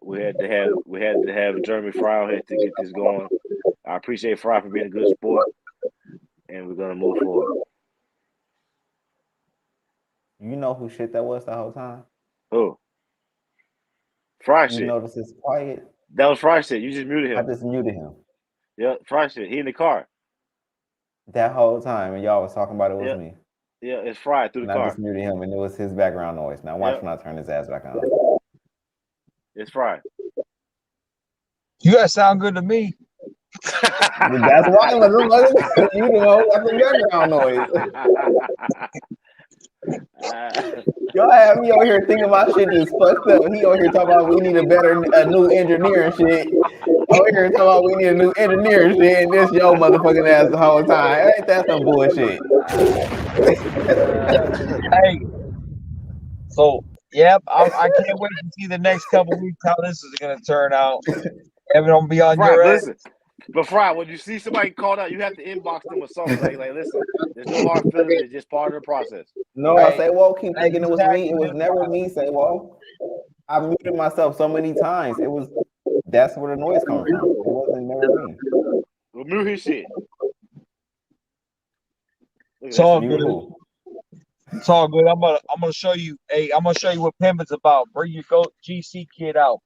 We had to have Jeremy Fry on here to get this going. I appreciate Fry for being a good sport, and we're gonna move forward. You know who shit that was the whole time? Who? Fry You shit. notice it's quiet. That was Fry shit. You just muted him. I just muted him. Yeah, Fry shit. He in the car. That whole time, and y'all was talking about it was me. Yeah, it's Fry through the and car. I just muted him, and it was his background noise. Now watch when I turn his ass back on. It's Fry. You guys sound good to me. That's why you know that's the background noise. Y'all have me over here thinking my shit is fucked up. He over here talking about we need a new engineer and shit. Over here talking about we need a new engineer and shit, and this yo motherfucking ass the whole time. Ain't that some bullshit? Hey, so yep, I can't wait to see the next couple weeks how this is gonna turn out. Evan, I'm gonna be on Fry, your listen. But Fry, when you see somebody called out, you have to inbox them with something like listen, there's no hard feelings, it's just part of the process. No, I say, well, keep thinking it was me. It was never me. Say, well, I muted myself so many times. That's where the noise comes from. It wasn't never me. Well, mute his shit. It's all good. It's all good. I'm gonna show you. Hey, I'm gonna show you what pimping's about. Bring your GC kid out.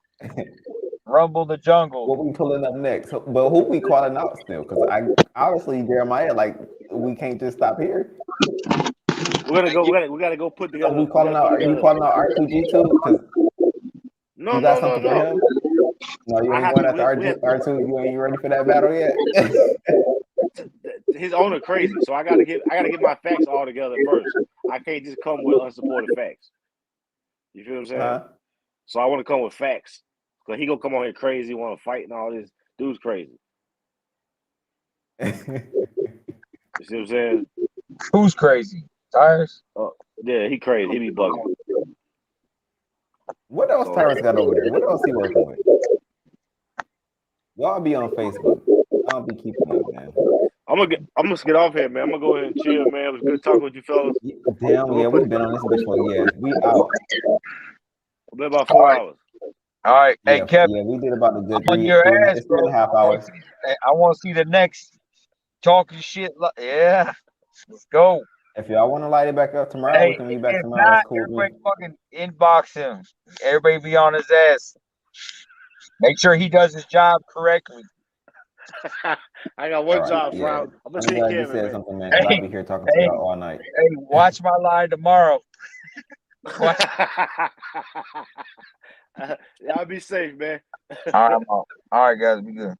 Rumble the jungle. What we pulling up next? But who we calling out still? Because I obviously Jeremiah, like we can't just stop here. We gotta go put together. We calling out. Are you calling out R2G too? Because no. For him? No, you ain't going after R2. You ain't ready for that battle yet. His owner crazy, so I gotta get my facts all together first. I can't just come with unsupported facts. You feel what I'm saying? So I want to come with facts. Cause he gonna come on here crazy, want to fight and all this. Dude's crazy. You see what I'm saying? Who's crazy? Tires? Oh, yeah, he crazy. He be bugging. What else Tyrus got over there? What else he working with? Y'all be on Facebook. I'll be keeping up, man. I'm gonna get off here, man. I'm gonna go ahead and chill, man. It was good talking with you fellas. Damn, yeah, we've been on this bitch for years. We out. We've been about 4 hours. All right, hey Kevin. Yeah, we did about a good on your ass, bro. 3.5 hours. I want to see the next talking shit. Yeah, let's go. If y'all want to light it back up tomorrow, we can be back tomorrow. That's cool. Everybody fucking inbox him. Everybody be on his ass. Make sure he does his job correctly. I got one job, bro. I'm gonna take care of it, something, man. I'll be here talking to y'all all night. Hey, watch my live tomorrow. Y'all be safe, man. All right, guys, be good.